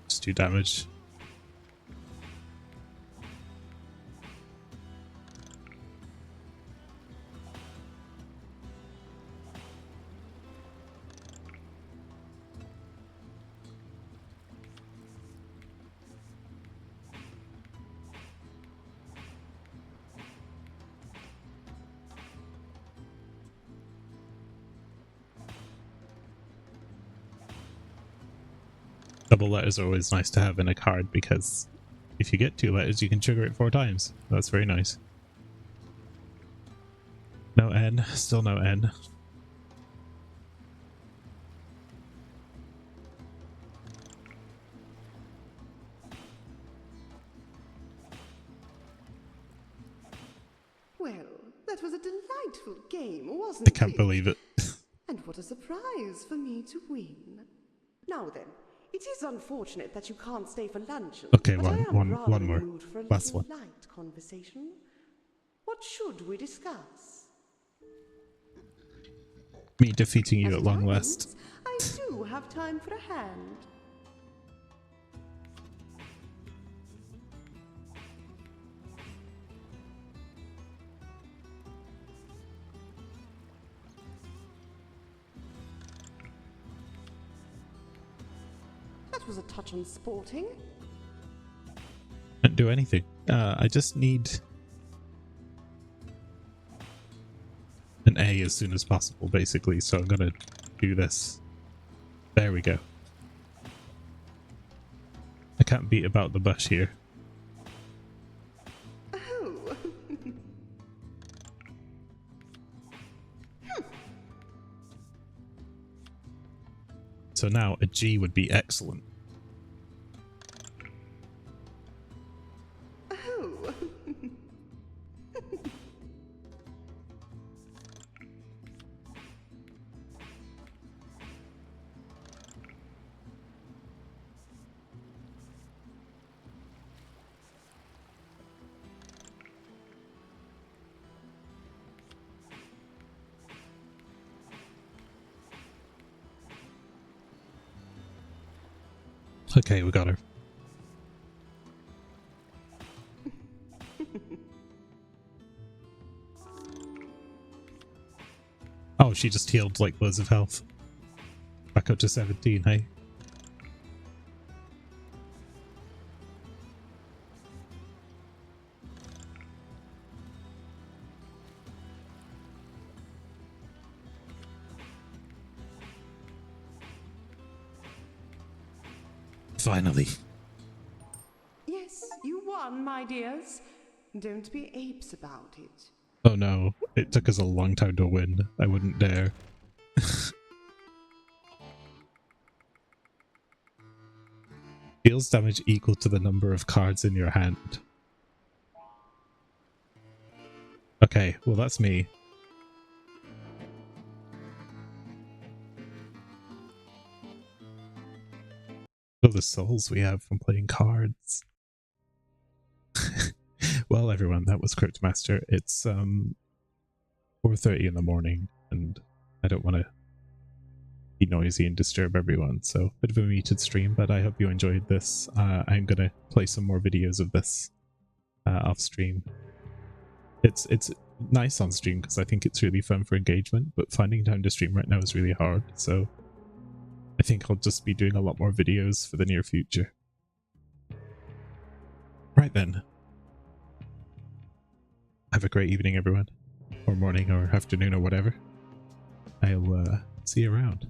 Just do damage. Double letters are always nice to have in a card because if you get 2 letters, you can trigger it 4 times. That's very nice. No N, still no N. Well, that was a delightful game, wasn't it? I can't believe it. And what a surprise for me to win. Now then, it is unfortunate that you can't stay for luncheon. Okay, but I am one rather in more. the mood for a Last little one. light conversation. What should we discuss? Me defeating you As at it long happens, last. I do have time for a hand. That was a touch unsporting. Can't do anything. I just need an A as soon as possible, basically. So I'm gonna do this. There we go. I can't beat about the bush here. Oh. So now a G would be excellent. Oh. Okay, we got her. Oh, she just healed like loads of health. Back up to 17, hey? Finally. Yes, you won, my dears. Don't be apes about it. Oh no, it took us a long time to win. I wouldn't dare. Deals damage equal to the number of cards in your hand. Okay, well that's me. Oh, the souls we have from playing cards. Well, everyone, that was Cryptmaster. It's 4:30 in the morning, and I don't want to be noisy and disturb everyone, so bit of a muted stream, but I hope you enjoyed this. I'm gonna play some more videos of this off stream. It's nice on stream because I think it's really fun for engagement, but finding time to stream right now is really hard, so I think I'll just be doing a lot more videos for the near future. Right then. Have a great evening, everyone. Or morning, or afternoon, or whatever. I'll see you around.